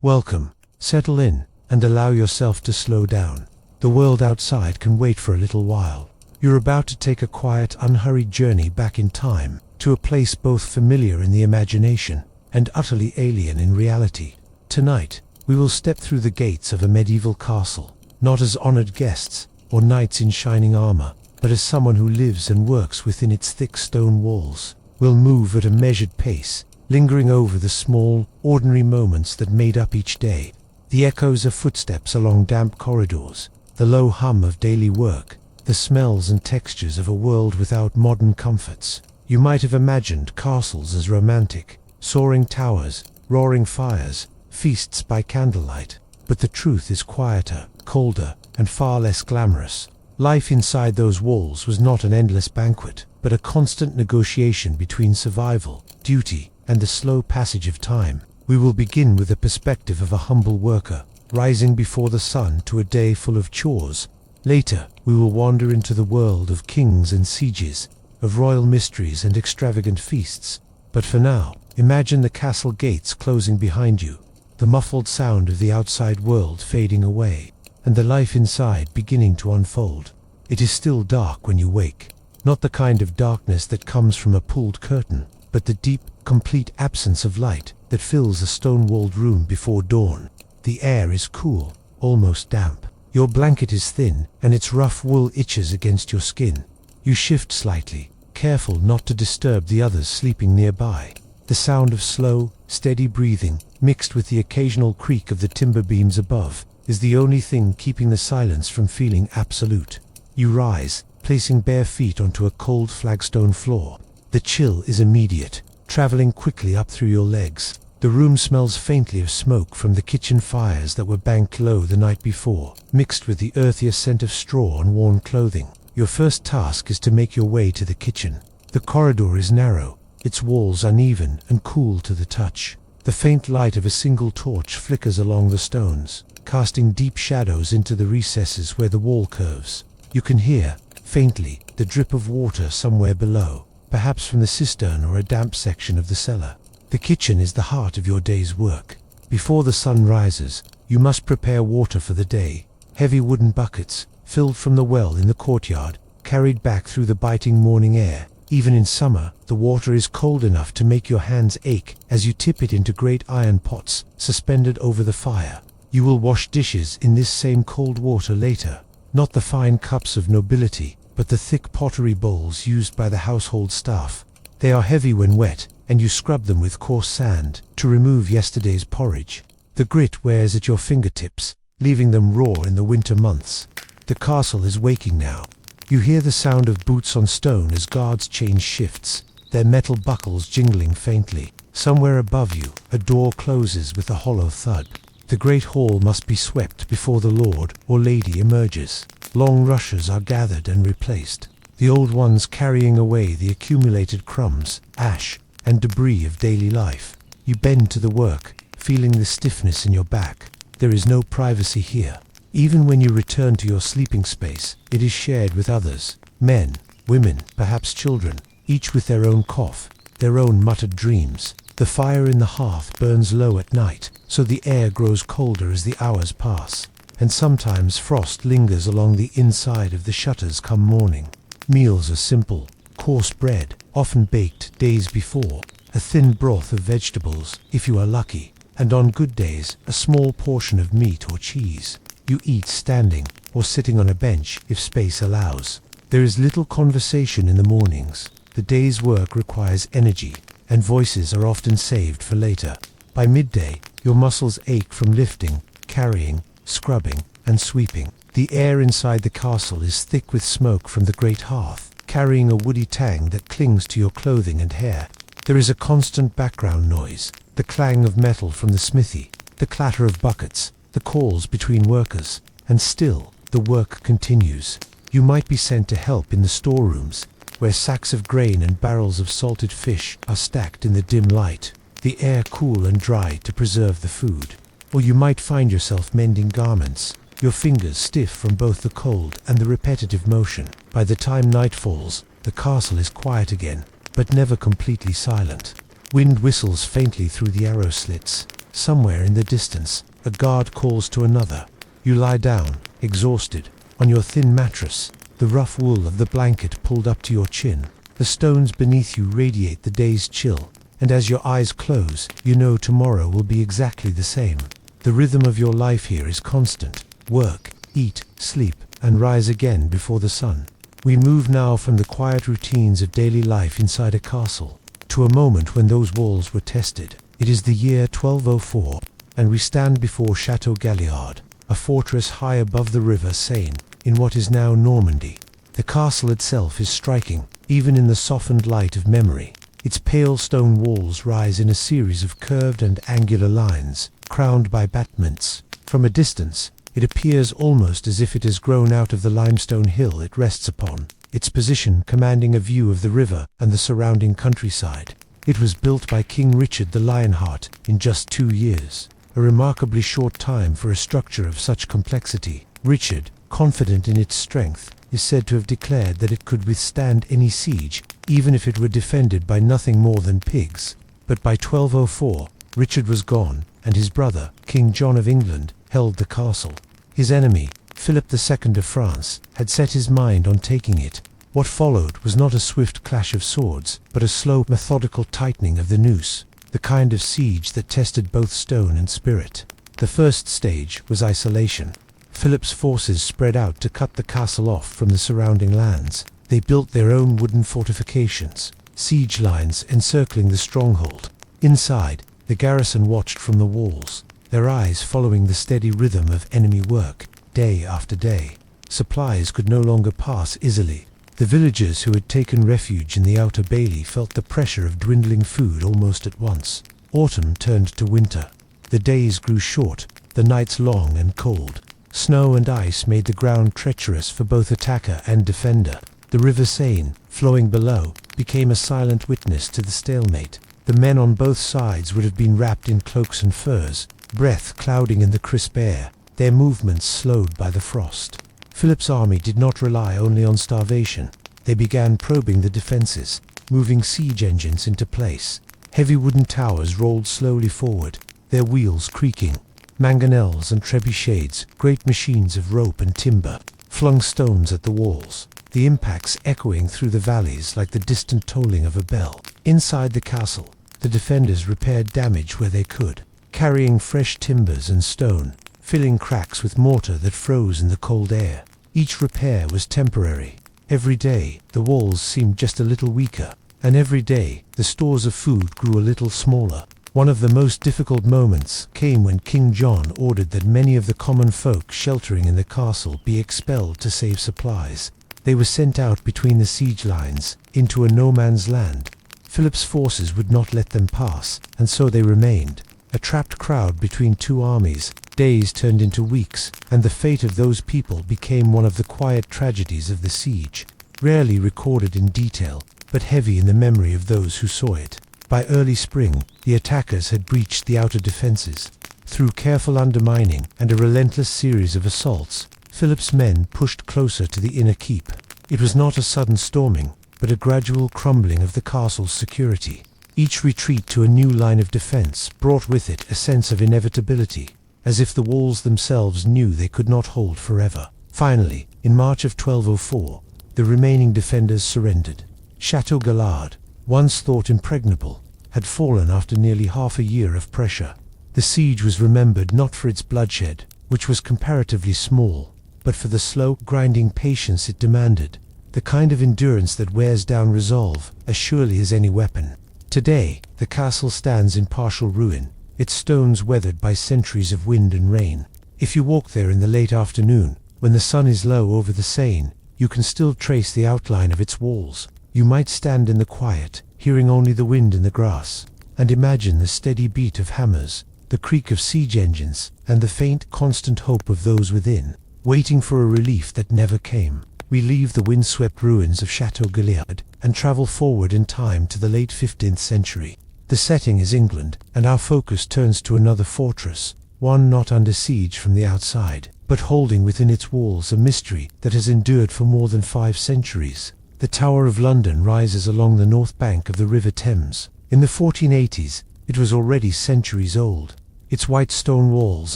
Welcome, settle in, and allow yourself to slow down. The world outside can wait for a little while. You're about to take a quiet, unhurried journey back in time, to a place both familiar in the imagination and utterly alien in reality. Tonight, we will step through the gates of a medieval castle, not as honored guests or knights in shining armor, but as someone who lives and works within its thick stone walls. We'll move at a measured pace, lingering over the small, ordinary moments that made up each day. The echoes of footsteps along damp corridors, the low hum of daily work, the smells and textures of a world without modern comforts. You might have imagined castles as romantic, soaring towers, roaring fires, feasts by candlelight. But the truth is quieter, colder, and far less glamorous. Life inside those walls was not an endless banquet, but a constant negotiation between survival, duty, and the slow passage of time. We will begin with the perspective of a humble worker, rising before the sun to a day full of chores. Later, we will wander into the world of kings and sieges, of royal mysteries and extravagant feasts. But for now, imagine the castle gates closing behind you, the muffled sound of the outside world fading away, and the life inside beginning to unfold. It is still dark when you wake, not the kind of darkness that comes from a pulled curtain, but the deep, complete absence of light that fills a stone-walled room before dawn. The air is cool, almost damp. Your blanket is thin, and its rough wool itches against your skin. You shift slightly, careful not to disturb the others sleeping nearby. The sound of slow, steady breathing, mixed with the occasional creak of the timber beams above, is the only thing keeping the silence from feeling absolute. You rise, placing bare feet onto a cold flagstone floor. The chill is immediate, traveling quickly up through your legs. The room smells faintly of smoke from the kitchen fires that were banked low the night before, mixed with the earthier scent of straw on worn clothing. Your first task is to make your way to the kitchen. The corridor is narrow, its walls uneven and cool to the touch. The faint light of a single torch flickers along the stones, casting deep shadows into the recesses where the wall curves. You can hear, faintly, the drip of water somewhere below, perhaps from the cistern or a damp section of the cellar. The kitchen is the heart of your day's work. Before the sun rises, you must prepare water for the day. Heavy wooden buckets, filled from the well in the courtyard, carried back through the biting morning air. Even in summer, the water is cold enough to make your hands ache as you tip it into great iron pots suspended over the fire. You will wash dishes in this same cold water later. Not the fine cups of nobility, but the thick pottery bowls used by the household staff. They are heavy when wet, and you scrub them with coarse sand to remove yesterday's porridge. The grit wears at your fingertips, leaving them raw in the winter months. The castle is waking now. You hear the sound of boots on stone as guards change shifts, their metal buckles jingling faintly. Somewhere above you, a door closes with a hollow thud. The great hall must be swept before the lord or lady emerges. Long rushes are gathered and replaced, the old ones carrying away the accumulated crumbs, ash, and debris of daily life. You bend to the work, feeling the stiffness in your back. There is no privacy here. Even when you return to your sleeping space, it is shared with others. Men, women, perhaps children, each with their own cough, their own muttered dreams. The fire in the hearth burns low at night, so the air grows colder as the hours pass, and sometimes frost lingers along the inside of the shutters come morning. Meals are simple, coarse bread, often baked days before, a thin broth of vegetables, if you are lucky, and on good days, a small portion of meat or cheese. You eat standing, or sitting on a bench if space allows. There is little conversation in the mornings. The day's work requires energy, and voices are often saved for later. By midday, your muscles ache from lifting, carrying, scrubbing, and sweeping. The air inside the castle is thick with smoke from the great hearth, carrying a woody tang that clings to your clothing and hair. There is a constant background noise, the clang of metal from the smithy, the clatter of buckets, the calls between workers, and still, the work continues. You might be sent to help in the storerooms, where sacks of grain and barrels of salted fish are stacked in the dim light, the air cool and dry to preserve the food. Or you might find yourself mending garments, your fingers stiff from both the cold and the repetitive motion. By the time night falls, the castle is quiet again, but never completely silent. Wind whistles faintly through the arrow slits. Somewhere in the distance, a guard calls to another. You lie down, exhausted, on your thin mattress, the rough wool of the blanket pulled up to your chin. The stones beneath you radiate the day's chill, and as your eyes close, you know tomorrow will be exactly the same. The rhythm of your life here is constant. Work, eat, sleep, and rise again before the sun. We move now from the quiet routines of daily life inside a castle to a moment when those walls were tested. It is the year 1204, and we stand before Chateau Galliard, a fortress high above the river Seine, in what is now Normandy. The castle itself is striking, even in the softened light of memory. Its pale stone walls rise in a series of curved and angular lines, crowned by battlements. From a distance, it appears almost as if it has grown out of the limestone hill it rests upon, its position commanding a view of the river and the surrounding countryside. It was built by King Richard the Lionheart in just 2 years, a remarkably short time for a structure of such complexity. Richard, confident in its strength, is said to have declared that it could withstand any siege, even if it were defended by nothing more than pigs. But by 1204, Richard was gone, and his brother, King John of England, held the castle. His enemy, Philip II of France, had set his mind on taking it. What followed was not a swift clash of swords, but a slow, methodical tightening of the noose, the kind of siege that tested both stone and spirit. The first stage was isolation. Philip's forces spread out to cut the castle off from the surrounding lands. They built their own wooden fortifications, siege lines encircling the stronghold. Inside, the garrison watched from the walls, their eyes following the steady rhythm of enemy work, day after day. Supplies could no longer pass easily. The villagers who had taken refuge in the outer bailey felt the pressure of dwindling food almost at once. Autumn turned to winter. The days grew short, the nights long and cold. Snow and ice made the ground treacherous for both attacker and defender. The river Seine, flowing below, became a silent witness to the stalemate. The men on both sides would have been wrapped in cloaks and furs, breath clouding in the crisp air, their movements slowed by the frost. Philip's army did not rely only on starvation. They began probing the defenses, moving siege engines into place. Heavy wooden towers rolled slowly forward, their wheels creaking. Mangonels and trebuchets, great machines of rope and timber, flung stones at the walls, the impacts echoing through the valleys like the distant tolling of a bell. Inside the castle, the defenders repaired damage where they could, carrying fresh timbers and stone, filling cracks with mortar that froze in the cold air. Each repair was temporary. Every day, the walls seemed just a little weaker, and every day, the stores of food grew a little smaller. One of the most difficult moments came when King John ordered that many of the common folk sheltering in the castle be expelled to save supplies. They were sent out between the siege lines, into a no-man's land. Philip's forces would not let them pass, and so they remained, a trapped crowd between two armies. Days turned into weeks, and the fate of those people became one of the quiet tragedies of the siege, rarely recorded in detail, but heavy in the memory of those who saw it. By early spring, the attackers had breached the outer defenses. Through careful undermining and a relentless series of assaults, Philip's men pushed closer to the inner keep. It was not a sudden storming, but a gradual crumbling of the castle's security. Each retreat to a new line of defense brought with it a sense of inevitability, as if the walls themselves knew they could not hold forever. Finally, in March of 1204, the remaining defenders surrendered. Chateau Galliard, once thought impregnable, had fallen after nearly half a year of pressure. The siege was remembered not for its bloodshed, which was comparatively small, but for the slow, grinding patience it demanded, the kind of endurance that wears down resolve as surely as any weapon. Today, the castle stands in partial ruin, its stones weathered by centuries of wind and rain. If you walk there in the late afternoon, when the sun is low over the Seine, you can still trace the outline of its walls. You might stand in the quiet, hearing only the wind in the grass, and imagine the steady beat of hammers, the creak of siege engines, and the faint, constant hope of those within, waiting for a relief that never came. We leave the windswept ruins of Chateau Galliard and travel forward in time to the late 15th century. The setting is England, and our focus turns to another fortress, one not under siege from the outside, but holding within its walls a mystery that has endured for more than 5 centuries. The Tower of London rises along the north bank of the River Thames. In the 1480s, it was already centuries old. its white stone walls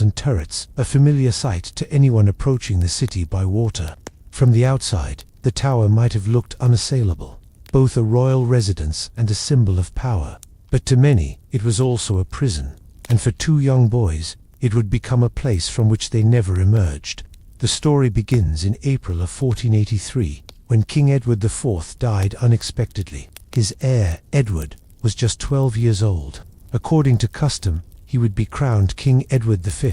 and turrets a familiar sight to anyone approaching the city by water. From the outside, the tower might have looked unassailable, both a royal residence and a symbol of power. But to many, it was also a prison, and for two young boys, it would become a place from which they never emerged. The story begins in April of 1483, when King Edward IV died unexpectedly. His heir, Edward, was just 12 years old. According to custom, he would be crowned King Edward V,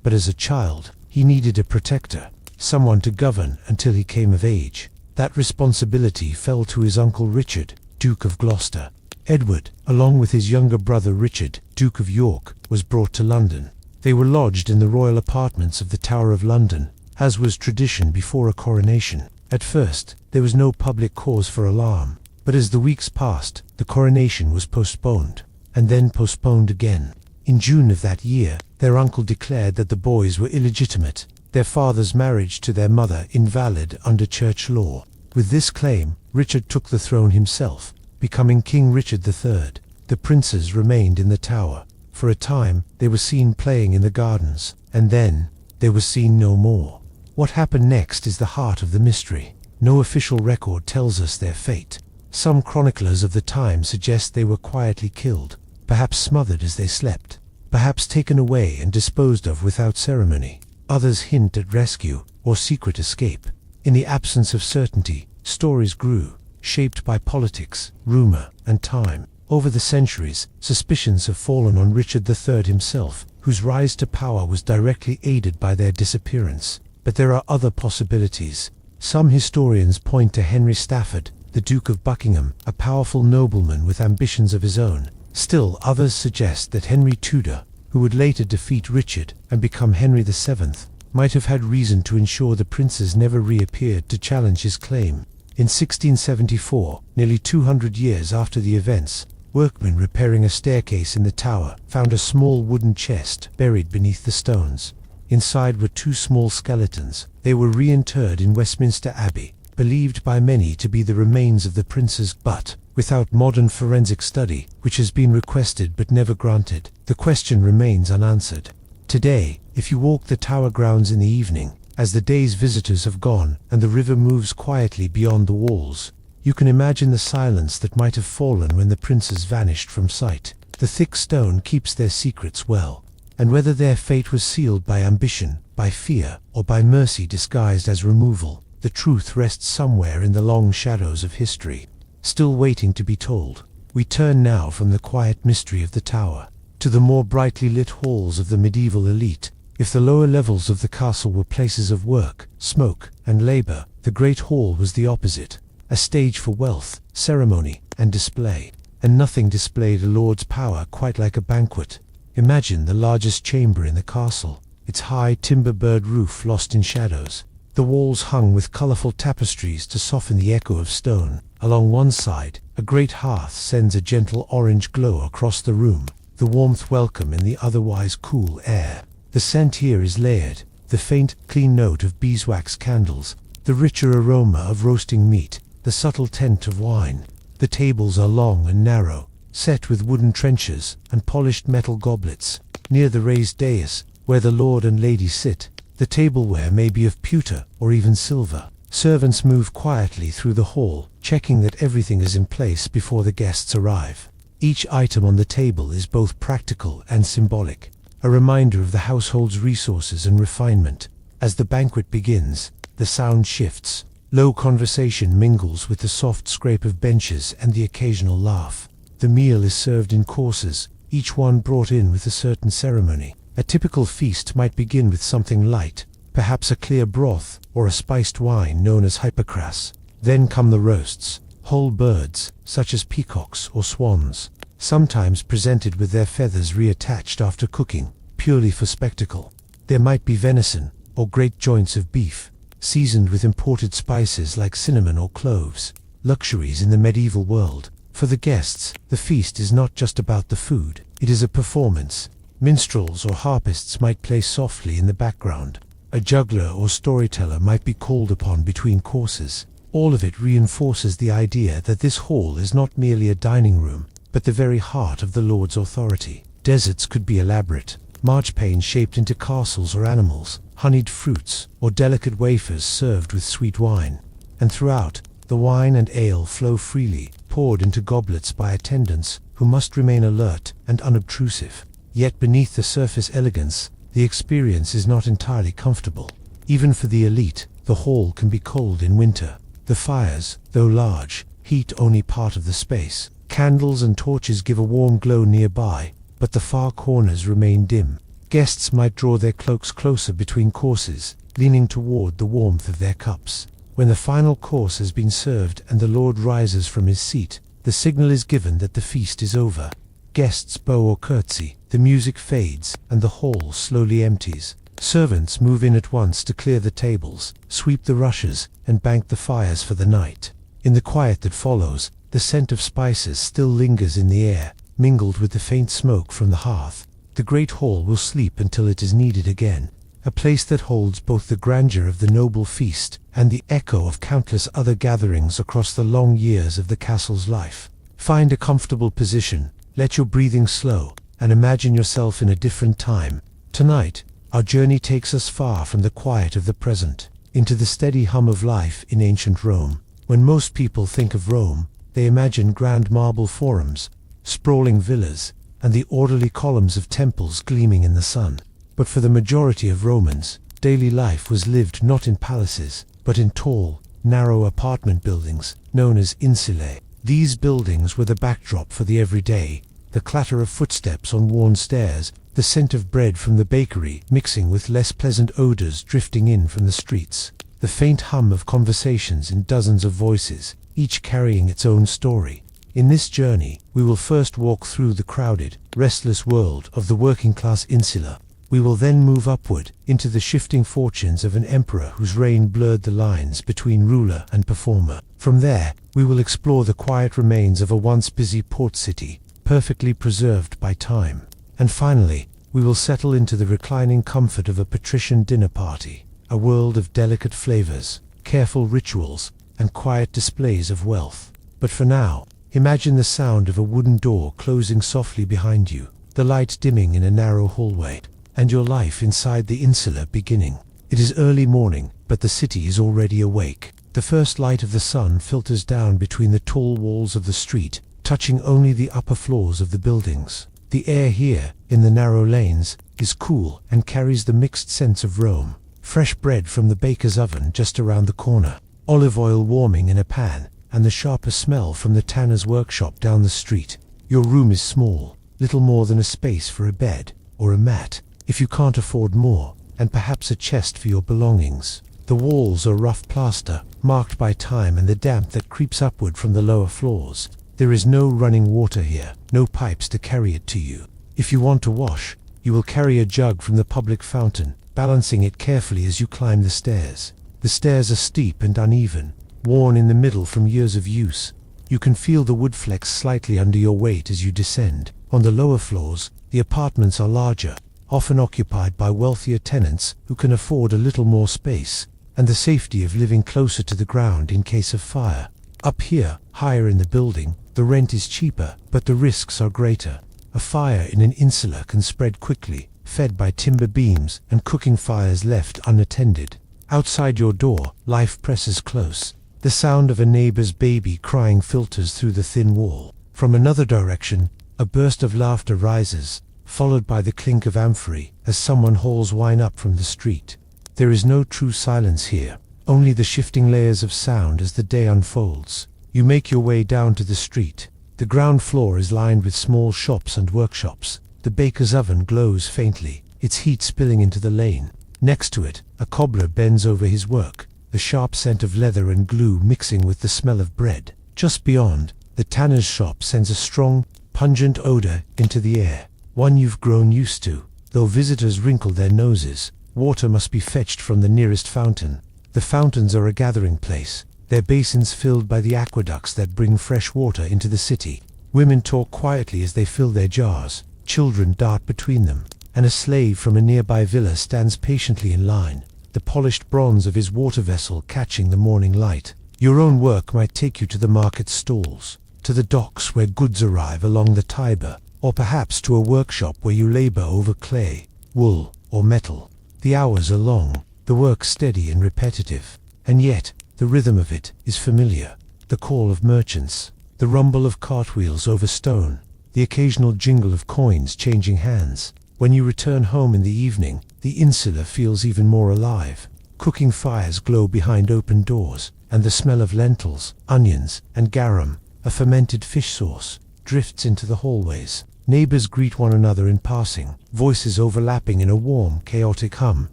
but as a child, he needed a protector, someone to govern until he came of age. That responsibility fell to his uncle Richard, Duke of Gloucester. Edward, along with his younger brother Richard, Duke of York, was brought to London. They were lodged in the royal apartments of the Tower of London, as was tradition before a coronation. At first, there was no public cause for alarm, but as the weeks passed, the coronation was postponed, and then postponed again. In June of that year, their uncle declared that the boys were illegitimate, their father's marriage to their mother invalid under church law. With this claim, Richard took the throne himself, becoming King Richard III. The princes remained in the tower. For a time, they were seen playing in the gardens, and then, they were seen no more. What happened next is the heart of the mystery. No official record tells us their fate. Some chroniclers of the time suggest they were quietly killed, perhaps smothered as they slept, perhaps taken away and disposed of without ceremony. Others hint at rescue or secret escape. In the absence of certainty, stories grew, shaped by politics, rumor, and time. Over the centuries, suspicions have fallen on Richard III himself, whose rise to power was directly aided by their disappearance. But there are other possibilities. Some historians point to Henry Stafford, the Duke of Buckingham, a powerful nobleman with ambitions of his own. Still others suggest that Henry Tudor, who would later defeat Richard and become Henry VII, might have had reason to ensure the princes never reappeared to challenge his claim. In 1674, nearly 200 years after the events, workmen repairing a staircase in the tower found a small wooden chest buried beneath the stones. Inside were two small skeletons. They were reinterred in Westminster Abbey, believed by many to be the remains of the princes, but without modern forensic study, which has been requested but never granted, the question remains unanswered. Today, if you walk the tower grounds in the evening, as the day's visitors have gone and the river moves quietly beyond the walls, you can imagine the silence that might have fallen when the princes vanished from sight. The thick stone keeps their secrets well, and whether their fate was sealed by ambition, by fear, or by mercy disguised as removal, the truth rests somewhere in the long shadows of history, still waiting to be told. We turn now from the quiet mystery of the tower to the more brightly lit halls of the medieval elite. If the lower levels of the castle were places of work, smoke, and labor, the great hall was the opposite, a stage for wealth, ceremony, and display. And nothing displayed a lord's power quite like a banquet. Imagine the largest chamber in the castle, its high timber-bird roof lost in shadows, the walls hung with colorful tapestries to soften the echo of stone. Along one side, a great hearth sends a gentle orange glow across the room, the warmth welcome in the otherwise cool air. The scent here is layered, the faint, clean note of beeswax candles, the richer aroma of roasting meat, the subtle tint of wine. The tables are long and narrow, set with wooden trenchers and polished metal goblets. Near the raised dais, where the lord and lady sit, the tableware may be of pewter or even silver. Servants move quietly through the hall, checking that everything is in place before the guests arrive. Each item on the table is both practical and symbolic, a reminder of the household's resources and refinement. As the banquet begins, the sound shifts. Low conversation mingles with the soft scrape of benches and the occasional laugh. The meal is served in courses, each one brought in with a certain ceremony. A typical feast might begin with something light, perhaps a clear broth or a spiced wine known as hypocras. Then come the roasts, whole birds, such as peacocks or swans, sometimes presented with their feathers reattached after cooking, purely for spectacle. There might be venison, or great joints of beef, seasoned with imported spices like cinnamon or cloves, luxuries in the medieval world. For the guests, the feast is not just about the food, it is a performance. Minstrels or harpists might play softly in the background. A juggler or storyteller might be called upon between courses. All of it reinforces the idea that this hall is not merely a dining room, but the very heart of the Lord's authority. Desserts could be elaborate, marchpane shaped into castles or animals, honeyed fruits, or delicate wafers served with sweet wine. And throughout, the wine and ale flow freely, poured into goblets by attendants who must remain alert and unobtrusive. Yet beneath the surface elegance, the experience is not entirely comfortable. Even for the elite, the hall can be cold in winter. The fires, though large, heat only part of the space. Candles and torches give a warm glow nearby, but the far corners remain dim. Guests might draw their cloaks closer between courses, leaning toward the warmth of their cups. When the final course has been served and the lord rises from his seat, the signal is given that the feast is over. Guests bow or curtsy, the music fades, and the hall slowly empties. Servants move in at once to clear the tables, sweep the rushes, and bank the fires for the night. In the quiet that follows, the scent of spices still lingers in the air, mingled with the faint smoke from the hearth. The great hall will sleep until it is needed again, a place that holds both the grandeur of the noble feast and the echo of countless other gatherings across the long years of the castle's life. Find a comfortable position, let your breathing slow, and imagine yourself in a different time. Tonight, our journey takes us far from the quiet of the present, into the steady hum of life in ancient Rome. When most people think of Rome, they imagine grand marble forums, sprawling villas, and the orderly columns of temples gleaming in the sun. But for the majority of Romans, daily life was lived not in palaces, but in tall, narrow apartment buildings, known as insulae. These buildings were the backdrop for the everyday, the clatter of footsteps on worn stairs, the scent of bread from the bakery mixing with less pleasant odors drifting in from the streets, the faint hum of conversations in dozens of voices, each carrying its own story. In this journey, we will first walk through the crowded, restless world of the working-class insula. We will then move upward into the shifting fortunes of an emperor whose reign blurred the lines between ruler and performer. From there, we will explore the quiet remains of a once busy port city, perfectly preserved by time. And finally, we will settle into the reclining comfort of a patrician dinner party, a world of delicate flavors, careful rituals, and quiet displays of wealth. But for now, imagine the sound of a wooden door closing softly behind you, the light dimming in a narrow hallway, and your life inside the insula beginning. It is early morning, but the city is already awake. The first light of the sun filters down between the tall walls of the street, touching only the upper floors of the buildings. The air here, in the narrow lanes, is cool and carries the mixed scents of Rome. Fresh bread from the baker's oven just around the corner, olive oil warming in a pan, and the sharper smell from the tanner's workshop down the street. Your room is small, little more than a space for a bed, or a mat, if you can't afford more, and perhaps a chest for your belongings. The walls are rough plaster, marked by time and the damp that creeps upward from the lower floors. There is no running water here, no pipes to carry it to you. If you want to wash, you will carry a jug from the public fountain, balancing it carefully as you climb the stairs. The stairs are steep and uneven, worn in the middle from years of use. You can feel the wood flex slightly under your weight as you descend. On the lower floors, the apartments are larger, often occupied by wealthier tenants who can afford a little more space, and the safety of living closer to the ground in case of fire. Up here, higher in the building, the rent is cheaper, but the risks are greater. A fire in an insula can spread quickly, fed by timber beams and cooking fires left unattended. Outside your door, life presses close. The sound of a neighbor's baby crying filters through the thin wall. From another direction, a burst of laughter rises, followed by the clink of amphorae as someone hauls wine up from the street. There is no true silence here, only the shifting layers of sound as the day unfolds. You make your way down to the street. The ground floor is lined with small shops and workshops. The baker's oven glows faintly, its heat spilling into the lane. Next to it, a cobbler bends over his work, the sharp scent of leather and glue mixing with the smell of bread. Just beyond, the tanner's shop sends a strong, pungent odor into the air, one you've grown used to. Though visitors wrinkle their noses, water must be fetched from the nearest fountain. The fountains are a gathering place, their basins filled by the aqueducts that bring fresh water into the city. Women talk quietly as they fill their jars, children dart between them, and a slave from a nearby villa stands patiently in line, the polished bronze of his water vessel catching the morning light. Your own work might take you to the market stalls, to the docks where goods arrive along the Tiber, or perhaps to a workshop where you labor over clay, wool, or metal. The hours are long, the work steady and repetitive, and yet the rhythm of it is familiar. The call of merchants, the rumble of cartwheels over stone, the occasional jingle of coins changing hands. When you return home in the evening, the insula feels even more alive. Cooking fires glow behind open doors, and the smell of lentils, onions, and garum, a fermented fish sauce, drifts into the hallways. Neighbors greet one another in passing, voices overlapping in a warm, chaotic hum.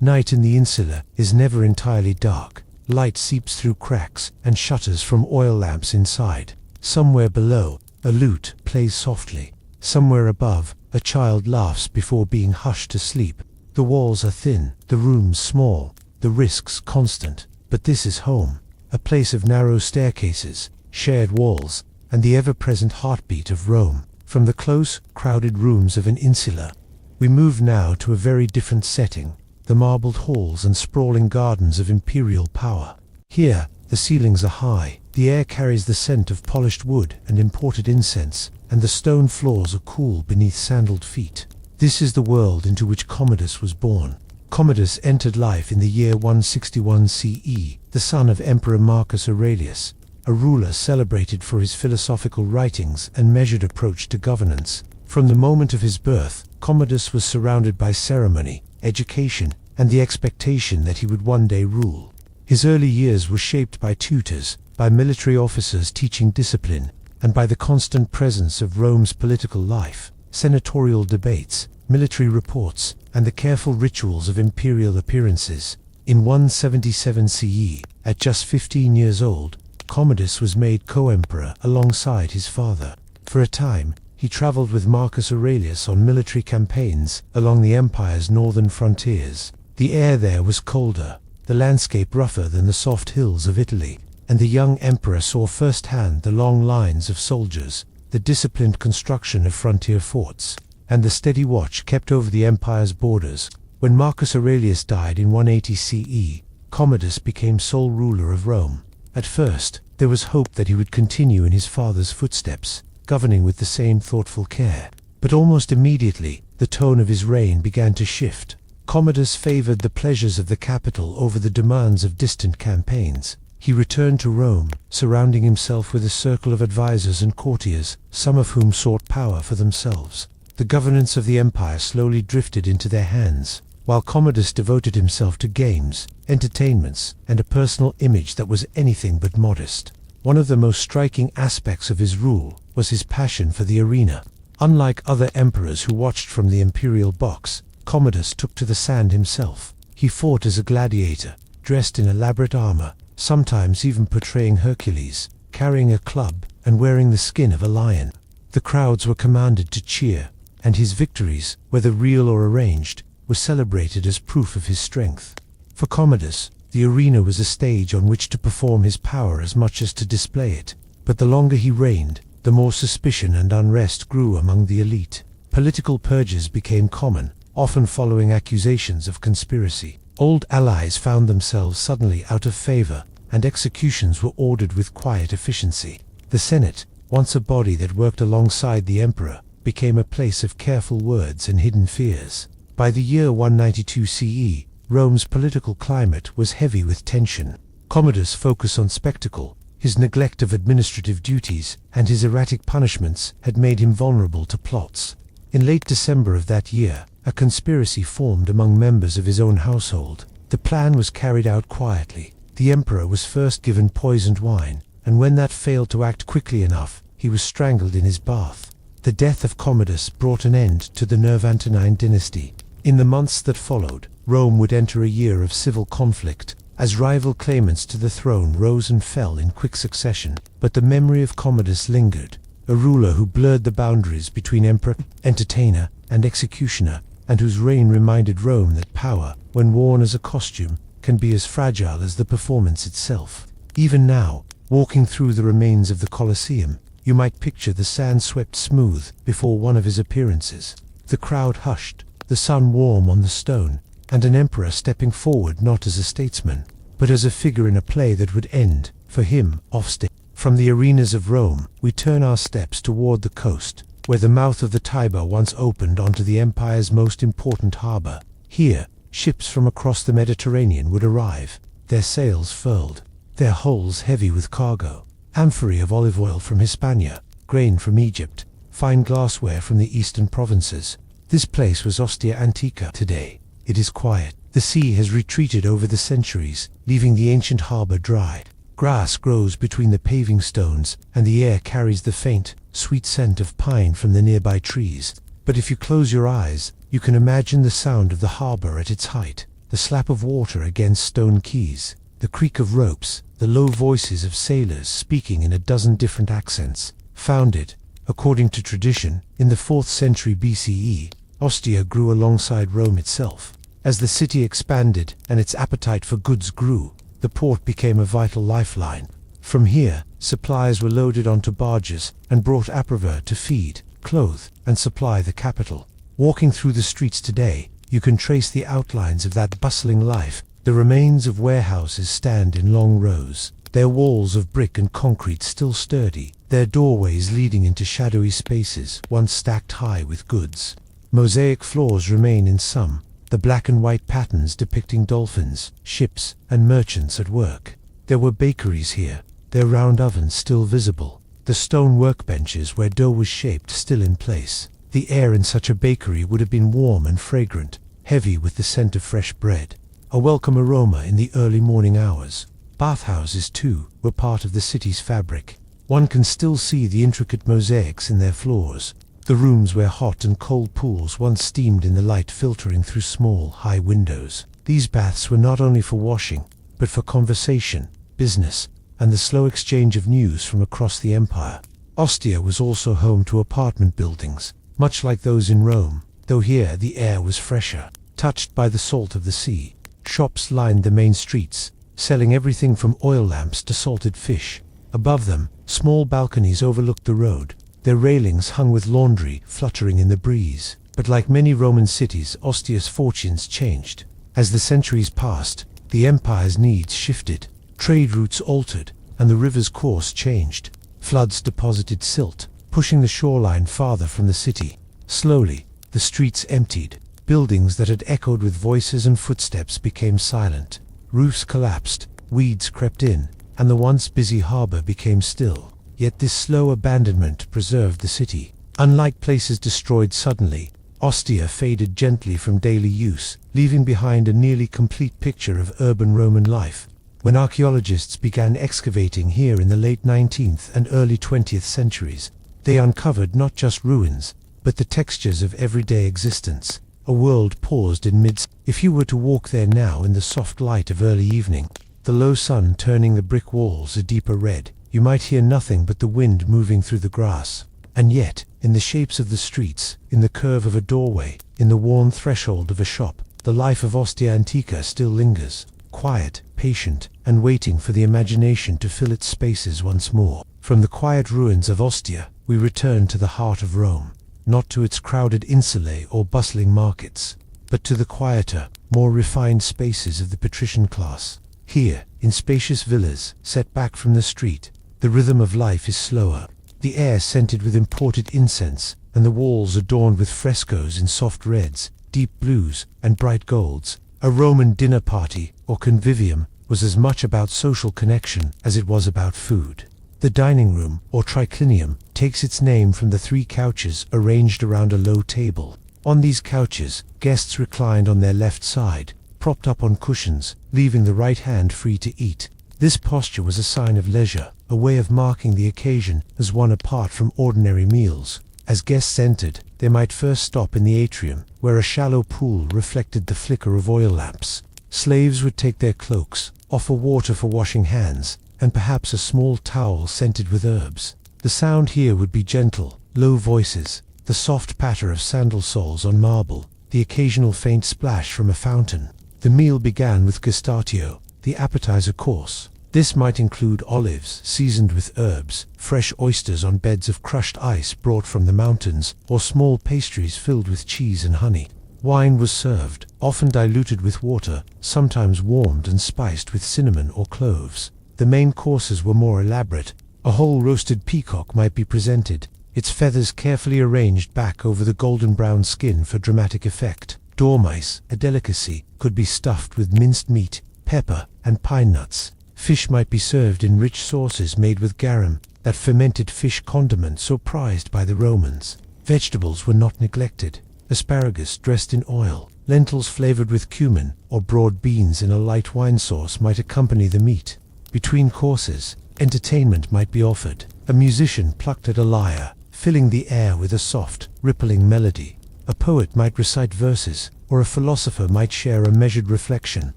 Night in the insula is never entirely dark. Light seeps through cracks and shutters from oil lamps inside. Somewhere below, a lute plays softly. Somewhere above, a child laughs before being hushed to sleep. The walls are thin, the rooms small, the risks constant. But this is home, a place of narrow staircases, shared walls, and the ever-present heartbeat of Rome. From the close, crowded rooms of an insula, we move now to a very different setting, the marbled halls and sprawling gardens of imperial power. Here, the ceilings are high, the air carries the scent of polished wood and imported incense, and the stone floors are cool beneath sandaled feet. This is the world into which Commodus was born. Commodus entered life in the year 161 CE, the son of Emperor Marcus Aurelius, a ruler celebrated for his philosophical writings and measured approach to governance. From the moment of his birth, Commodus was surrounded by ceremony, education, and the expectation that he would one day rule. His early years were shaped by tutors, by military officers teaching discipline, and by the constant presence of Rome's political life, senatorial debates, military reports, and the careful rituals of imperial appearances. In 177 CE, at just 15 years old, Commodus was made co-emperor alongside his father. For a time, he traveled with Marcus Aurelius on military campaigns along the empire's northern frontiers. The air there was colder, the landscape rougher than the soft hills of Italy, and the young emperor saw firsthand the long lines of soldiers, the disciplined construction of frontier forts, and the steady watch kept over the empire's borders. When Marcus Aurelius died in 180 CE, Commodus became sole ruler of Rome. At first, there was hope that he would continue in his father's footsteps, governing with the same thoughtful care. But almost immediately, the tone of his reign began to shift. Commodus favored the pleasures of the capital over the demands of distant campaigns. He returned to Rome, surrounding himself with a circle of advisors and courtiers, some of whom sought power for themselves. The governance of the empire slowly drifted into their hands, while Commodus devoted himself to games, entertainments, and a personal image that was anything but modest. One of the most striking aspects of his rule was his passion for the arena. Unlike other emperors who watched from the imperial box, Commodus took to the sand himself. He fought as a gladiator, dressed in elaborate armor, sometimes even portraying Hercules, carrying a club and wearing the skin of a lion. The crowds were commanded to cheer, and his victories, whether real or arranged, were celebrated as proof of his strength. For Commodus, the arena was a stage on which to perform his power as much as to display it. But the longer he reigned, the more suspicion and unrest grew among the elite. Political purges became common, often following accusations of conspiracy. Old allies found themselves suddenly out of favor, and executions were ordered with quiet efficiency. The Senate, once a body that worked alongside the emperor, became a place of careful words and hidden fears. By the year 192 CE, Rome's political climate was heavy with tension. Commodus' focus on spectacle, his neglect of administrative duties, and his erratic punishments had made him vulnerable to plots. In late December of that year, a conspiracy formed among members of his own household. The plan was carried out quietly. The emperor was first given poisoned wine, and when that failed to act quickly enough, he was strangled in his bath. The death of Commodus brought an end to the Nervantonine dynasty. In the months that followed, Rome would enter a year of civil conflict, as rival claimants to the throne rose and fell in quick succession. But the memory of Commodus lingered, a ruler who blurred the boundaries between emperor, entertainer, and executioner, and whose reign reminded Rome that power, when worn as a costume, can be as fragile as the performance itself. Even now, walking through the remains of the Colosseum, you might picture the sand swept smooth before one of his appearances, the crowd hushed, the sun warm on the stone, and an emperor stepping forward not as a statesman, but as a figure in a play that would end, for him, off stage. From the arenas of Rome, we turn our steps toward the coast, where the mouth of the Tiber once opened onto the empire's most important harbor. Here, ships from across the Mediterranean would arrive, their sails furled, their hulls heavy with cargo, amphorae of olive oil from Hispania, grain from Egypt, fine glassware from the eastern provinces. This place was Ostia Antica. Today, it is quiet. The sea has retreated over the centuries, leaving the ancient harbor dry. Grass grows between the paving stones, and the air carries the faint, sweet scent of pine from the nearby trees. But if you close your eyes, you can imagine the sound of the harbor at its height, the slap of water against stone quays, the creak of ropes, the low voices of sailors speaking in a dozen different accents. Founded, according to tradition, in the 4th century BCE, Ostia grew alongside Rome itself. As the city expanded and its appetite for goods grew, the port became a vital lifeline. From here, supplies were loaded onto barges and brought upriver to feed, clothe, and supply the capital. Walking through the streets today, you can trace the outlines of that bustling life. The remains of warehouses stand in long rows, their walls of brick and concrete still sturdy, their doorways leading into shadowy spaces once stacked high with goods. Mosaic floors remain in some, the black and white patterns depicting dolphins, ships, and merchants at work. There were bakeries here, their round ovens still visible, the stone workbenches where dough was shaped still in place. The air in such a bakery would have been warm and fragrant, heavy with the scent of fresh bread, a welcome aroma in the early morning hours. Bathhouses, too, were part of the city's fabric. One can still see the intricate mosaics in their floors, the rooms where hot and cold pools once steamed in the light filtering through small, high windows. These baths were not only for washing, but for conversation, business, and the slow exchange of news from across the empire. Ostia was also home to apartment buildings, much like those in Rome, though here the air was fresher, touched by the salt of the sea. Shops lined the main streets, selling everything from oil lamps to salted fish. Above them, small balconies overlooked the road, their railings hung with laundry fluttering in the breeze. But like many Roman cities, Ostia's fortunes changed. As the centuries passed, the empire's needs shifted, trade routes altered, and the river's course changed. Floods deposited silt, pushing the shoreline farther from the city. Slowly, the streets emptied. Buildings that had echoed with voices and footsteps became silent. Roofs collapsed, weeds crept in, and the once busy harbor became still. Yet this slow abandonment preserved the city. Unlike places destroyed suddenly, Ostia faded gently from daily use, leaving behind a nearly complete picture of urban Roman life. When archaeologists began excavating here in the late 19th and early 20th centuries, they uncovered not just ruins, but the textures of everyday existence. A world paused in mid. If you were to walk there now in the soft light of early evening, the low sun turning the brick walls a deeper red, you might hear nothing but the wind moving through the grass. And yet, in the shapes of the streets, in the curve of a doorway, in the worn threshold of a shop, the life of Ostia Antica still lingers, quiet, patient, and waiting for the imagination to fill its spaces once more. From the quiet ruins of Ostia, we return to the heart of Rome, not to its crowded insulae or bustling markets, but to the quieter, more refined spaces of the patrician class. Here, in spacious villas, set back from the street, the rhythm of life is slower, the air scented with imported incense, and the walls adorned with frescoes in soft reds, deep blues, and bright golds. A Roman dinner party, or convivium, was as much about social connection as it was about food. The dining room, or triclinium, takes its name from the 3 couches arranged around a low table. On these couches, guests reclined on their left side, propped up on cushions, leaving the right hand free to eat. This posture was a sign of leisure, a way of marking the occasion as one apart from ordinary meals. As guests entered, they might first stop in the atrium, where a shallow pool reflected the flicker of oil lamps. Slaves would take their cloaks, offer water for washing hands, and perhaps a small towel scented with herbs. The sound here would be gentle, low voices, the soft patter of sandal soles on marble, the occasional faint splash from a fountain. The meal began with gustatio, the appetizer course. This might include olives seasoned with herbs, fresh oysters on beds of crushed ice brought from the mountains, or small pastries filled with cheese and honey. Wine was served, often diluted with water, sometimes warmed and spiced with cinnamon or cloves. The main courses were more elaborate. A whole roasted peacock might be presented, its feathers carefully arranged back over the golden brown skin for dramatic effect. Dormice, a delicacy, could be stuffed with minced meat, pepper, and pine nuts. Fish might be served in rich sauces made with garum, that fermented fish condiment so prized by the Romans. Vegetables were not neglected. Asparagus dressed in oil, lentils flavored with cumin, or broad beans in a light wine sauce might accompany the meat. Between courses, entertainment might be offered. A musician plucked at a lyre, filling the air with a soft, rippling melody. A poet might recite verses, or a philosopher might share a measured reflection,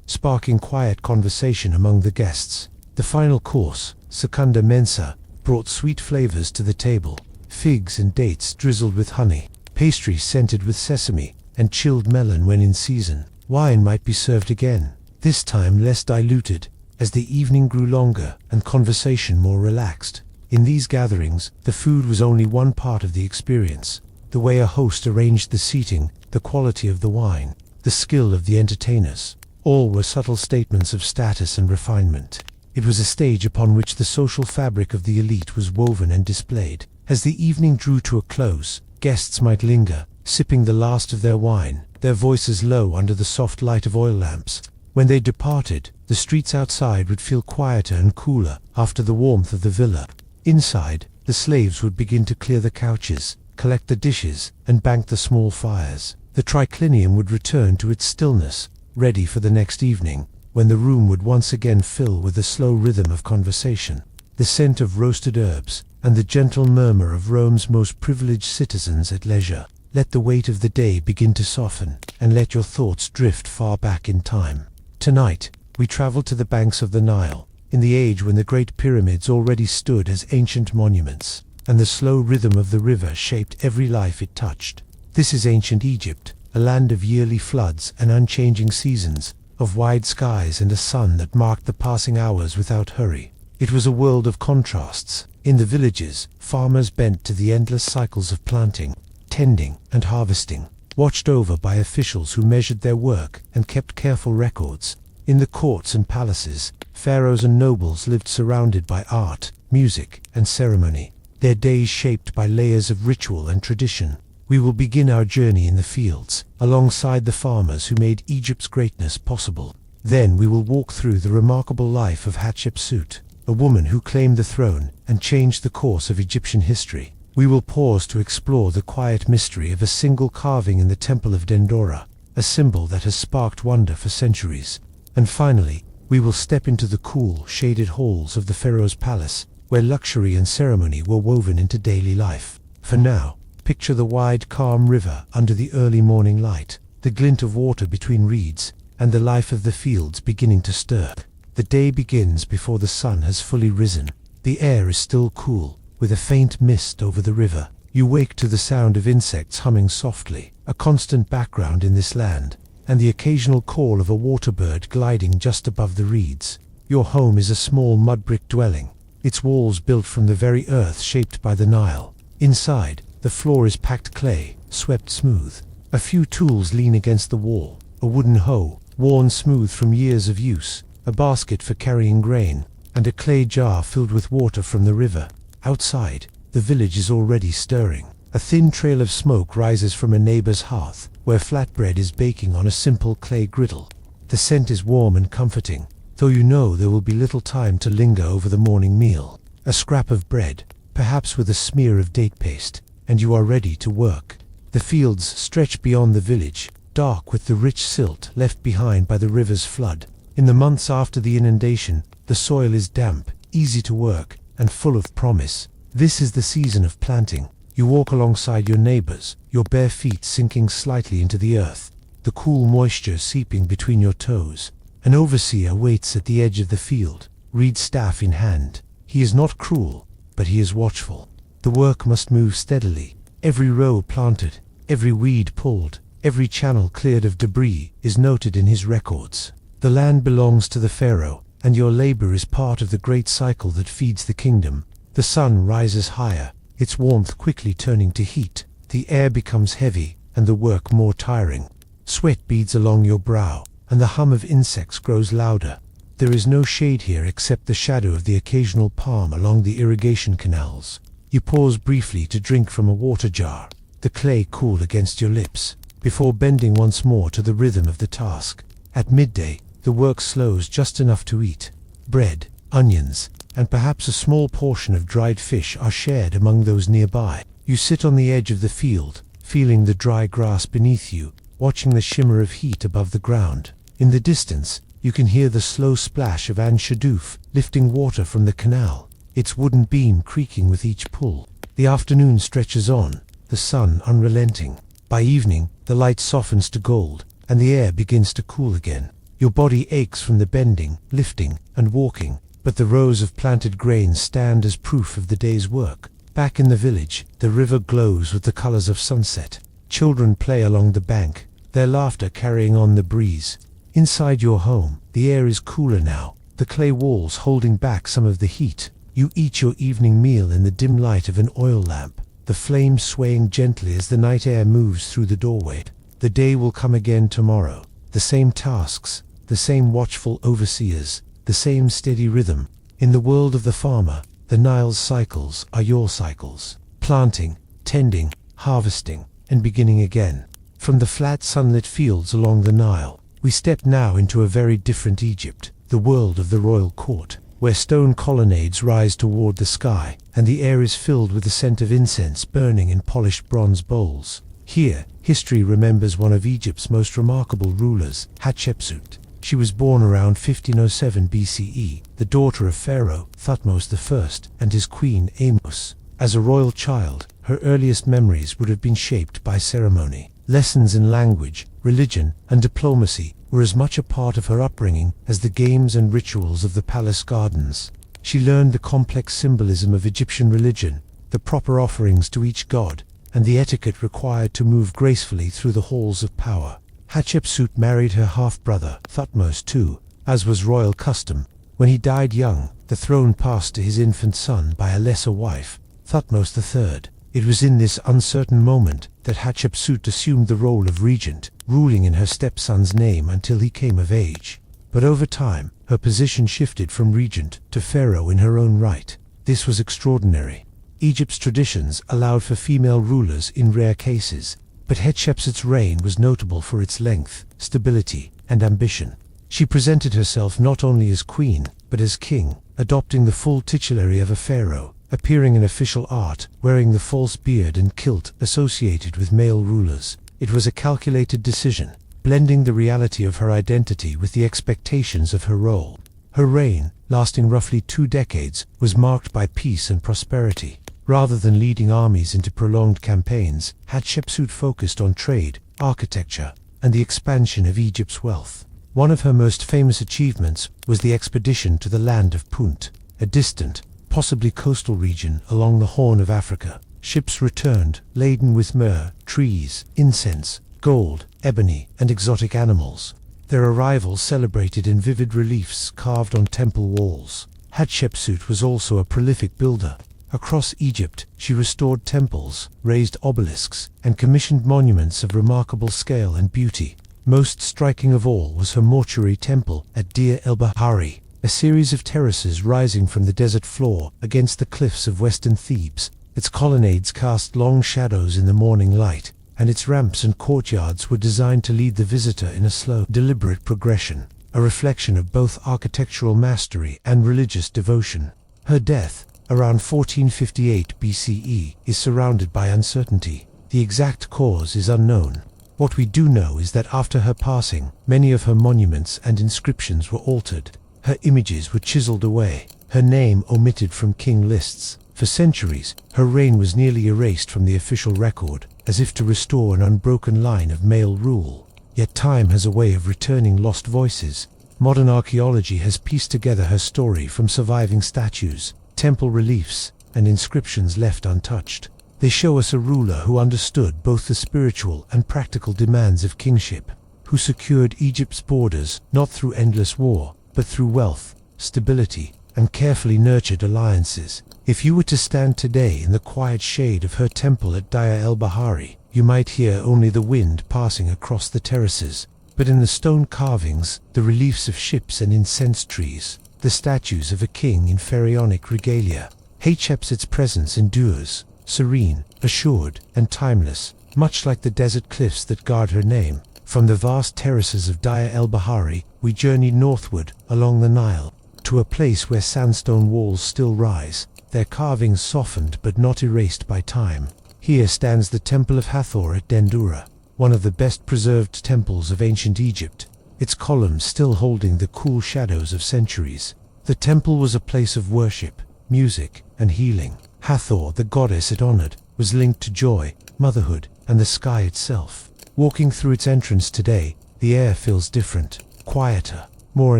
sparking quiet conversation among the guests. The final course, secunda mensa, brought sweet flavors to the table. Figs and dates drizzled with honey, pastries scented with sesame, and chilled melon when in season. Wine might be served again, this time less diluted, as the evening grew longer and conversation more relaxed. In these gatherings, the food was only one part of the experience. The way a host arranged the seating, the quality of the wine, the skill of the entertainers, all were subtle statements of status and refinement. It was a stage upon which the social fabric of the elite was woven and displayed. As the evening drew to a close, guests might linger, sipping the last of their wine, their voices low under the soft light of oil lamps. When they departed, the streets outside would feel quieter and cooler after the warmth of the villa. Inside, the slaves would begin to clear the couches, collect the dishes, and bank the small fires. The triclinium would return to its stillness, ready for the next evening, when the room would once again fill with the slow rhythm of conversation, the scent of roasted herbs, and the gentle murmur of Rome's most privileged citizens at leisure. Let the weight of the day begin to soften, and let your thoughts drift far back in time. Tonight, we travel to the banks of the Nile, in the age when the great pyramids already stood as ancient monuments, and the slow rhythm of the river shaped every life it touched. This is ancient Egypt, a land of yearly floods and unchanging seasons, of wide skies and a sun that marked the passing hours without hurry. It was a world of contrasts. In the villages, farmers bent to the endless cycles of planting, tending, and harvesting, watched over by officials who measured their work and kept careful records. In the courts and palaces, pharaohs and nobles lived surrounded by art, music, and ceremony, their days shaped by layers of ritual and tradition. We will begin our journey in the fields, alongside the farmers who made Egypt's greatness possible. Then we will walk through the remarkable life of Hatshepsut, a woman who claimed the throne and changed the course of Egyptian history. We will pause to explore the quiet mystery of a single carving in the Temple of Dendora, a symbol that has sparked wonder for centuries. And finally, we will step into the cool, shaded halls of the pharaoh's palace, where luxury and ceremony were woven into daily life. For now, picture the wide, calm river under the early morning light, the glint of water between reeds, and the life of the fields beginning to stir. The day begins before the sun has fully risen. The air is still cool, with a faint mist over the river. You wake to the sound of insects humming softly, a constant background in this land, and the occasional call of a water bird gliding just above the reeds. Your home is a small mud-brick dwelling, its walls built from the very earth shaped by the Nile. Inside, the floor is packed clay, swept smooth. A few tools lean against the wall, a wooden hoe, worn smooth from years of use, a basket for carrying grain, and a clay jar filled with water from the river. Outside, the village is already stirring. A thin trail of smoke rises from a neighbor's hearth, where flatbread is baking on a simple clay griddle. The scent is warm and comforting, though you know there will be little time to linger over the morning meal. A scrap of bread, perhaps with a smear of date paste, and you are ready to work. The fields stretch beyond the village, dark with the rich silt left behind by the river's flood. In the months after the inundation, the soil is damp, easy to work, and full of promise. This is the season of planting. You walk alongside your neighbors, your bare feet sinking slightly into the earth, the cool moisture seeping between your toes. An overseer waits at the edge of the field, reed staff in hand. He is not cruel, but he is watchful. The work must move steadily. Every row planted, every weed pulled, every channel cleared of debris is noted in his records. The land belongs to the pharaoh, and your labor is part of the great cycle that feeds the kingdom. The sun rises higher, its warmth quickly turning to heat. The air becomes heavy, and the work more tiring. Sweat beads along your brow, and the hum of insects grows louder. There is no shade here except the shadow of the occasional palm along the irrigation canals. You pause briefly to drink from a water jar, the clay cool against your lips, before bending once more to the rhythm of the task. At midday, the work slows just enough to eat. Bread, onions, and perhaps a small portion of dried fish are shared among those nearby. You sit on the edge of the field, feeling the dry grass beneath you, watching the shimmer of heat above the ground. In the distance, you can hear the slow splash of An Shadoof lifting water from the canal, its wooden beam creaking with each pull. The afternoon stretches on, the sun unrelenting. By evening, the light softens to gold, and the air begins to cool again. Your body aches from the bending, lifting, and walking, but the rows of planted grains stand as proof of the day's work. Back in the village, the river glows with the colors of sunset. Children play along the bank, their laughter carrying on the breeze. Inside your home, the air is cooler now, the clay walls holding back some of the heat. You eat your evening meal in the dim light of an oil lamp, the flames swaying gently as the night air moves through the doorway. The day will come again tomorrow. The same tasks, the same watchful overseers, the same steady rhythm. In the world of the farmer, the Nile's cycles are your cycles. Planting, tending, harvesting, and beginning again. From the flat sunlit fields along the Nile, we step now into a very different Egypt, the world of the royal court, where stone colonnades rise toward the sky, and the air is filled with the scent of incense burning in polished bronze bowls. Here, history remembers one of Egypt's most remarkable rulers, Hatshepsut. She was born around 1507 BCE, the daughter of Pharaoh Thutmose I and his queen Amos. As a royal child, her earliest memories would have been shaped by ceremony. Lessons in language, religion, and diplomacy were as much a part of her upbringing as the games and rituals of the palace gardens. She learned the complex symbolism of Egyptian religion, the proper offerings to each god, and the etiquette required to move gracefully through the halls of power. Hatshepsut married her half-brother, Thutmose II, as was royal custom. When he died young, the throne passed to his infant son by a lesser wife, Thutmose III. It was in this uncertain moment that Hatshepsut assumed the role of regent, ruling in her stepson's name until he came of age. But over time, her position shifted from regent to pharaoh in her own right. This was extraordinary. Egypt's traditions allowed for female rulers in rare cases, but Hatshepsut's reign was notable for its length, stability, and ambition. She presented herself not only as queen, but as king, adopting the full titulary of a pharaoh, appearing in official art, wearing the false beard and kilt associated with male rulers. It was a calculated decision, blending the reality of her identity with the expectations of her role. Her reign, lasting roughly 2 decades, was marked by peace and prosperity. Rather than leading armies into prolonged campaigns, Hatshepsut focused on trade, architecture, and the expansion of Egypt's wealth. One of her most famous achievements was the expedition to the land of Punt, a distant, possibly coastal region along the Horn of Africa. Ships returned, laden with myrrh, trees, incense, gold, ebony, and exotic animals. Their arrival celebrated in vivid reliefs carved on temple walls. Hatshepsut was also a prolific builder. Across Egypt, she restored temples, raised obelisks, and commissioned monuments of remarkable scale and beauty. Most striking of all was her mortuary temple at Deir el-Bahari, a series of terraces rising from the desert floor against the cliffs of western Thebes. Its colonnades cast long shadows in the morning light, and its ramps and courtyards were designed to lead the visitor in a slow, deliberate progression, a reflection of both architectural mastery and religious devotion. Her death, around 1458 BCE, is surrounded by uncertainty. The exact cause is unknown. What we do know is that after her passing, many of her monuments and inscriptions were altered. Her images were chiseled away, her name omitted from king lists. For centuries, her reign was nearly erased from the official record, as if to restore an unbroken line of male rule. Yet time has a way of returning lost voices. Modern archaeology has pieced together her story from surviving statues, temple reliefs, and inscriptions left untouched. They show us a ruler who understood both the spiritual and practical demands of kingship, who secured Egypt's borders not through endless war, but through wealth, stability, and carefully nurtured alliances. If you were to stand today in the quiet shade of her temple at Deir el-Bahari, you might hear only the wind passing across the terraces. But in the stone carvings, the reliefs of ships and incense trees, the statues of a king in pharaonic regalia, Hatshepsut's presence endures, serene, assured, and timeless, much like the desert cliffs that guard her name. From the vast terraces of Deir el-Bahari, we journey northward along the Nile, to a place where sandstone walls still rise, their carvings softened but not erased by time. Here stands the Temple of Hathor at Dendura, one of the best preserved temples of ancient Egypt, its columns still holding the cool shadows of centuries. The temple was a place of worship, music, and healing. Hathor, the goddess it honored, was linked to joy, motherhood, and the sky itself. Walking through its entrance today, the air feels different, quieter, more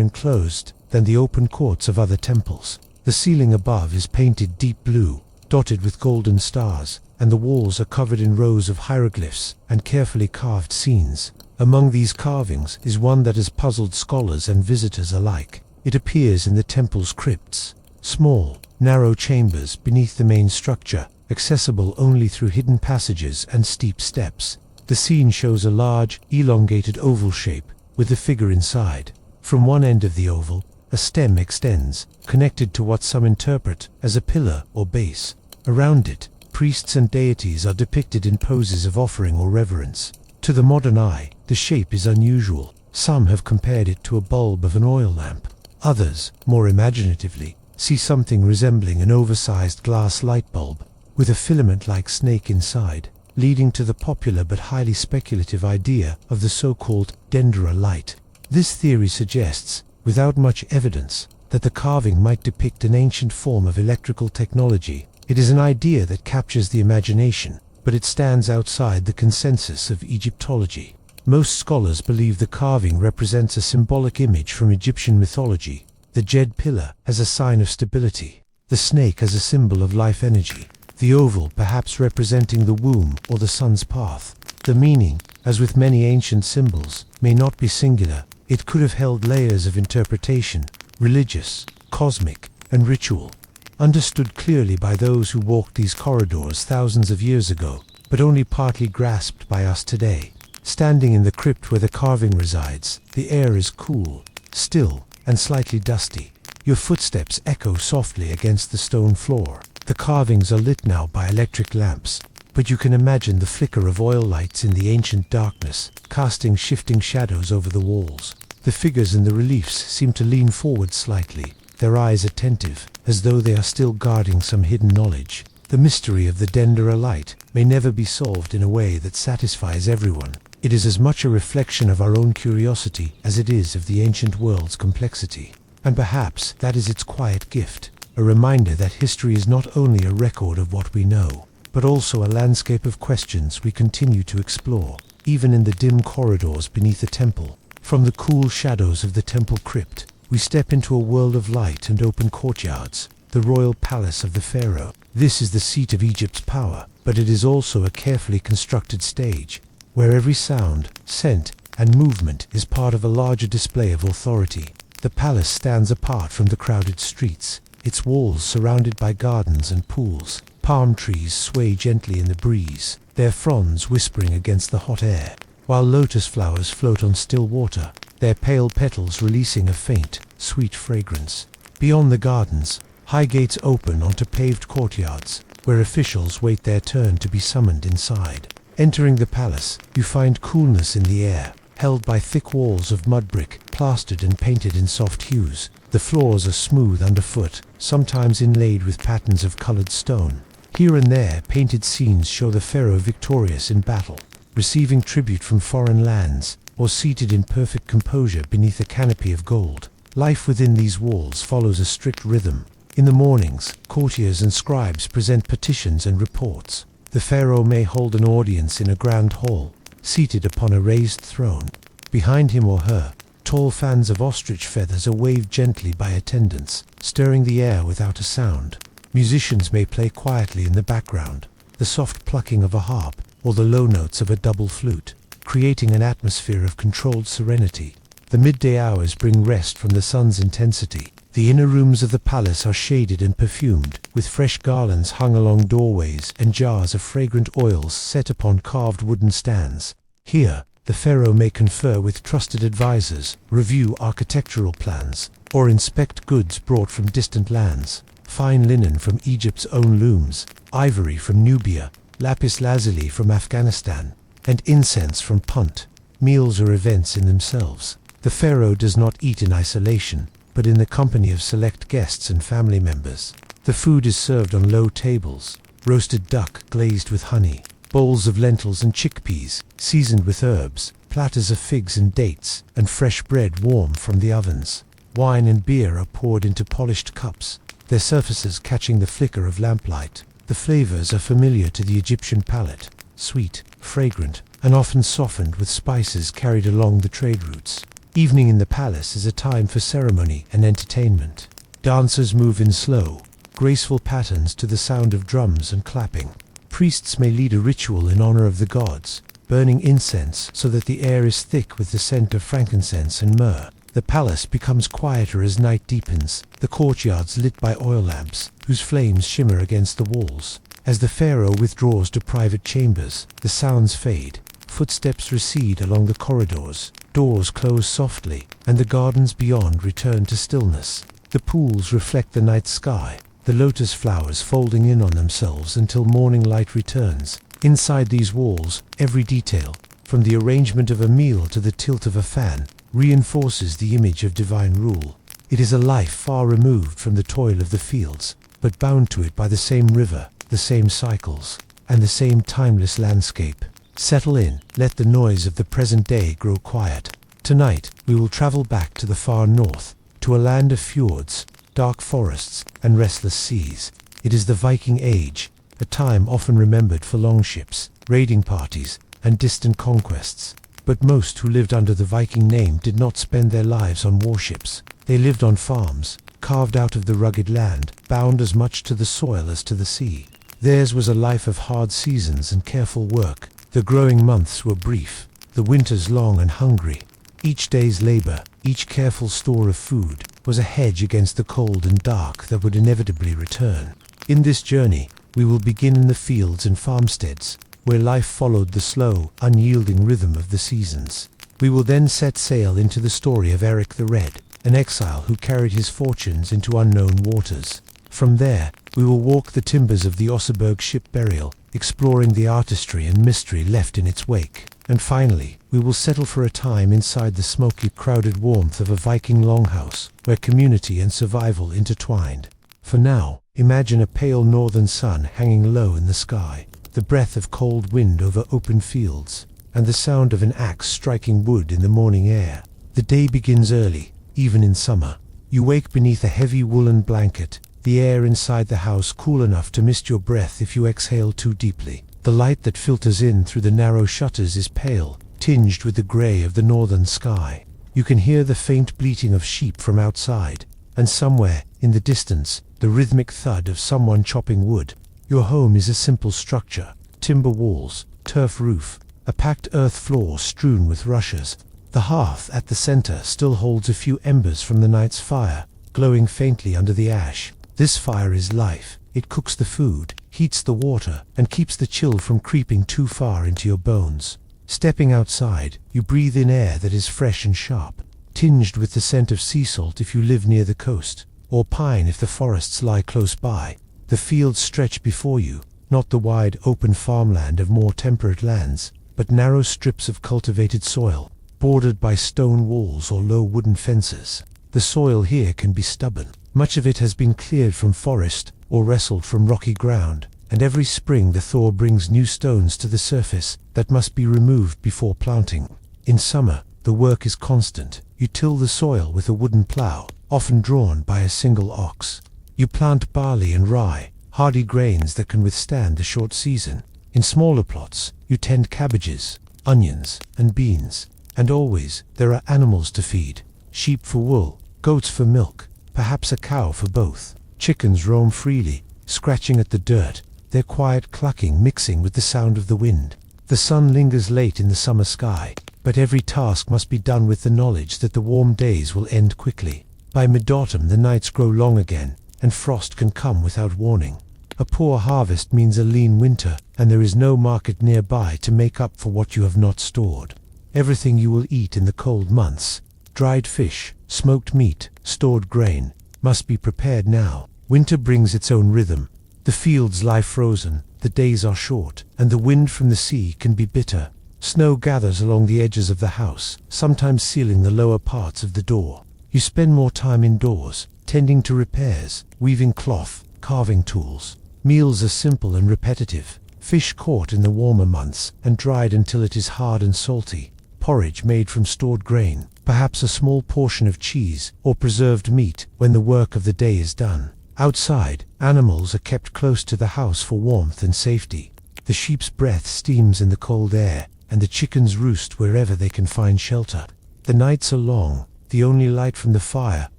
enclosed than the open courts of other temples. The ceiling above is painted deep blue, dotted with golden stars, and the walls are covered in rows of hieroglyphs and carefully carved scenes. Among these carvings is one that has puzzled scholars and visitors alike. It appears in the temple's crypts, small, narrow chambers beneath the main structure, accessible only through hidden passages and steep steps. The scene shows a large, elongated oval shape, with a figure inside. From one end of the oval, a stem extends, connected to what some interpret as a pillar or base. Around it, priests and deities are depicted in poses of offering or reverence. To the modern eye, the shape is unusual. Some have compared it to a bulb of an oil lamp. Others, more imaginatively, see something resembling an oversized glass light bulb, with a filament-like snake inside, leading to the popular but highly speculative idea of the so-called Dendera light. This theory suggests, without much evidence, that the carving might depict an ancient form of electrical technology. It is an idea that captures the imagination, but it stands outside the consensus of Egyptology. Most scholars believe the carving represents a symbolic image from Egyptian mythology, the Djed pillar as a sign of stability, the snake as a symbol of life energy, the oval perhaps representing the womb or the sun's path. The meaning, as with many ancient symbols, may not be singular. It could have held layers of interpretation, religious, cosmic, and ritual, understood clearly by those who walked these corridors thousands of years ago, but only partly grasped by us today. Standing in the crypt where the carving resides, the air is cool, still, and slightly dusty. Your footsteps echo softly against the stone floor. The carvings are lit now by electric lamps, but you can imagine the flicker of oil lights in the ancient darkness, casting shifting shadows over the walls. The figures in the reliefs seem to lean forward slightly, their eyes attentive, as though they are still guarding some hidden knowledge. The mystery of the Dendera light may never be solved in a way that satisfies everyone. It is as much a reflection of our own curiosity as it is of the ancient world's complexity. And perhaps that is its quiet gift, a reminder that history is not only a record of what we know, but also a landscape of questions we continue to explore, even in the dim corridors beneath the temple. From the cool shadows of the temple crypt, we step into a world of light and open courtyards, the royal palace of the pharaoh. This is the seat of Egypt's power, but it is also a carefully constructed stage, where every sound, scent, and movement is part of a larger display of authority. The palace stands apart from the crowded streets, its walls surrounded by gardens and pools. Palm trees sway gently in the breeze, their fronds whispering against the hot air, while lotus flowers float on still water, their pale petals releasing a faint, sweet fragrance. Beyond the gardens, high gates open onto paved courtyards, where officials wait their turn to be summoned inside. Entering the palace, you find coolness in the air, held by thick walls of mud brick, plastered and painted in soft hues. The floors are smooth underfoot, sometimes inlaid with patterns of colored stone. Here and there, painted scenes show the pharaoh victorious in battle, receiving tribute from foreign lands, or seated in perfect composure beneath a canopy of gold. Life within these walls follows a strict rhythm. In the mornings, courtiers and scribes present petitions and reports. The pharaoh may hold an audience in a grand hall, seated upon a raised throne. Behind him or her, tall fans of ostrich feathers are waved gently by attendants, stirring the air without a sound. Musicians may play quietly in the background, the soft plucking of a harp or the low notes of a double flute, creating an atmosphere of controlled serenity. The midday hours bring rest from the sun's intensity. The inner rooms of the palace are shaded and perfumed, with fresh garlands hung along doorways and jars of fragrant oils set upon carved wooden stands. Here, the pharaoh may confer with trusted advisors, review architectural plans, or inspect goods brought from distant lands. fine linen from Egypt's own looms, ivory from Nubia, lapis lazuli from Afghanistan, and incense from Punt. Meals are events in themselves. The pharaoh does not eat in isolation, but in the company of select guests and family members. The food is served on low tables: roasted duck glazed with honey, bowls of lentils and chickpeas seasoned with herbs, platters of figs and dates, and fresh bread warm from the ovens. Wine and beer are poured into polished cups, their surfaces catching the flicker of lamplight. The flavors are familiar to the Egyptian palate: sweet, fragrant, and often softened with spices carried along the trade routes. Evening in the palace is a time for ceremony and entertainment. Dancers move in slow, graceful patterns to the sound of drums and clapping. Priests may lead a ritual in honor of the gods, burning incense so that the air is thick with the scent of frankincense and myrrh. The palace becomes quieter as night deepens, the courtyards lit by oil lamps, whose flames shimmer against the walls. As the pharaoh withdraws to private chambers, the sounds fade. Footsteps recede along the corridors, doors close softly, and the gardens beyond return to stillness. The pools reflect the night sky, the lotus flowers folding in on themselves until morning light returns. Inside these walls, every detail, from the arrangement of a meal to the tilt of a fan, reinforces the image of divine rule. It is a life far removed from the toil of the fields, but bound to it by the same river, the same cycles, and the same timeless landscape. Settle in, let the noise of the present day grow quiet. Tonight, we will travel back to the far north, to a land of fjords, dark forests, and restless seas. It is the Viking Age, a time often remembered for longships, raiding parties, and distant conquests. But most who lived under the Viking name did not spend their lives on warships. They lived on farms, carved out of the rugged land, bound as much to the soil as to the sea. Theirs was a life of hard seasons and careful work. The growing months were brief, the winters long and hungry. Each day's labor, each careful store of food, was a hedge against the cold and dark that would inevitably return. In this journey, we will begin in the fields and farmsteads, where life followed the slow, unyielding rhythm of the seasons. We will then set sail into the story of Eric the Red, an exile who carried his fortunes into unknown waters. From there, we will walk the timbers of the Osseberg ship burial, exploring the artistry and mystery left in its wake. And finally, we will settle for a time inside the smoky, crowded warmth of a Viking longhouse, where community and survival intertwined. For now, imagine a pale northern sun hanging low in the sky, the breath of cold wind over open fields, and the sound of an axe striking wood in the morning air. The day begins early, even in summer. You wake beneath a heavy woolen blanket, the air inside the house cool enough to mist your breath if you exhale too deeply. The light that filters in through the narrow shutters is pale, tinged with the gray of the northern sky. You can hear the faint bleating of sheep from outside, and somewhere, in the distance, the rhythmic thud of someone chopping wood. Your home is a simple structure: timber walls, turf roof, a packed earth floor strewn with rushes. The hearth at the center still holds a few embers from the night's fire, glowing faintly under the ash. This fire is life. It cooks the food, heats the water, and keeps the chill from creeping too far into your bones. Stepping outside, you breathe in air that is fresh and sharp, tinged with the scent of sea salt if you live near the coast, or pine if the forests lie close by. The fields stretch before you, not the wide open farmland of more temperate lands, but narrow strips of cultivated soil, bordered by stone walls or low wooden fences. The soil here can be stubborn. Much of it has been cleared from forest or wrestled from rocky ground, and every spring the thaw brings new stones to the surface that must be removed before planting. In summer, the work is constant. You till the soil with a wooden plow, often drawn by a single ox. You plant barley and rye, hardy grains that can withstand the short season. In smaller plots, you tend cabbages, onions, and beans. And always, there are animals to feed: sheep for wool, goats for milk, perhaps a cow for both. Chickens roam freely, scratching at the dirt, their quiet clucking mixing with the sound of the wind. The sun lingers late in the summer sky, but every task must be done with the knowledge that the warm days will end quickly. By mid-autumn the nights grow long again, and frost can come without warning. A poor harvest means a lean winter, and there is no market nearby to make up for what you have not stored. Everything you will eat in the cold months, dried fish, smoked meat, stored grain, must be prepared now. Winter brings its own rhythm. The fields lie frozen, the days are short, and the wind from the sea can be bitter. Snow gathers along the edges of the house, sometimes sealing the lower parts of the door. You spend more time indoors, tending to repairs, weaving cloth, carving tools. Meals are simple and repetitive. Fish caught in the warmer months and dried until it is hard and salty. Porridge made from stored grain, perhaps a small portion of cheese or preserved meat when the work of the day is done. Outside, animals are kept close to the house for warmth and safety. The sheep's breath steams in the cold air, and the chickens roost wherever they can find shelter. The nights are long, the only light from the fire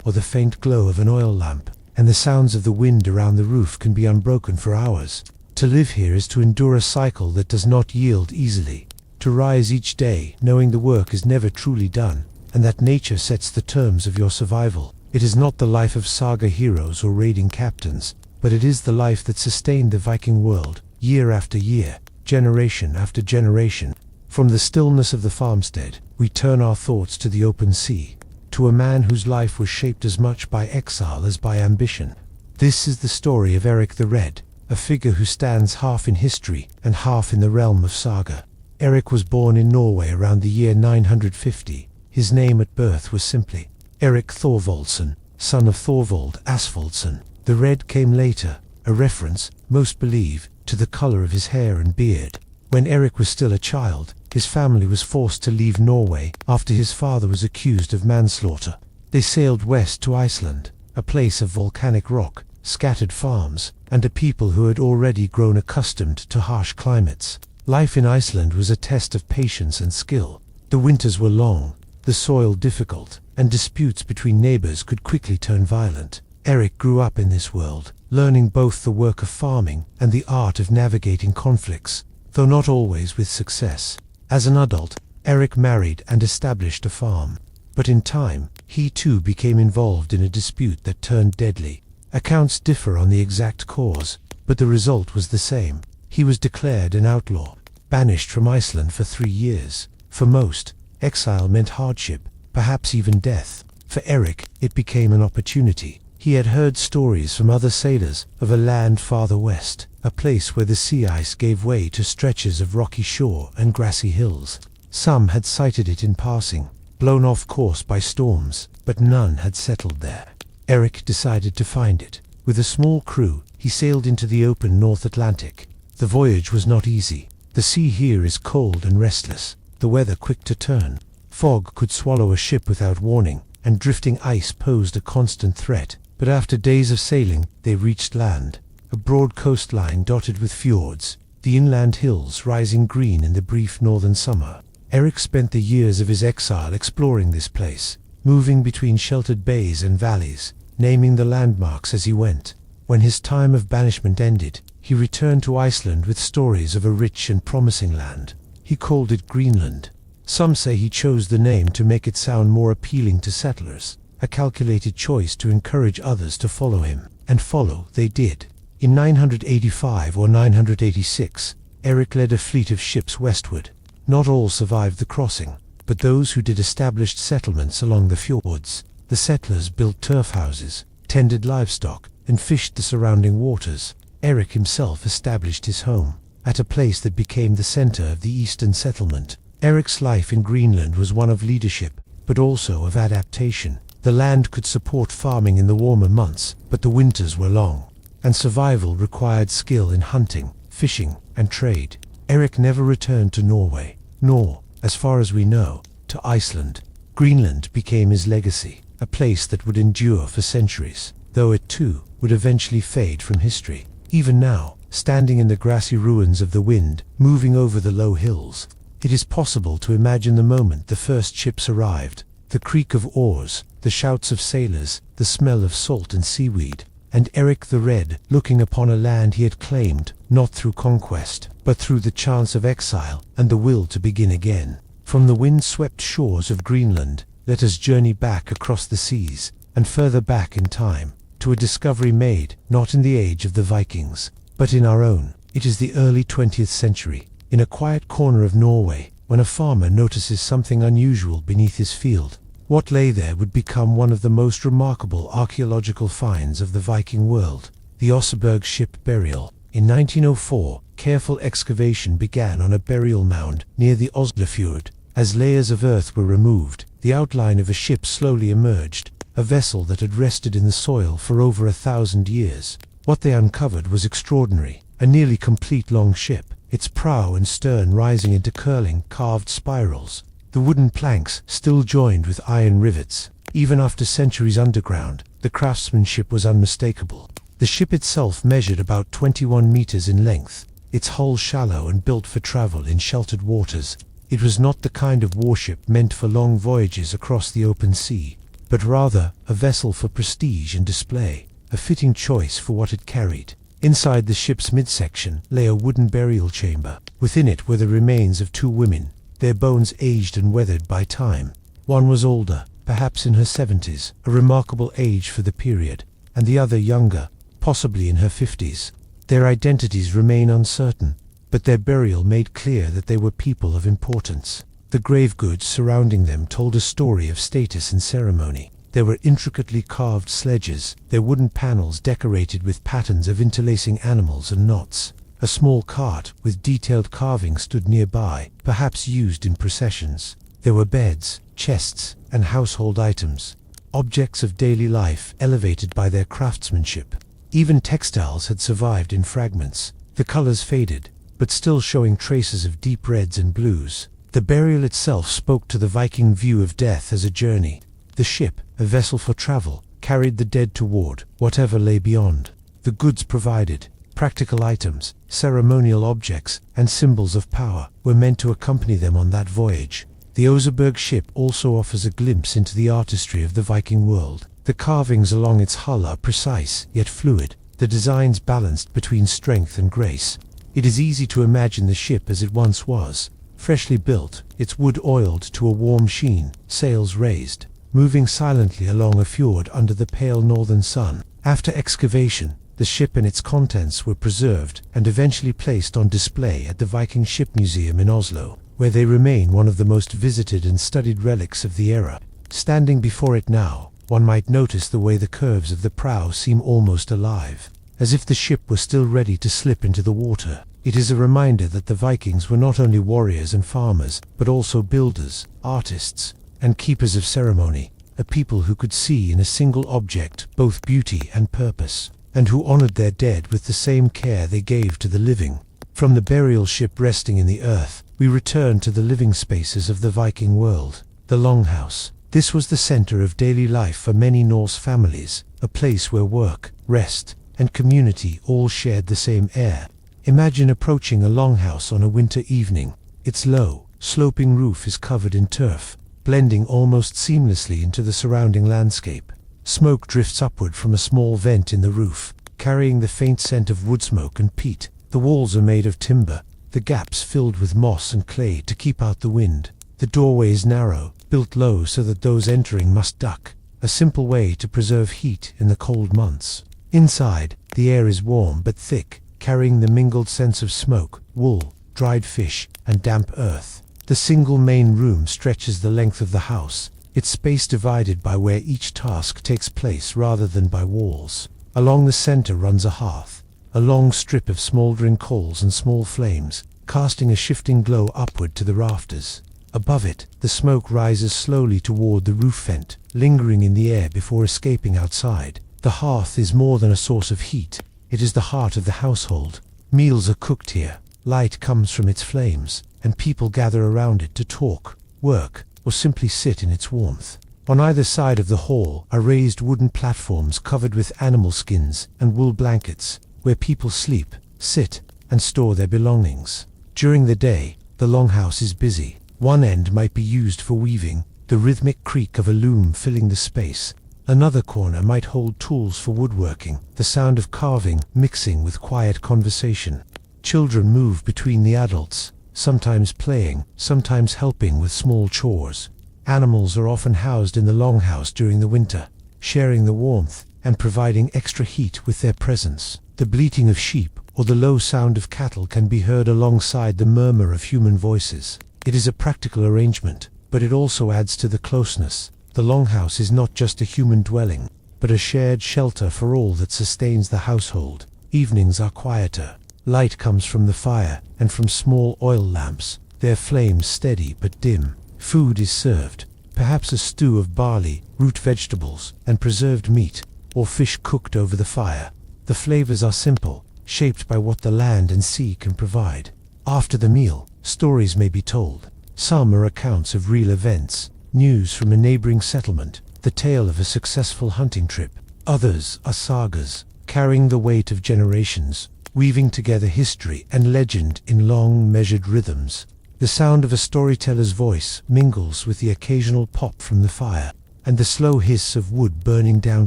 or the faint glow of an oil lamp, and the sounds of the wind around the roof can be unbroken for hours. To live here is to endure a cycle that does not yield easily. To rise each day knowing the work is never truly done, and that nature sets the terms of your survival. It is not the life of saga heroes or raiding captains, but it is the life that sustained the Viking world, year after year, generation after generation. From the stillness of the farmstead, we turn our thoughts to the open sea, to a man whose life was shaped as much by exile as by ambition. This is the story of Eric the Red, a figure who stands half in history and half in the realm of saga. Eric was born in Norway around the year 950. His name at birth was simply Eric Thorvaldsson, son of Thorvald Asvaldsson. The red came later, a reference, most believe, to the color of his hair and beard. When Eric was still a child, his family was forced to leave Norway after his father was accused of manslaughter. They sailed west to Iceland, a place of volcanic rock, scattered farms, and a people who had already grown accustomed to harsh climates. Life in Iceland was a test of patience and skill. The winters were long, the soil difficult, and disputes between neighbors could quickly turn violent. Eric grew up in this world, learning both the work of farming and the art of navigating conflicts, though not always with success. As an adult, Eric married and established a farm. But in time, he too became involved in a dispute that turned deadly. Accounts differ on the exact cause, but the result was the same. He was declared an outlaw, banished from Iceland for 3 years. For most, exile meant hardship, perhaps even death. For Eric, it became an opportunity. He had heard stories from other sailors of a land farther west, a place where the sea ice gave way to stretches of rocky shore and grassy hills. Some had sighted it in passing, blown off course by storms, but none had settled there. Eric decided to find it. With a small crew, he sailed into the open North Atlantic. The voyage was not easy. The sea here is cold and restless, the weather quick to turn. Fog could swallow a ship without warning, and drifting ice posed a constant threat. But after days of sailing, they reached land, a broad coastline dotted with fjords, the inland hills rising green in the brief northern summer. Eric spent the years of his exile exploring this place, moving between sheltered bays and valleys, naming the landmarks as he went. When his time of banishment ended, he returned to Iceland with stories of a rich and promising land. He called it Greenland. Some say he chose the name to make it sound more appealing to settlers, a calculated choice to encourage others to follow him, and follow they did. In 985 or 986, Eric led a fleet of ships westward. Not all survived the crossing, but those who did established settlements along the fjords. The settlers built turf houses, tended livestock, and fished the surrounding waters. Eric himself established his home at a place that became the center of the eastern settlement. Eric's life in Greenland was one of leadership, but also of adaptation. The land could support farming in the warmer months, but the winters were long, and survival required skill in hunting, fishing, and trade. Eric never returned to Norway, nor, as far as we know, to Iceland. Greenland became his legacy, a place that would endure for centuries, though it too would eventually fade from history. Even now, standing in the grassy ruins of the wind, moving over the low hills, it is possible to imagine the moment the first ships arrived, the creak of oars, the shouts of sailors, the smell of salt and seaweed, and Eric the Red looking upon a land he had claimed, not through conquest, but through the chance of exile and the will to begin again. From the wind-swept shores of Greenland, let us journey back across the seas, and further back in time, to a discovery made, not in the age of the Vikings, but in our own. It is the early 20th century, in a quiet corner of Norway, when a farmer notices something unusual beneath his field. What lay there would become one of the most remarkable archaeological finds of the Viking world, the Oseberg ship burial. In 1904, careful excavation began on a burial mound near the Oslofjord. As layers of earth were removed, the outline of a ship slowly emerged, a vessel that had rested in the soil for over 1,000 years. What they uncovered was extraordinary, a nearly complete long ship, its prow and stern rising into curling, carved spirals. The wooden planks still joined with iron rivets. Even after centuries underground, the craftsmanship was unmistakable. The ship itself measured about 21 meters in length, its hull shallow and built for travel in sheltered waters. It was not the kind of warship meant for long voyages across the open sea, but rather a vessel for prestige and display, a fitting choice for what it carried. Inside the ship's midsection lay a wooden burial chamber. Within it were the remains of 2 women, their bones aged and weathered by time. One was older, perhaps in her 70s, a remarkable age for the period, and the other younger, possibly in her 50s. Their identities remain uncertain, but their burial made clear that they were people of importance. The grave goods surrounding them told a story of status and ceremony. There were intricately carved sledges, their wooden panels decorated with patterns of interlacing animals and knots. A small cart with detailed carving stood nearby, perhaps used in processions. There were beds, chests, and household items, objects of daily life elevated by their craftsmanship. Even textiles had survived in fragments, the colors faded, but still showing traces of deep reds and blues. The burial itself spoke to the Viking view of death as a journey. The ship, a vessel for travel, carried the dead toward whatever lay beyond. The goods provided, practical items, ceremonial objects, and symbols of power, were meant to accompany them on that voyage. The Oseberg ship also offers a glimpse into the artistry of the Viking world. The carvings along its hull are precise, yet fluid, the designs balanced between strength and grace. It is easy to imagine the ship as it once was, freshly built, its wood oiled to a warm sheen, sails raised, moving silently along a fjord under the pale northern sun. After excavation, the ship and its contents were preserved and eventually placed on display at the Viking Ship Museum in Oslo, where they remain one of the most visited and studied relics of the era. Standing before it now, one might notice the way the curves of the prow seem almost alive, as if the ship were still ready to slip into the water. It is a reminder that the Vikings were not only warriors and farmers, but also builders, artists, and keepers of ceremony, a people who could see in a single object both beauty and purpose, and who honored their dead with the same care they gave to the living. From the burial ship resting in the earth, we return to the living spaces of the Viking world. The longhouse. This was the center of daily life for many Norse families, a place where work, rest, and community all shared the same air. Imagine approaching a longhouse on a winter evening. Its low, sloping roof is covered in turf, blending almost seamlessly into the surrounding landscape. Smoke drifts upward from a small vent in the roof, carrying the faint scent of wood smoke and peat. The walls are made of timber, the gaps filled with moss and clay to keep out the wind. The doorway is narrow, built low so that those entering must duck, a simple way to preserve heat in the cold months. Inside, the air is warm but thick, carrying the mingled scents of smoke, wool, dried fish, and damp earth. The single main room stretches the length of the house, its space divided by where each task takes place rather than by walls. Along the center runs a hearth, a long strip of smoldering coals and small flames, casting a shifting glow upward to the rafters. Above it, the smoke rises slowly toward the roof vent, lingering in the air before escaping outside. The hearth is more than a source of heat. It is the heart of the household. Meals are cooked here, light comes from its flames, and people gather around it to talk, work, or simply sit in its warmth. On either side of the hall are raised wooden platforms covered with animal skins and wool blankets, where people sleep, sit, and store their belongings. During the day, the longhouse is busy. One end might be used for weaving, the rhythmic creak of a loom filling the space. Another corner might hold tools for woodworking, the sound of carving mixing with quiet conversation. Children move between the adults, sometimes playing, sometimes helping with small chores. Animals are often housed in the longhouse during the winter, sharing the warmth and providing extra heat with their presence. The bleating of sheep or the low sound of cattle can be heard alongside the murmur of human voices. It is a practical arrangement, but it also adds to the closeness. The longhouse is not just a human dwelling, but a shared shelter for all that sustains the household. Evenings are quieter. Light comes from the fire and from small oil lamps, their flames steady but dim. Food is served, perhaps a stew of barley, root vegetables, and preserved meat, or fish cooked over the fire. The flavors are simple, shaped by what the land and sea can provide. After the meal, stories may be told. Some are accounts of real events, news from a neighboring settlement, the tale of a successful hunting trip. Others are sagas, carrying the weight of generations, weaving together history and legend in long, measured rhythms. The sound of a storyteller's voice mingles with the occasional pop from the fire, and the slow hiss of wood burning down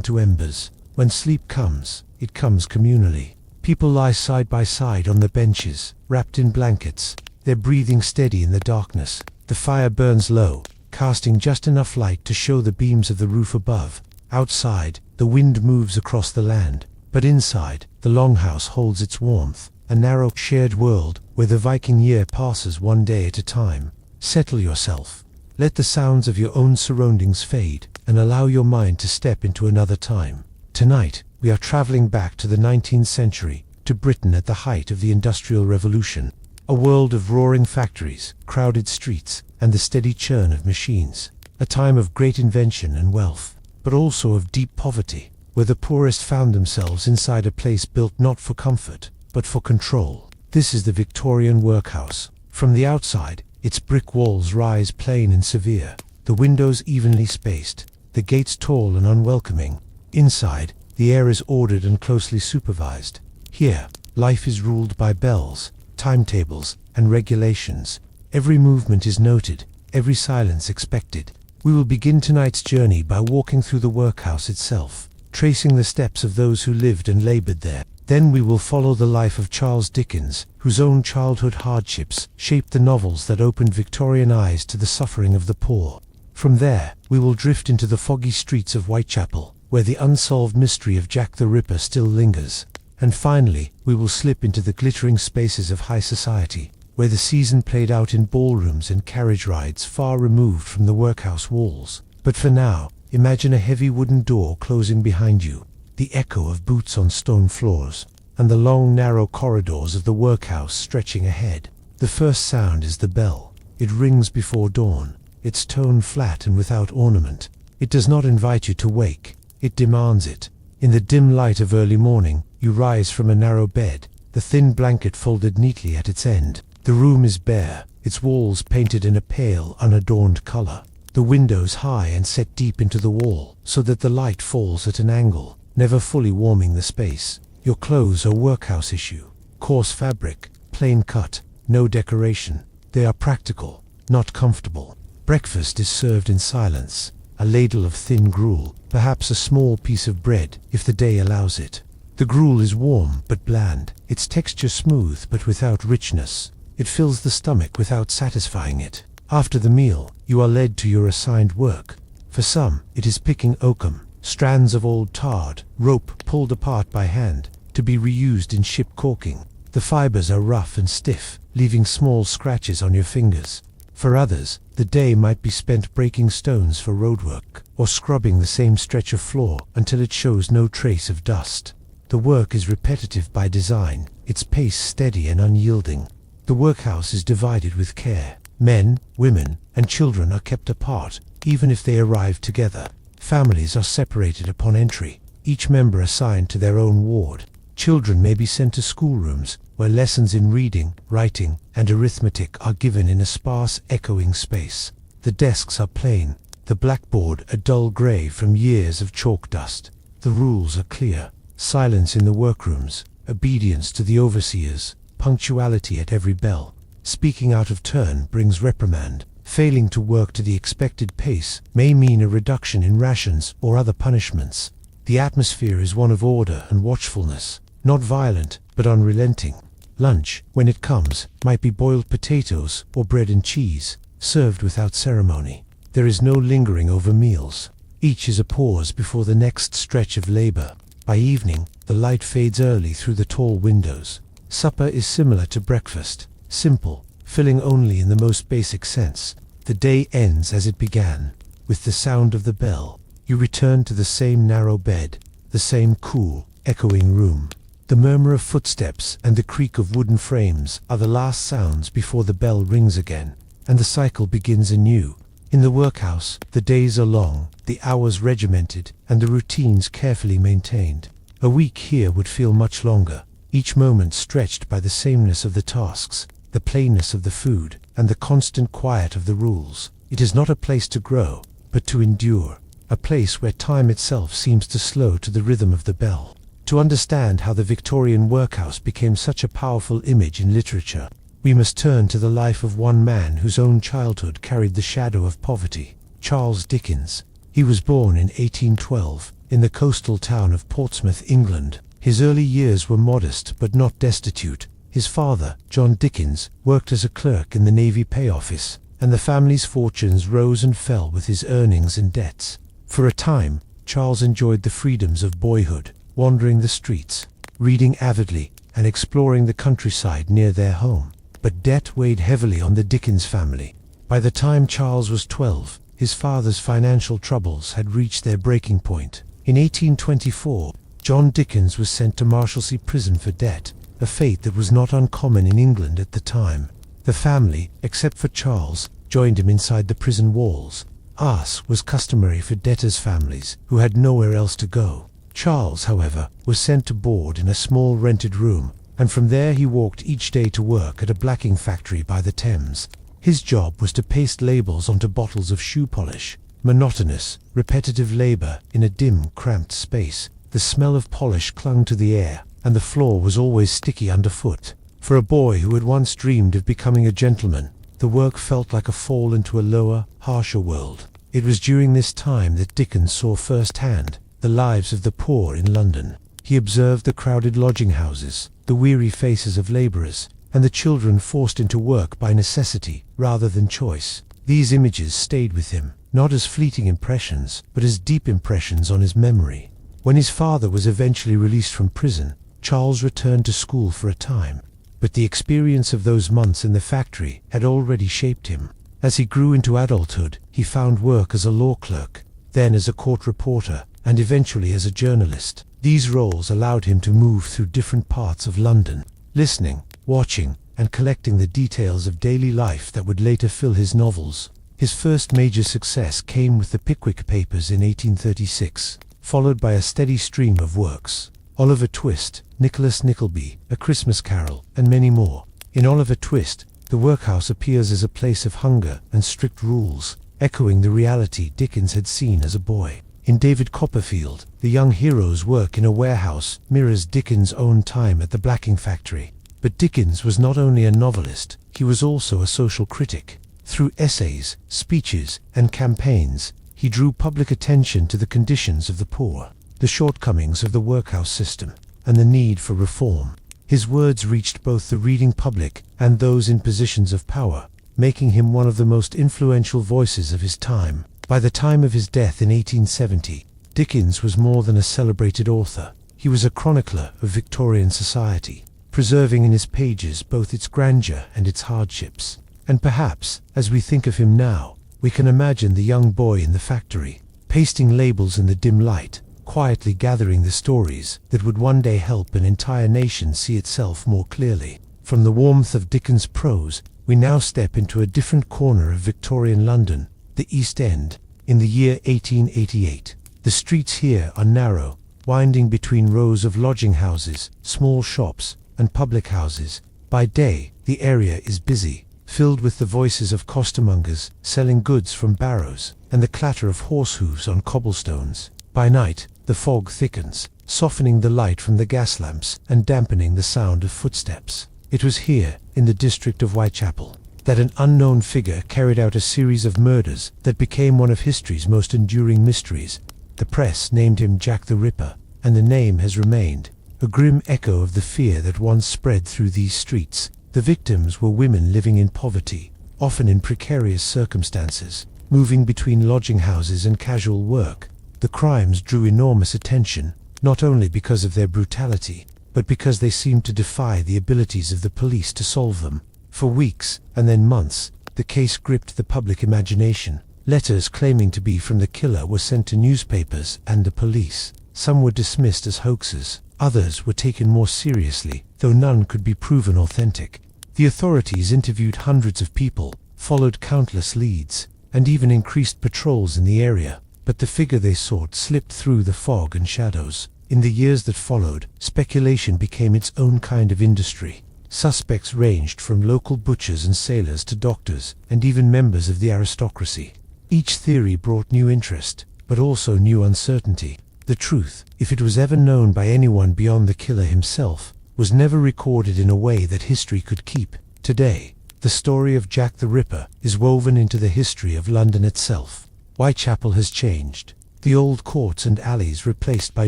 to embers. When sleep comes, it comes communally. People lie side by side on the benches, wrapped in blankets, their breathing steady in the darkness. The fire burns low, casting just enough light to show the beams of the roof above. Outside, the wind moves across the land, but inside, the longhouse holds its warmth, a narrow, shared world where the Viking year passes one day at a time. Settle yourself. Let the sounds of your own surroundings fade, and allow your mind to step into another time. Tonight, we are traveling back to the 19th century, to Britain at the height of the Industrial Revolution. A world of roaring factories, crowded streets, and the steady churn of machines. A time of great invention and wealth, but also of deep poverty, where the poorest found themselves inside a place built not for comfort, but for control. This is the Victorian workhouse. From the outside, its brick walls rise plain and severe, the windows evenly spaced, the gates tall and unwelcoming. Inside, the air is ordered and closely supervised. Here, life is ruled by bells, timetables, and regulations. Every movement is noted, every silence expected. We will begin tonight's journey by walking through the workhouse itself, tracing the steps of those who lived and labored there. Then we will follow the life of Charles Dickens, whose own childhood hardships shaped the novels that opened Victorian eyes to the suffering of the poor. From there, we will drift into the foggy streets of Whitechapel, where the unsolved mystery of Jack the Ripper still lingers. And finally, we will slip into the glittering spaces of high society, where the season played out in ballrooms and carriage rides far removed from the workhouse walls. But for now, imagine a heavy wooden door closing behind you, the echo of boots on stone floors, and the long narrow corridors of the workhouse stretching ahead. The first sound is the bell. It rings before dawn, its tone flat and without ornament. It does not invite you to wake, it demands it. In the dim light of early morning, you rise from a narrow bed, the thin blanket folded neatly at its end. The room is bare, its walls painted in a pale, unadorned color. The windows high and set deep into the wall, so that the light falls at an angle, never fully warming the space. Your clothes are workhouse issue, coarse fabric, plain cut, no decoration. They are practical, not comfortable. Breakfast is served in silence, a ladle of thin gruel, perhaps a small piece of bread, if the day allows it. The gruel is warm but bland, its texture smooth but without richness. It fills the stomach without satisfying it. After the meal, you are led to your assigned work. For some, it is picking oakum, strands of old tarred rope pulled apart by hand, to be reused in ship caulking. The fibers are rough and stiff, leaving small scratches on your fingers. For others, the day might be spent breaking stones for roadwork, or scrubbing the same stretch of floor until it shows no trace of dust. The work is repetitive by design, its pace steady and unyielding. The workhouse is divided with care. Men, women, and children are kept apart, even if they arrive together. Families are separated upon entry, each member assigned to their own ward. Children may be sent to schoolrooms, where lessons in reading, writing, and arithmetic are given in a sparse, echoing space. The desks are plain, the blackboard a dull grey from years of chalk dust. The rules are clear: silence in the workrooms, obedience to the overseers, punctuality at every bell. Speaking out of turn brings reprimand. Failing to work to the expected pace may mean a reduction in rations or other punishments. The atmosphere is one of order and watchfulness, not violent, but unrelenting. Lunch, when it comes, might be boiled potatoes or bread and cheese, served without ceremony. There is no lingering over meals. Each is a pause before the next stretch of labor. By evening, the light fades early through the tall windows. Supper is similar to breakfast, simple, filling only in the most basic sense. The day ends as it began. with the sound of the bell. You return to the same narrow bed, the same cool, echoing room. The murmur of footsteps and the creak of wooden frames are the last sounds before the bell rings again, and the cycle begins anew. In the workhouse, the days are long, the hours regimented, and the routines carefully maintained. A week here would feel much longer, each moment stretched by the sameness of the tasks, the plainness of the food, and the constant quiet of the rules. It is not a place to grow, but to endure, a place where time itself seems to slow to the rhythm of the bell. To understand how the Victorian workhouse became such a powerful image in literature, we must turn to the life of one man whose own childhood carried the shadow of poverty, Charles Dickens. He was born in 1812, in the coastal town of Portsmouth, England. His early years were modest but not destitute. His father, John Dickens, worked as a clerk in the Navy Pay Office, and the family's fortunes rose and fell with his earnings and debts. For a time, Charles enjoyed the freedoms of boyhood, wandering the streets, reading avidly, and exploring the countryside near their home. But debt weighed heavily on the Dickens family. By the time Charles was 12, his father's financial troubles had reached their breaking point. In 1824, John Dickens was sent to Marshalsea prison for debt, a fate that was not uncommon in England at the time. The family, except for Charles, joined him inside the prison walls. As was customary for debtors' families who had nowhere else to go. Charles, however, was sent to board in a small rented room, and from there he walked each day to work at a blacking factory by the Thames. His job was to paste labels onto bottles of shoe polish. Monotonous, repetitive labor in a dim, cramped space. The smell of polish clung to the air, and the floor was always sticky underfoot. For a boy who had once dreamed of becoming a gentleman, the work felt like a fall into a lower, harsher world. It was during this time that Dickens saw firsthand the lives of the poor in London. He observed the crowded lodging houses, the weary faces of labourers, and the children forced into work by necessity rather than choice. These images stayed with him, not as fleeting impressions, but as deep impressions on his memory. When his father was eventually released from prison, Charles returned to school for a time. But the experience of those months in the factory had already shaped him. As he grew into adulthood, he found work as a law clerk, then as a court reporter, and eventually as a journalist. These roles allowed him to move through different parts of London, listening, watching, and collecting the details of daily life that would later fill his novels. His first major success came with the Pickwick Papers in 1836, followed by a steady stream of works. Oliver Twist, Nicholas Nickleby, A Christmas Carol, and many more. In Oliver Twist, the workhouse appears as a place of hunger and strict rules, echoing the reality Dickens had seen as a boy. In David Copperfield, the young hero's work in a warehouse mirrors Dickens' own time at the blacking factory. But Dickens was not only a novelist, he was also a social critic. Through essays, speeches, and campaigns, he drew public attention to the conditions of the poor, the shortcomings of the workhouse system, and the need for reform. His words reached both the reading public and those in positions of power, making him one of the most influential voices of his time. By the time of his death in 1870, Dickens was more than a celebrated author. He was a chronicler of Victorian society, preserving in his pages both its grandeur and its hardships. And perhaps, as we think of him now, we can imagine the young boy in the factory, pasting labels in the dim light, quietly gathering the stories that would one day help an entire nation see itself more clearly. From the warmth of Dickens' prose, we now step into a different corner of Victorian London, the East End, in the year 1888. The streets here are narrow, winding between rows of lodging houses, small shops, and public houses. By day, the area is busy, filled with the voices of costermongers selling goods from barrows, and the clatter of horse hooves on cobblestones. By night, the fog thickens, softening the light from the gas lamps and dampening the sound of footsteps. It was here, in the district of Whitechapel, that an unknown figure carried out a series of murders that became one of history's most enduring mysteries. The press named him Jack the Ripper, and the name has remained, a grim echo of the fear that once spread through these streets. The victims were women living in poverty, often in precarious circumstances, moving between lodging houses and casual work. The crimes drew enormous attention, not only because of their brutality, but because they seemed to defy the abilities of the police to solve them. For weeks, and then months, the case gripped the public imagination. Letters claiming to be from the killer were sent to newspapers and the police. Some were dismissed as hoaxes. Others were taken more seriously, though none could be proven authentic. The authorities interviewed hundreds of people, followed countless leads, and even increased patrols in the area, but the figure they sought slipped through the fog and shadows. In the years that followed, speculation became its own kind of industry. Suspects ranged from local butchers and sailors to doctors, and even members of the aristocracy. Each theory brought new interest, but also new uncertainty. The truth, if it was ever known by anyone beyond the killer himself, was never recorded in a way that history could keep. Today, the story of Jack the Ripper is woven into the history of London itself. Whitechapel has changed. The old courts and alleys replaced by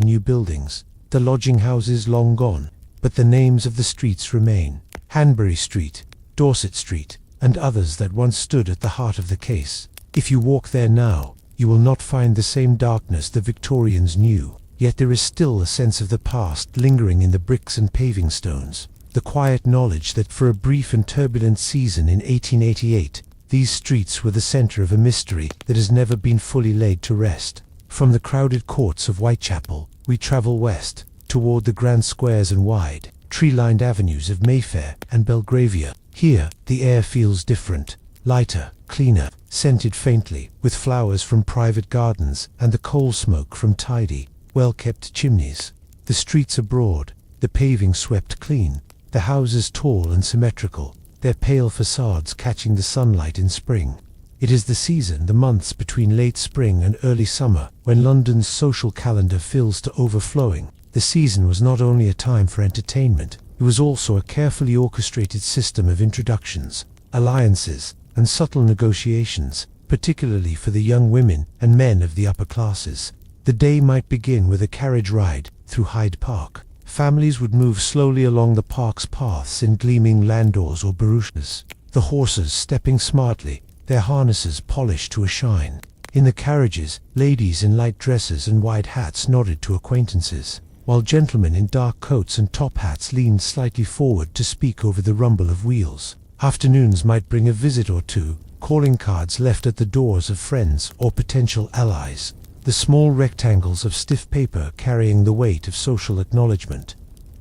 new buildings, the lodging houses long gone, but the names of the streets remain. Hanbury Street, Dorset Street, and others that once stood at the heart of the case. If you walk there now, you will not find the same darkness the Victorians knew, yet there is still a sense of the past lingering in the bricks and paving stones. The quiet knowledge that for a brief and turbulent season in 1888, these streets were the center of a mystery that has never been fully laid to rest. From the crowded courts of Whitechapel, we travel west, toward the grand squares and wide, tree-lined avenues of Mayfair and Belgravia. Here, the air feels different, lighter, cleaner, scented faintly, with flowers from private gardens and the coal smoke from tidy, well-kept chimneys. The streets are broad, the paving swept clean, the houses tall and symmetrical, their pale facades catching the sunlight in spring. It is the season, the months between late spring and early summer, when London's social calendar fills to overflowing. The season was not only a time for entertainment, it was also a carefully orchestrated system of introductions, alliances, and subtle negotiations, particularly for the young women and men of the upper classes. The day might begin with a carriage ride through Hyde Park. Families would move slowly along the park's paths in gleaming landaus or barouches, the horses stepping smartly, their harnesses polished to a shine. In the carriages, ladies in light dresses and wide hats nodded to acquaintances, while gentlemen in dark coats and top hats leaned slightly forward to speak over the rumble of wheels. Afternoons might bring a visit or two, calling cards left at the doors of friends or potential allies, the small rectangles of stiff paper carrying the weight of social acknowledgement.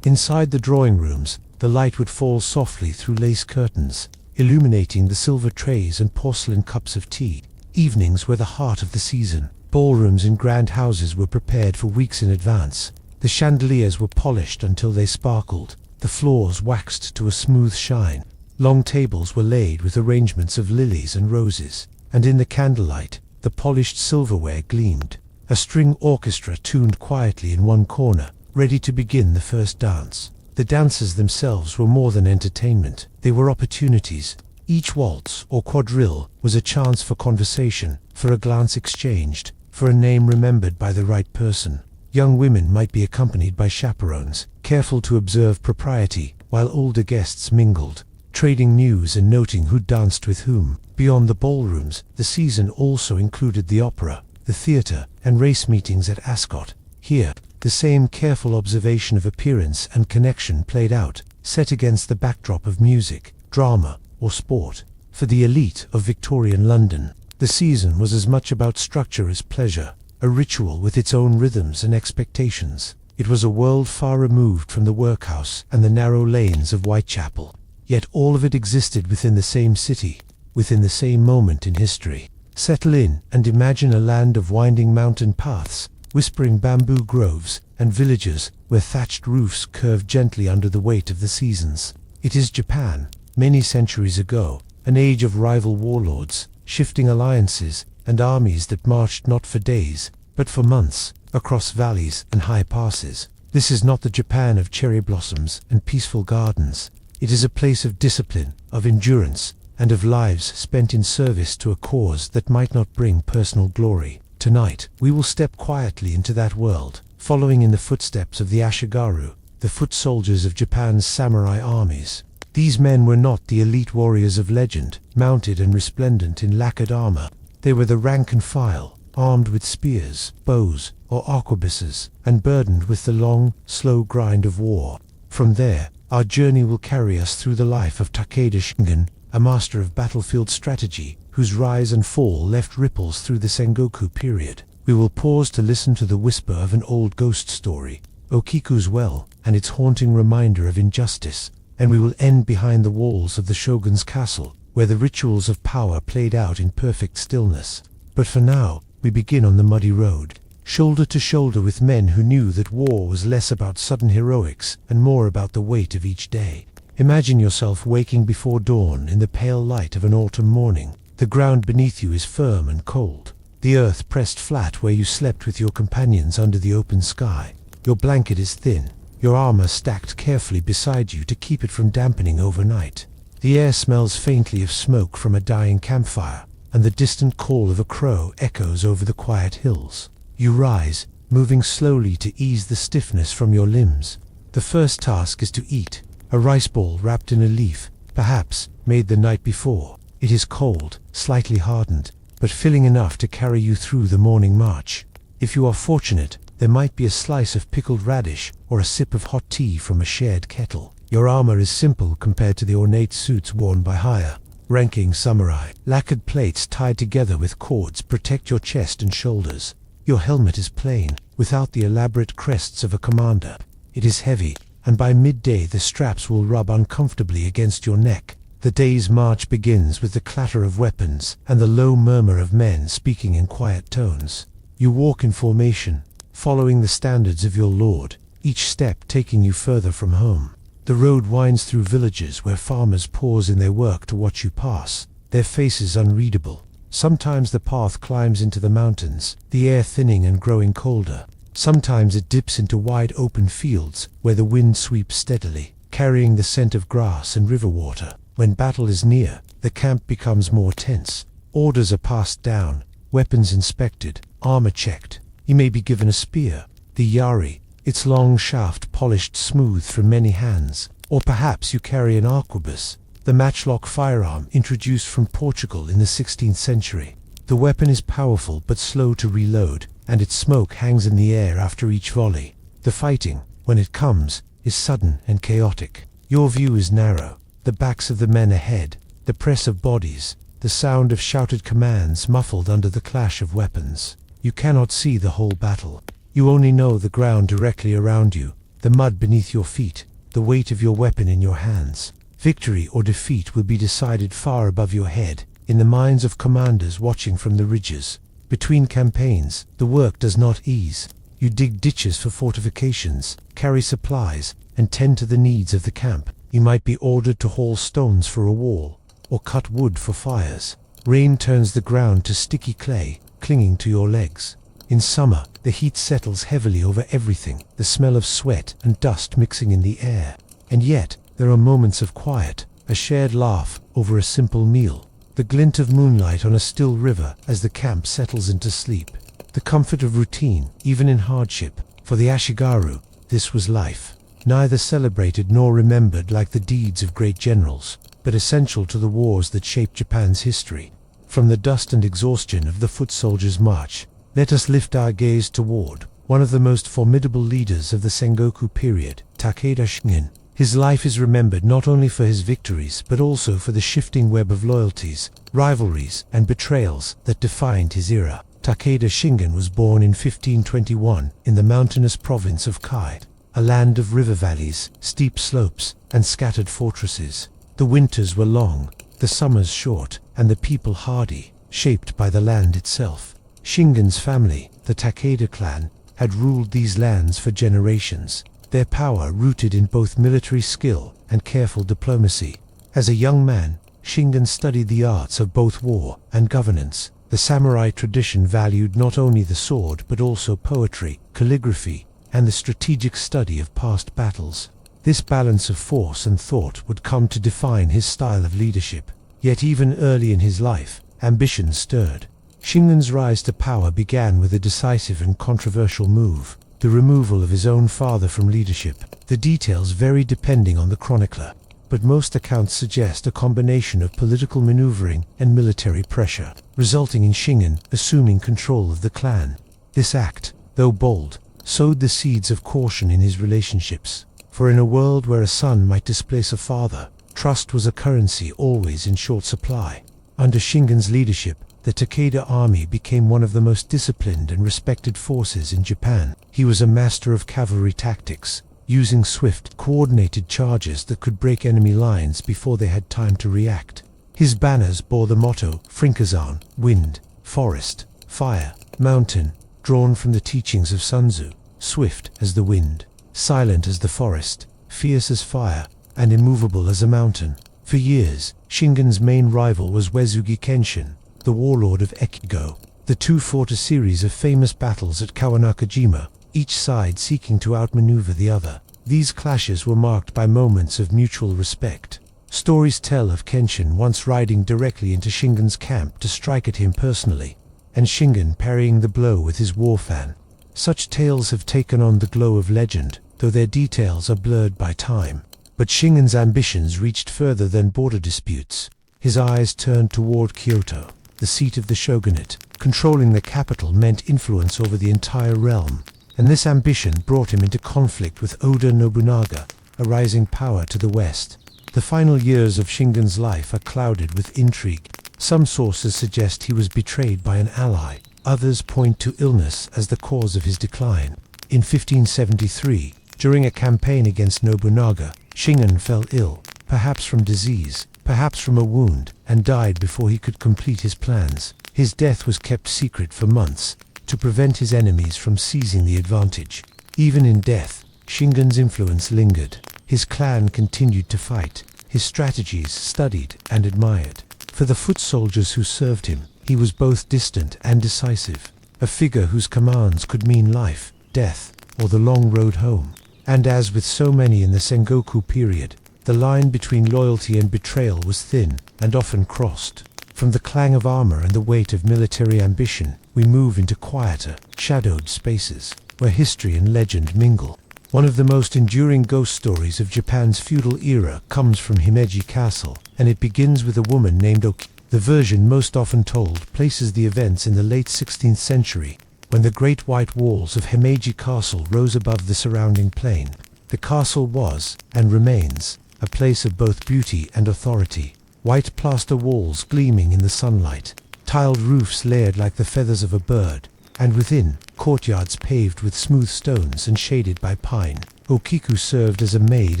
Inside the drawing rooms, the light would fall softly through lace curtains, illuminating the silver trays and porcelain cups of tea. Evenings were the heart of the season. Ballrooms in grand houses were prepared for weeks in advance. The chandeliers were polished until they sparkled, the floors waxed to a smooth shine. Long tables were laid with arrangements of lilies and roses, and in the candlelight, the polished silverware gleamed. A string orchestra tuned quietly in one corner, ready to begin the first dance. The dances themselves were more than entertainment. They were opportunities. Each waltz or quadrille was a chance for conversation, for a glance exchanged, for a name remembered by the right person. Young women might be accompanied by chaperones, careful to observe propriety, while older guests mingled, trading news and noting who danced with whom. Beyond the ballrooms, the season also included the opera, the theatre, and race meetings at Ascot. Here, the same careful observation of appearance and connection played out, set against the backdrop of music, drama, or sport. For the elite of Victorian London, the season was as much about structure as pleasure, a ritual with its own rhythms and expectations. It was a world far removed from the workhouse and the narrow lanes of Whitechapel. Yet all of it existed within the same city, within the same moment in history. Settle in and imagine a land of winding mountain paths, whispering bamboo groves, and villages where thatched roofs curved gently under the weight of the seasons. It is Japan, many centuries ago, an age of rival warlords, shifting alliances, and armies that marched not for days, but for months, across valleys and high passes. This is not the Japan of cherry blossoms and peaceful gardens. It is a place of discipline, of endurance, and of lives spent in service to a cause that might not bring personal glory. Tonight, we will step quietly into that world, following in the footsteps of the Ashigaru, the foot soldiers of Japan's samurai armies. These men were not the elite warriors of legend, mounted and resplendent in lacquered armor. They were the rank and file, armed with spears, bows, or arquebuses, and burdened with the long, slow grind of war. From there, our journey will carry us through the life of Takeda Shingen, a master of battlefield strategy, whose rise and fall left ripples through the Sengoku period. We will pause to listen to the whisper of an old ghost story, Okiku's Well, and its haunting reminder of injustice, and we will end behind the walls of the shogun's castle, where the rituals of power played out in perfect stillness. But for now, we begin on the muddy road, shoulder to shoulder with men who knew that war was less about sudden heroics and more about the weight of each day. Imagine yourself waking before dawn in the pale light of an autumn morning. The ground beneath you is firm and cold, the earth pressed flat where you slept with your companions under the open sky. Your blanket is thin, your armor stacked carefully beside you to keep it from dampening overnight. The air smells faintly of smoke from a dying campfire, and the distant call of a crow echoes over the quiet hills. You rise, moving slowly to ease the stiffness from your limbs. The first task is to eat, a rice ball wrapped in a leaf, perhaps made the night before. It is cold, slightly hardened, but filling enough to carry you through the morning march. If you are fortunate, there might be a slice of pickled radish or a sip of hot tea from a shared kettle. Your armor is simple compared to the ornate suits worn by higher-ranking samurai. Lacquered plates tied together with cords protect your chest and shoulders. Your helmet is plain, without the elaborate crests of a commander. It is heavy, and by midday the straps will rub uncomfortably against your neck. The day's march begins with the clatter of weapons and the low murmur of men speaking in quiet tones. You walk in formation, following the standards of your lord, each step taking you further from home. The road winds through villages where farmers pause in their work to watch you pass, their faces unreadable. Sometimes the path climbs into the mountains, the air thinning and growing colder. Sometimes it dips into wide open fields where the wind sweeps steadily, carrying the scent of grass and river water. When battle is near, the camp becomes more tense. Orders are passed down, weapons inspected, armor checked. You may be given a spear, the yari, its long shaft polished smooth from many hands, or perhaps you carry an arquebus, the matchlock firearm introduced from Portugal in the 16th century. The weapon is powerful but slow to reload, and its smoke hangs in the air after each volley. The fighting, when it comes, is sudden and chaotic. Your view is narrow, the backs of the men ahead, the press of bodies, the sound of shouted commands muffled under the clash of weapons. You cannot see the whole battle. You only know the ground directly around you, the mud beneath your feet, the weight of your weapon in your hands. Victory or defeat will be decided far above your head, in the minds of commanders watching from the ridges. Between campaigns, the work does not ease. You dig ditches for fortifications, carry supplies, and tend to the needs of the camp. You might be ordered to haul stones for a wall, or cut wood for fires. Rain turns the ground to sticky clay, clinging to your legs. In summer, the heat settles heavily over everything, the smell of sweat and dust mixing in the air. And yet, there are moments of quiet, a shared laugh over a simple meal, the glint of moonlight on a still river as the camp settles into sleep. The comfort of routine, even in hardship. For the Ashigaru, this was life. Neither celebrated nor remembered like the deeds of great generals, but essential to the wars that shaped Japan's history. From the dust and exhaustion of the foot soldiers' march, let us lift our gaze toward one of the most formidable leaders of the Sengoku period, Takeda Shingen. His life is remembered not only for his victories, but also for the shifting web of loyalties, rivalries, and betrayals that defined his era. Takeda Shingen was born in 1521 in the mountainous province of Kai, a land of river valleys, steep slopes, and scattered fortresses. The winters were long, the summers short, and the people hardy, shaped by the land itself. Shingen's family, the Takeda clan, had ruled these lands for generations, their power rooted in both military skill and careful diplomacy. As a young man, Shingen studied the arts of both war and governance. The samurai tradition valued not only the sword but also poetry, calligraphy, and the strategic study of past battles. This balance of force and thought would come to define his style of leadership. Yet even early in his life, ambition stirred. Shingen's rise to power began with a decisive and controversial move, the removal of his own father from leadership. The details vary depending on the chronicler, but most accounts suggest a combination of political maneuvering and military pressure, resulting in Shingen assuming control of the clan. This act, though bold, sowed the seeds of caution in his relationships. For in a world where a son might displace a father, trust was a currency always in short supply. Under Shingen's leadership, the Takeda army became one of the most disciplined and respected forces in Japan. He was a master of cavalry tactics, using swift, coordinated charges that could break enemy lines before they had time to react. His banners bore the motto, Frinkazan, wind, forest, fire, mountain, drawn from the teachings of Sun Tzu, swift as the wind, silent as the forest, fierce as fire, and immovable as a mountain. For years, Shingen's main rival was Uesugi Kenshin, the warlord of Ekigo. The two fought a series of famous battles at Kawanakajima, each side seeking to outmaneuver the other. These clashes were marked by moments of mutual respect. Stories tell of Kenshin once riding directly into Shingen's camp to strike at him personally, and Shingen parrying the blow with his war fan. Such tales have taken on the glow of legend, though their details are blurred by time. But Shingen's ambitions reached further than border disputes. His eyes turned toward Kyoto, the seat of the shogunate. Controlling the capital meant influence over the entire realm, and this ambition brought him into conflict with Oda Nobunaga, a rising power to the west. The final years of Shingen's life are clouded with intrigue. Some sources suggest he was betrayed by an ally. Others point to illness as the cause of his decline. In 1573, during a campaign against Nobunaga, Shingen fell ill, perhaps from disease, perhaps from a wound, and died before he could complete his plans. His death was kept secret for months, to prevent his enemies from seizing the advantage. Even in death, Shingen's influence lingered. His clan continued to fight, his strategies studied and admired. For the foot soldiers who served him, he was both distant and decisive, a figure whose commands could mean life, death, or the long road home. And as with so many in the Sengoku period, the line between loyalty and betrayal was thin and often crossed. From the clang of armor and the weight of military ambition, we move into quieter, shadowed spaces, where history and legend mingle. One of the most enduring ghost stories of Japan's feudal era comes from Himeji Castle, and it begins with a woman named Oki. The version most often told places the events in the late 16th century, when the great white walls of Himeji Castle rose above the surrounding plain. The castle was, and remains, a place of both beauty and authority. White plaster walls gleaming in the sunlight, tiled roofs layered like the feathers of a bird, and within, courtyards paved with smooth stones and shaded by pine. Okiku served as a maid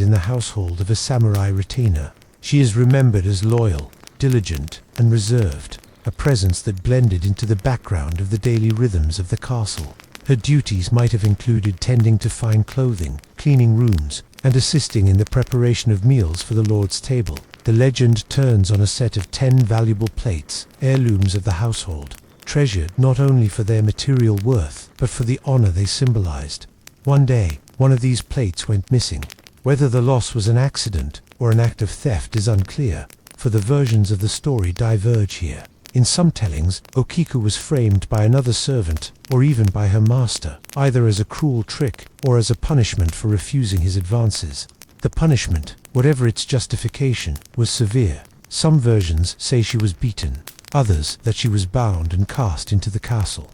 in the household of a samurai retainer. She is remembered as loyal, diligent, and reserved, a presence that blended into the background of the daily rhythms of the castle. Her duties might have included tending to fine clothing, cleaning rooms, and assisting in the preparation of meals for the lord's table. The legend turns on a set of 10 valuable plates, heirlooms of the household, treasured not only for their material worth, but for the honor they symbolized. One day, one of these plates went missing. Whether the loss was an accident or an act of theft is unclear, for the versions of the story diverge here. In some tellings, Okiku was framed by another servant, or even by her master, either as a cruel trick or as a punishment for refusing his advances. The punishment, whatever its justification, was severe. Some versions say she was beaten, others that she was bound and cast into the castle.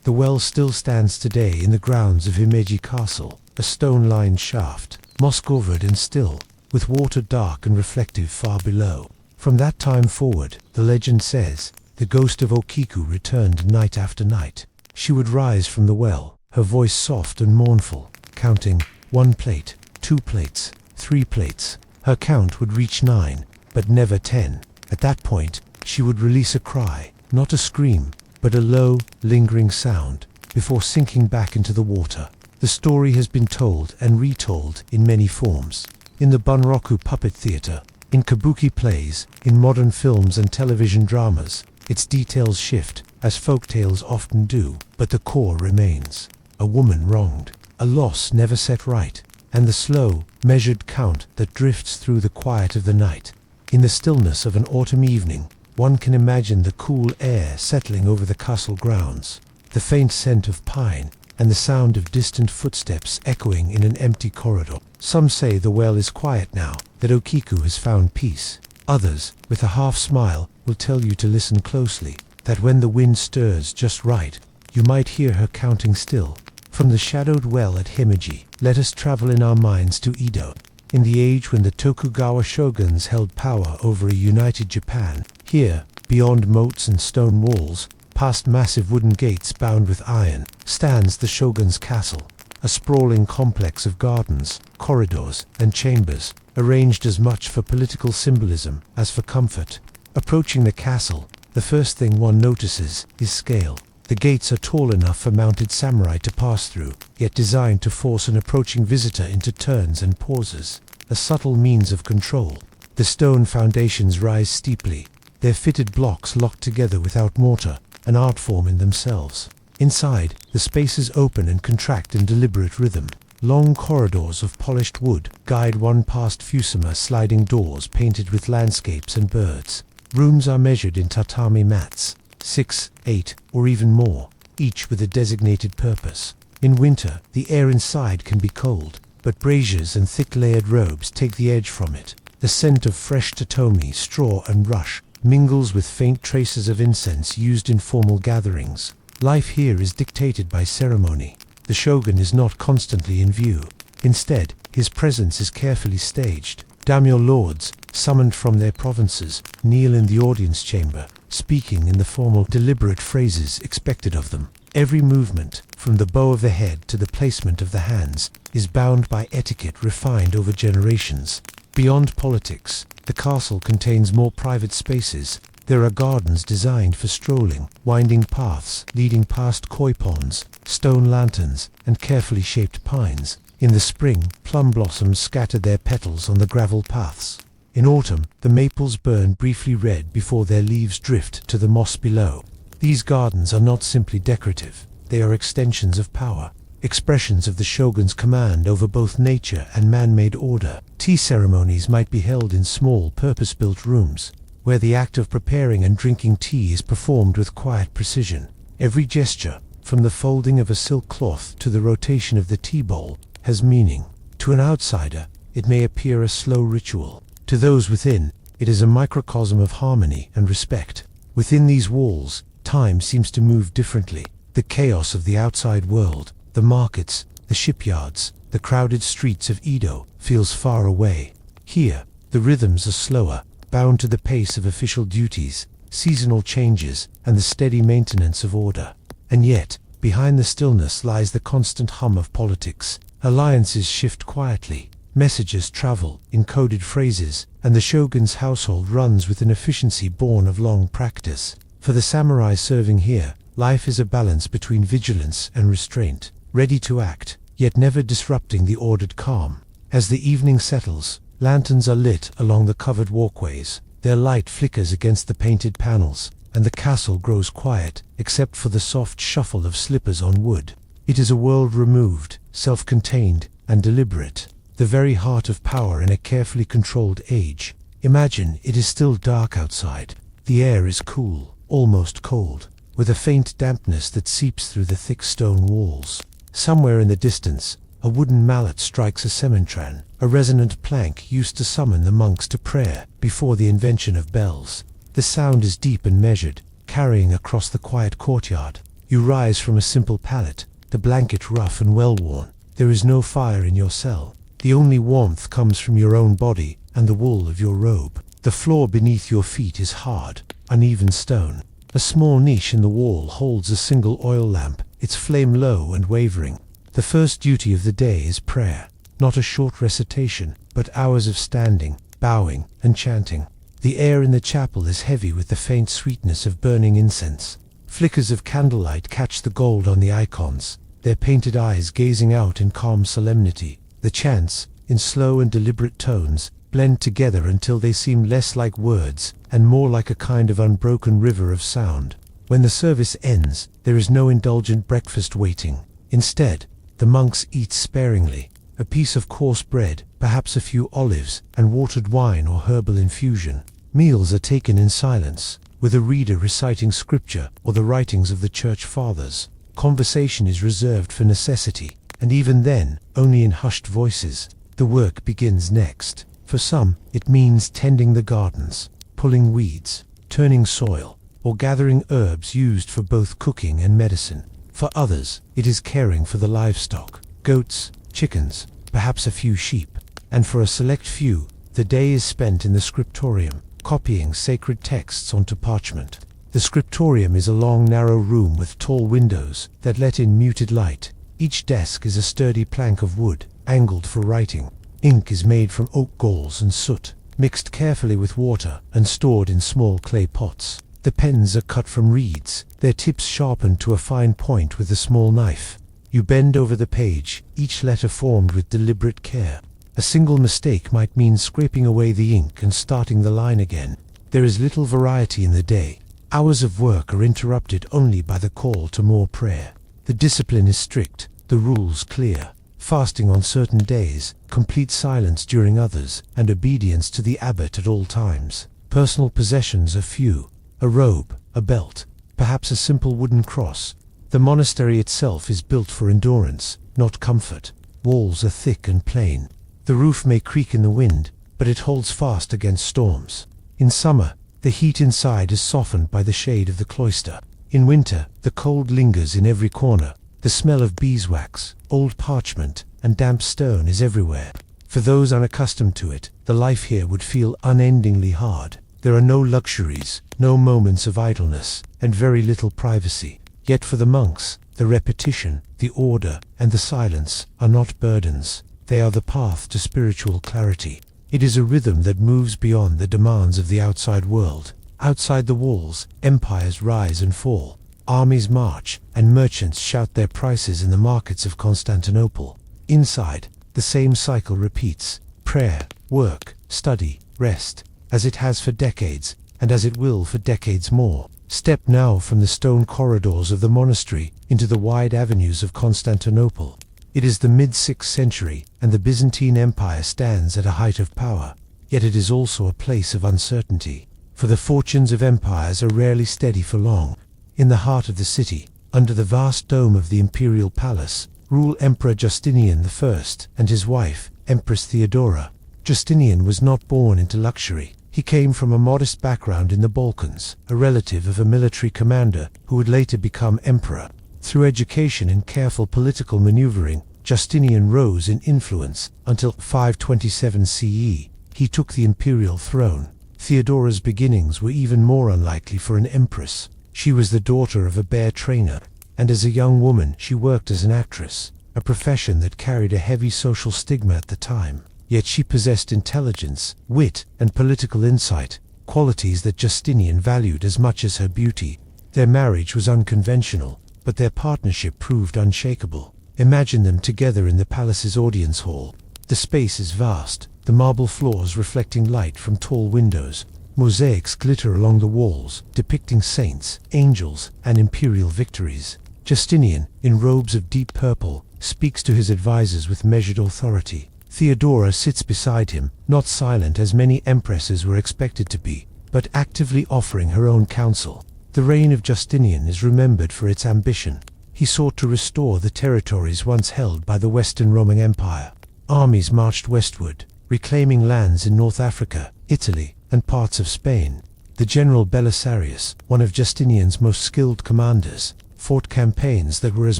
The well still stands today in the grounds of Himeji Castle, a stone-lined shaft, moss-covered and still, with water dark and reflective far below. From that time forward, the legend says, the ghost of Okiku returned night after night. She would rise from the well, her voice soft and mournful, counting 1 plate, 2 plates, 3 plates. Her count would reach 9, but never 10. At that point, she would release a cry, not a scream, but a low, lingering sound, before sinking back into the water. The story has been told and retold in many forms. In the Bunroku puppet theater, in kabuki plays, in modern films and television dramas, its details shift, as folktales often do, but the core remains. A woman wronged, a loss never set right, and the slow, measured count that drifts through the quiet of the night. In the stillness of an autumn evening, one can imagine the cool air settling over the castle grounds, the faint scent of pine, and the sound of distant footsteps echoing in an empty corridor. Some say the well is quiet now, that Okiku has found peace. Others, with a half smile, will tell you to listen closely, that when the wind stirs just right, you might hear her counting still. From the shadowed well at Himeji, let us travel in our minds to Edo. In the age when the Tokugawa shoguns held power over a united Japan, here, Beyond moats and stone walls, past massive wooden gates bound with iron, stands the shogun's castle, a sprawling complex of gardens, corridors, and chambers, arranged as much for political symbolism as for comfort. Approaching the castle, the first thing one notices is scale. The gates are tall enough for mounted samurai to pass through, yet designed to force an approaching visitor into turns and pauses, a subtle means of control. The stone foundations rise steeply, their fitted blocks locked together without mortar, an art form in themselves. Inside, the spaces open and contract in deliberate rhythm. Long corridors of polished wood guide one past Fusuma sliding doors painted with landscapes and birds. Rooms are measured in tatami mats, 6, 8, or even more, each with a designated purpose. In winter, the air inside can be cold, but braziers and thick layered robes take the edge from it. The scent of fresh tatami, straw, and rush mingles with faint traces of incense used in formal gatherings. Life here is dictated by ceremony. The shogun is not constantly in view. Instead, his presence is carefully staged. Daimyo lords, summoned from their provinces, kneel in the audience chamber, speaking in the formal, deliberate phrases expected of them. Every movement, from the bow of the head to the placement of the hands, is bound by etiquette refined over generations. Beyond politics, the castle contains more private spaces. There are gardens designed for strolling, winding paths leading past koi ponds, stone lanterns, and carefully shaped pines. In the spring, plum blossoms scatter their petals on the gravel paths. In autumn, the maples burn briefly red before their leaves drift to the moss below. These gardens are not simply decorative, they are extensions of power, expressions of the shogun's command over both nature and man-made order. Tea ceremonies might be held in small, purpose-built rooms, where the act of preparing and drinking tea is performed with quiet precision. Every gesture, from the folding of a silk cloth to the rotation of the tea bowl, has meaning. To an outsider, it may appear a slow ritual. To those within, it is a microcosm of harmony and respect. Within these walls, time seems to move differently. The chaos of the outside world, the markets, the shipyards, the crowded streets of Edo, feels far away. Here, the rhythms are slower, bound to the pace of official duties, seasonal changes, and the steady maintenance of order. And yet, behind the stillness lies the constant hum of politics. Alliances shift quietly, messages travel in coded phrases, and the shogun's household runs with an efficiency born of long practice. For the samurai serving here, life is a balance between vigilance and restraint, ready to act, yet never disrupting the ordered calm. As the evening settles, lanterns are lit along the covered walkways. Their light flickers against the painted panels, and the castle grows quiet, except for the soft shuffle of slippers on wood. It is a world removed, self-contained, and deliberate, the very heart of power in a carefully controlled age. Imagine it is still dark outside. The air is cool, almost cold, with a faint dampness that seeps through the thick stone walls. Somewhere in the distance, a wooden mallet strikes a sementran, a resonant plank used to summon the monks to prayer before the invention of bells. The sound is deep and measured, carrying across the quiet courtyard. You rise from a simple pallet, the blanket rough and well-worn. There is no fire in your cell. The only warmth comes from your own body and the wool of your robe. The floor beneath your feet is hard, uneven stone. A small niche in the wall holds a single oil lamp, its flame low and wavering. The first duty of the day is prayer, not a short recitation, but hours of standing, bowing, and chanting. The air in the chapel is heavy with the faint sweetness of burning incense. Flickers of candlelight catch the gold on the icons, their painted eyes gazing out in calm solemnity. The chants, in slow and deliberate tones, blend together until they seem less like words and more like a kind of unbroken river of sound. When the service ends, there is no indulgent breakfast waiting. Instead, the monks eat sparingly, a piece of coarse bread, perhaps a few olives, and watered wine or herbal infusion. Meals are taken in silence, with a reader reciting scripture or the writings of the church fathers. Conversation is reserved for necessity, and even then, only in hushed voices. The work begins next. For some, it means tending the gardens, pulling weeds, turning soil, or gathering herbs used for both cooking and medicine. For others, it is caring for the livestock, goats, chickens, perhaps a few sheep. And for a select few, the day is spent in the scriptorium, copying sacred texts onto parchment. The scriptorium is a long, narrow room with tall windows that let in muted light. Each desk is a sturdy plank of wood, angled for writing. Ink is made from oak galls and soot, mixed carefully with water and stored in small clay pots. The pens are cut from reeds, their tips sharpened to a fine point with a small knife. You bend over the page, each letter formed with deliberate care. A single mistake might mean scraping away the ink and starting the line again. There is little variety in the day. Hours of work are interrupted only by the call to more prayer. The discipline is strict, the rules clear. Fasting on certain days, complete silence during others, and obedience to the abbot at all times. Personal possessions are few. A robe, a belt, perhaps a simple wooden cross. The monastery itself is built for endurance, not comfort. Walls are thick and plain. The roof may creak in the wind, but it holds fast against storms. In summer, the heat inside is softened by the shade of the cloister. In winter, the cold lingers in every corner. The smell of beeswax, old parchment, and damp stone is everywhere. For those unaccustomed to it, the life here would feel unendingly hard. There are no luxuries, no moments of idleness, and very little privacy. Yet for the monks, the repetition, the order, and the silence are not burdens. They are the path to spiritual clarity. It is a rhythm that moves beyond the demands of the outside world. Outside the walls, empires rise and fall. Armies march, and merchants shout their prices in the markets of Constantinople. Inside, the same cycle repeats: prayer, work, study, rest, as it has for decades, and as it will for decades more. Step now from the stone corridors of the monastery into the wide avenues of Constantinople. It is the mid-6th century, and the Byzantine Empire stands at a height of power. Yet it is also a place of uncertainty, for the fortunes of empires are rarely steady for long. In the heart of the city, under the vast dome of the imperial palace, rule Emperor Justinian I and his wife, Empress Theodora. Justinian was not born into luxury. He came from a modest background in the Balkans, a relative of a military commander who would later become emperor. Through education and careful political maneuvering, Justinian rose in influence until 527 CE. He took the imperial throne. Theodora's beginnings were even more unlikely for an empress. She was the daughter of a bear trainer, and as a young woman she worked as an actress, a profession that carried a heavy social stigma at the time. Yet she possessed intelligence, wit, and political insight, qualities that Justinian valued as much as her beauty. Their marriage was unconventional, but their partnership proved unshakable. Imagine them together in the palace's audience hall. The space is vast, the marble floors reflecting light from tall windows. Mosaics glitter along the walls, depicting saints, angels, and imperial victories. Justinian, in robes of deep purple, speaks to his advisors with measured authority. Theodora sits beside him, not silent as many empresses were expected to be, but actively offering her own counsel. The reign of Justinian is remembered for its ambition. He sought to restore the territories once held by the Western Roman Empire. Armies marched westward, reclaiming lands in North Africa, Italy, and parts of Spain. The general Belisarius, one of Justinian's most skilled commanders, fought campaigns that were as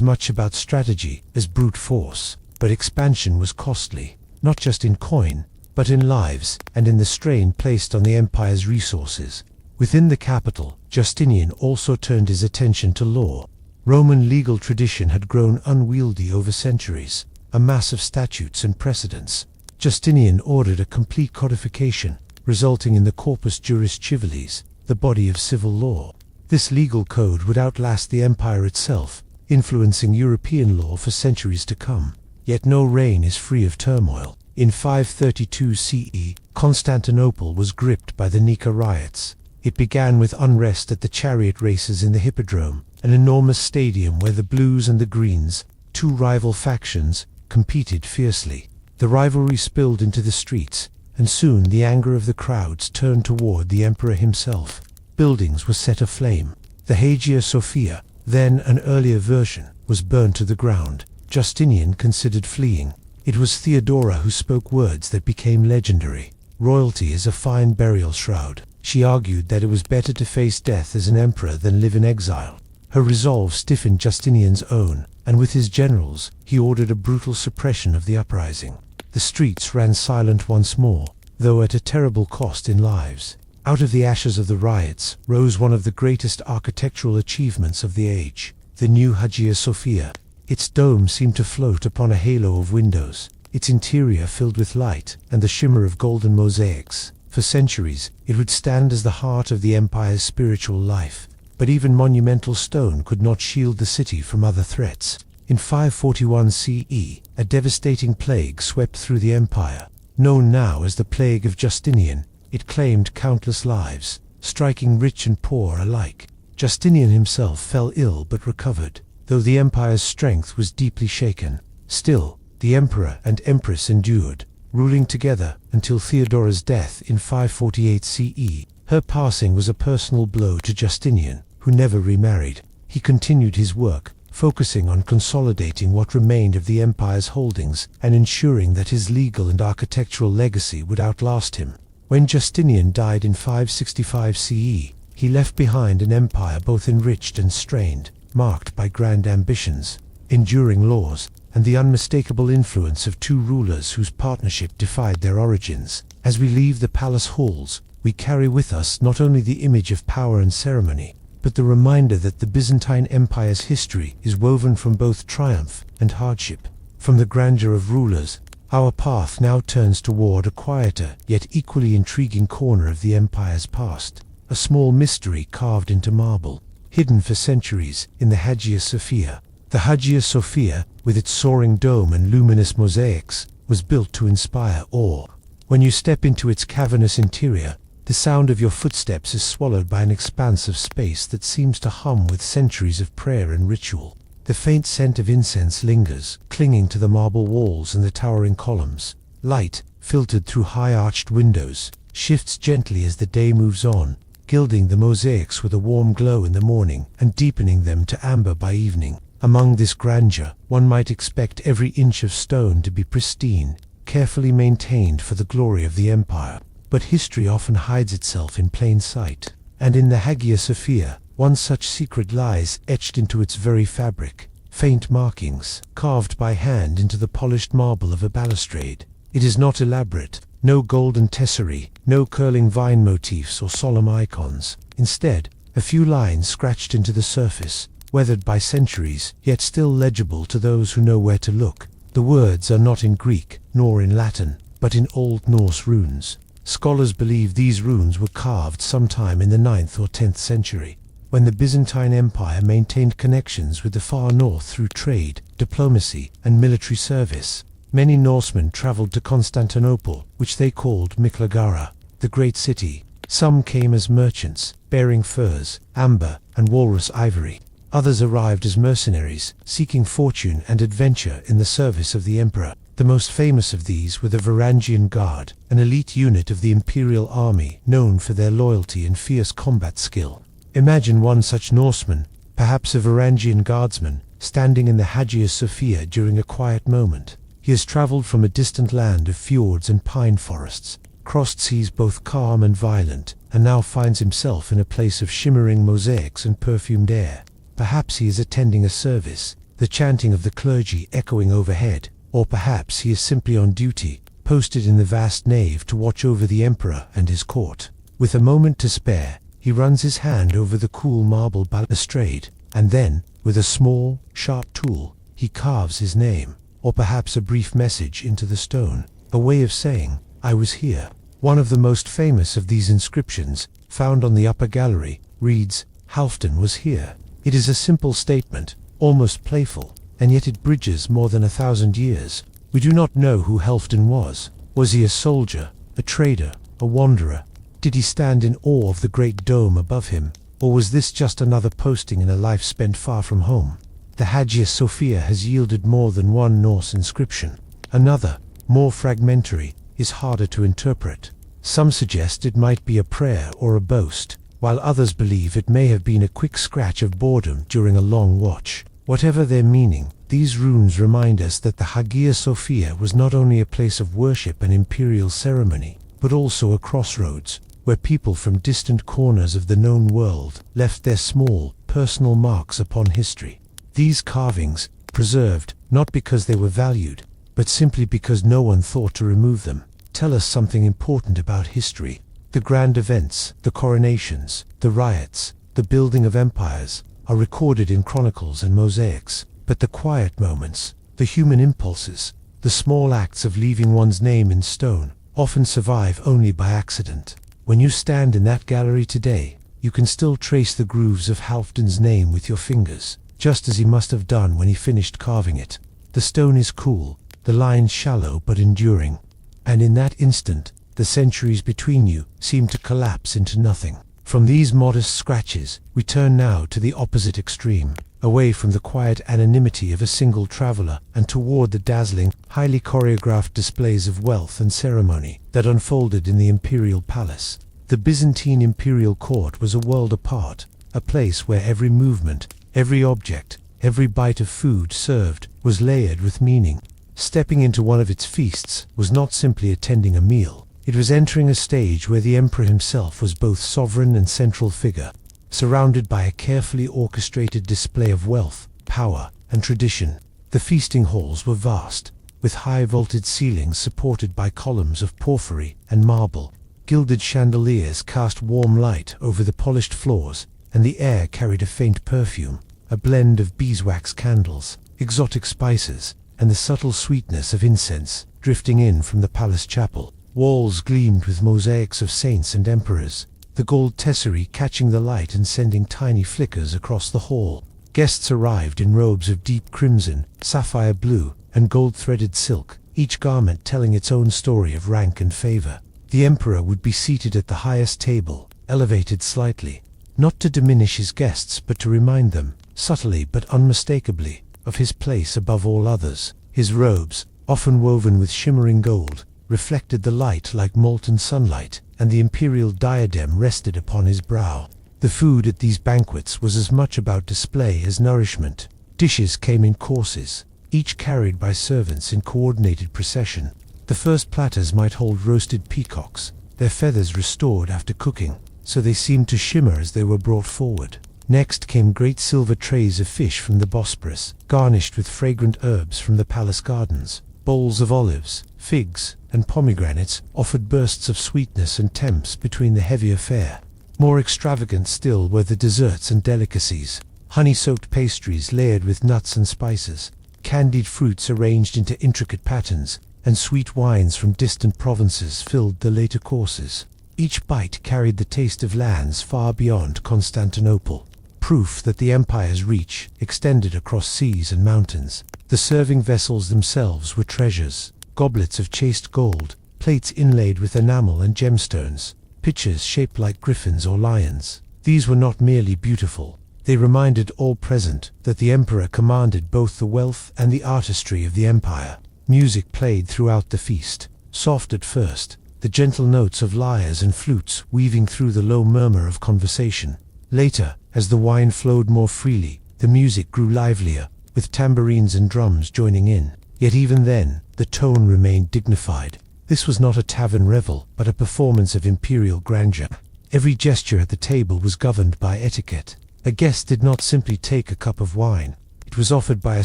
much about strategy as brute force. But expansion was costly, not just in coin, but in lives and in the strain placed on the empire's resources. Within the capital, Justinian also turned his attention to law. Roman legal tradition had grown unwieldy over centuries, a mass of statutes and precedents. Justinian ordered a complete codification, resulting in the Corpus Juris Civilis, the body of civil law. This legal code would outlast the empire itself, influencing European law for centuries to come. Yet no reign is free of turmoil. In 532 CE, Constantinople was gripped by the Nika riots. It began with unrest at the chariot races in the Hippodrome, an enormous stadium where the Blues and the Greens, two rival factions, competed fiercely. The rivalry spilled into the streets, and soon the anger of the crowds turned toward the emperor himself. Buildings were set aflame. The Hagia Sophia, then an earlier version, was burned to the ground. Justinian considered fleeing. It was Theodora who spoke words that became legendary. Royalty is a fine burial shroud. She argued that it was better to face death as an emperor than live in exile. Her resolve stiffened Justinian's own, and with his generals, he ordered a brutal suppression of the uprising. The streets ran silent once more, though at a terrible cost in lives. Out of the ashes of the riots rose one of the greatest architectural achievements of the age, the new Hagia Sophia. Its dome seemed to float upon a halo of windows, its interior filled with light and the shimmer of golden mosaics. For centuries, it would stand as the heart of the empire's spiritual life, but even monumental stone could not shield the city from other threats. In 541 CE, a devastating plague swept through the empire. Known now as the Plague of Justinian, it claimed countless lives, striking rich and poor alike. Justinian himself fell ill but recovered, though the empire's strength was deeply shaken. Still, the emperor and empress endured, ruling together until Theodora's death in 548 CE. Her passing was a personal blow to Justinian, who never remarried. He continued his work, focusing on consolidating what remained of the empire's holdings and ensuring that his legal and architectural legacy would outlast him. When Justinian died in 565 CE, he left behind an empire both enriched and strained, marked by grand ambitions, enduring laws, and the unmistakable influence of two rulers whose partnership defied their origins. As we leave the palace halls, we carry with us not only the image of power and ceremony, but the reminder that the Byzantine Empire's history is woven from both triumph and hardship. From the grandeur of rulers, our path now turns toward a quieter yet equally intriguing corner of the empire's past, a small mystery carved into marble, hidden for centuries in the Hagia Sophia. The Hagia Sophia, with its soaring dome and luminous mosaics, was built to inspire awe. When you step into its cavernous interior, the sound of your footsteps is swallowed by an expanse of space that seems to hum with centuries of prayer and ritual. The faint scent of incense lingers, clinging to the marble walls and the towering columns. Light, filtered through high-arched windows, shifts gently as the day moves on, gilding the mosaics with a warm glow in the morning and deepening them to amber by evening. Among this grandeur, one might expect every inch of stone to be pristine, carefully maintained for the glory of the empire. But history often hides itself in plain sight, and in the Hagia Sophia, one such secret lies etched into its very fabric, faint markings, carved by hand into the polished marble of a balustrade. It is not elaborate, no golden tesserae, no curling vine motifs or solemn icons. Instead, a few lines scratched into the surface, weathered by centuries, yet still legible to those who know where to look. The words are not in Greek, nor in Latin, but in Old Norse runes. Scholars believe these runes were carved sometime in the 9th or 10th century, when the Byzantine Empire maintained connections with the far north through trade, diplomacy, and military service. Many Norsemen traveled to Constantinople, which they called Miklagara, the great city. Some came as merchants, bearing furs, amber, and walrus ivory. Others arrived as mercenaries, seeking fortune and adventure in the service of the emperor. The most famous of these were the Varangian Guard, an elite unit of the imperial army known for their loyalty and fierce combat skill. Imagine one such Norseman, perhaps a Varangian guardsman, standing in the Hagia Sophia during a quiet moment. He has traveled from a distant land of fjords and pine forests, crossed seas both calm and violent, and now finds himself in a place of shimmering mosaics and perfumed air. Perhaps he is attending a service, the chanting of the clergy echoing overhead. Or perhaps he is simply on duty, posted in the vast nave to watch over the emperor and his court. With a moment to spare, he runs his hand over the cool marble balustrade, and then, with a small, sharp tool, he carves his name, or perhaps a brief message into the stone, a way of saying, "I was here." One of the most famous of these inscriptions, found on the upper gallery, reads, "Halfdan was here." It is a simple statement, almost playful, and yet it bridges more than 1,000 years. We do not know who Halfdan was. Was he a soldier, a trader, a wanderer? Did he stand in awe of the great dome above him, or was this just another posting in a life spent far from home? The Hagia Sophia has yielded more than one Norse inscription. Another, more fragmentary, is harder to interpret. Some suggest it might be a prayer or a boast, while others believe it may have been a quick scratch of boredom during a long watch. Whatever their meaning, these runes remind us that the Hagia Sophia was not only a place of worship and imperial ceremony, but also a crossroads, where people from distant corners of the known world left their small, personal marks upon history. These carvings, preserved not because they were valued, but simply because no one thought to remove them, tell us something important about history. The grand events, the coronations, the riots, the building of empires, are recorded in chronicles and mosaics, but the quiet moments, the human impulses, the small acts of leaving one's name in stone, often survive only by accident. When you stand in that gallery today, you can still trace the grooves of Halfdan's name with your fingers, just as he must have done when he finished carving it. The stone is cool, the lines shallow but enduring, and in that instant, the centuries between you seem to collapse into nothing. From these modest scratches, we turn now to the opposite extreme, away from the quiet anonymity of a single traveler and toward the dazzling, highly choreographed displays of wealth and ceremony that unfolded in the imperial palace. The Byzantine imperial court was a world apart, a place where every movement, every object, every bite of food served was layered with meaning. Stepping into one of its feasts was not simply attending a meal. It was entering a stage where the emperor himself was both sovereign and central figure, surrounded by a carefully orchestrated display of wealth, power, and tradition. The feasting halls were vast, with high-vaulted ceilings supported by columns of porphyry and marble. Gilded chandeliers cast warm light over the polished floors, and the air carried a faint perfume, a blend of beeswax candles, exotic spices, and the subtle sweetness of incense drifting in from the palace chapel. Walls gleamed with mosaics of saints and emperors, the gold tesserae catching the light and sending tiny flickers across the hall. Guests arrived in robes of deep crimson, sapphire blue, and gold-threaded silk, each garment telling its own story of rank and favor. The emperor would be seated at the highest table, elevated slightly, not to diminish his guests but to remind them, subtly but unmistakably, of his place above all others. His robes, often woven with shimmering gold, reflected the light like molten sunlight, and the imperial diadem rested upon his brow. The food at these banquets was as much about display as nourishment. Dishes came in courses, each carried by servants in coordinated procession. The first platters might hold roasted peacocks, their feathers restored after cooking, so they seemed to shimmer as they were brought forward. Next came great silver trays of fish from the Bosporus, garnished with fragrant herbs from the palace gardens. Bowls of olives, figs, and pomegranates offered bursts of sweetness and tempts between the heavier fare. More extravagant still were the desserts and delicacies, honey-soaked pastries layered with nuts and spices, candied fruits arranged into intricate patterns, and sweet wines from distant provinces filled the later courses. Each bite carried the taste of lands far beyond Constantinople, proof that the empire's reach extended across seas and mountains. The serving vessels themselves were treasures, goblets of chased gold, plates inlaid with enamel and gemstones, pitchers shaped like griffins or lions. These were not merely beautiful, they reminded all present that the emperor commanded both the wealth and the artistry of the empire. Music played throughout the feast, soft at first, the gentle notes of lyres and flutes weaving through the low murmur of conversation. Later, as the wine flowed more freely, the music grew livelier, with tambourines and drums joining in. Yet even then, the tone remained dignified. This was not a tavern revel, but a performance of imperial grandeur. Every gesture at the table was governed by etiquette. A guest did not simply take a cup of wine. It was offered by a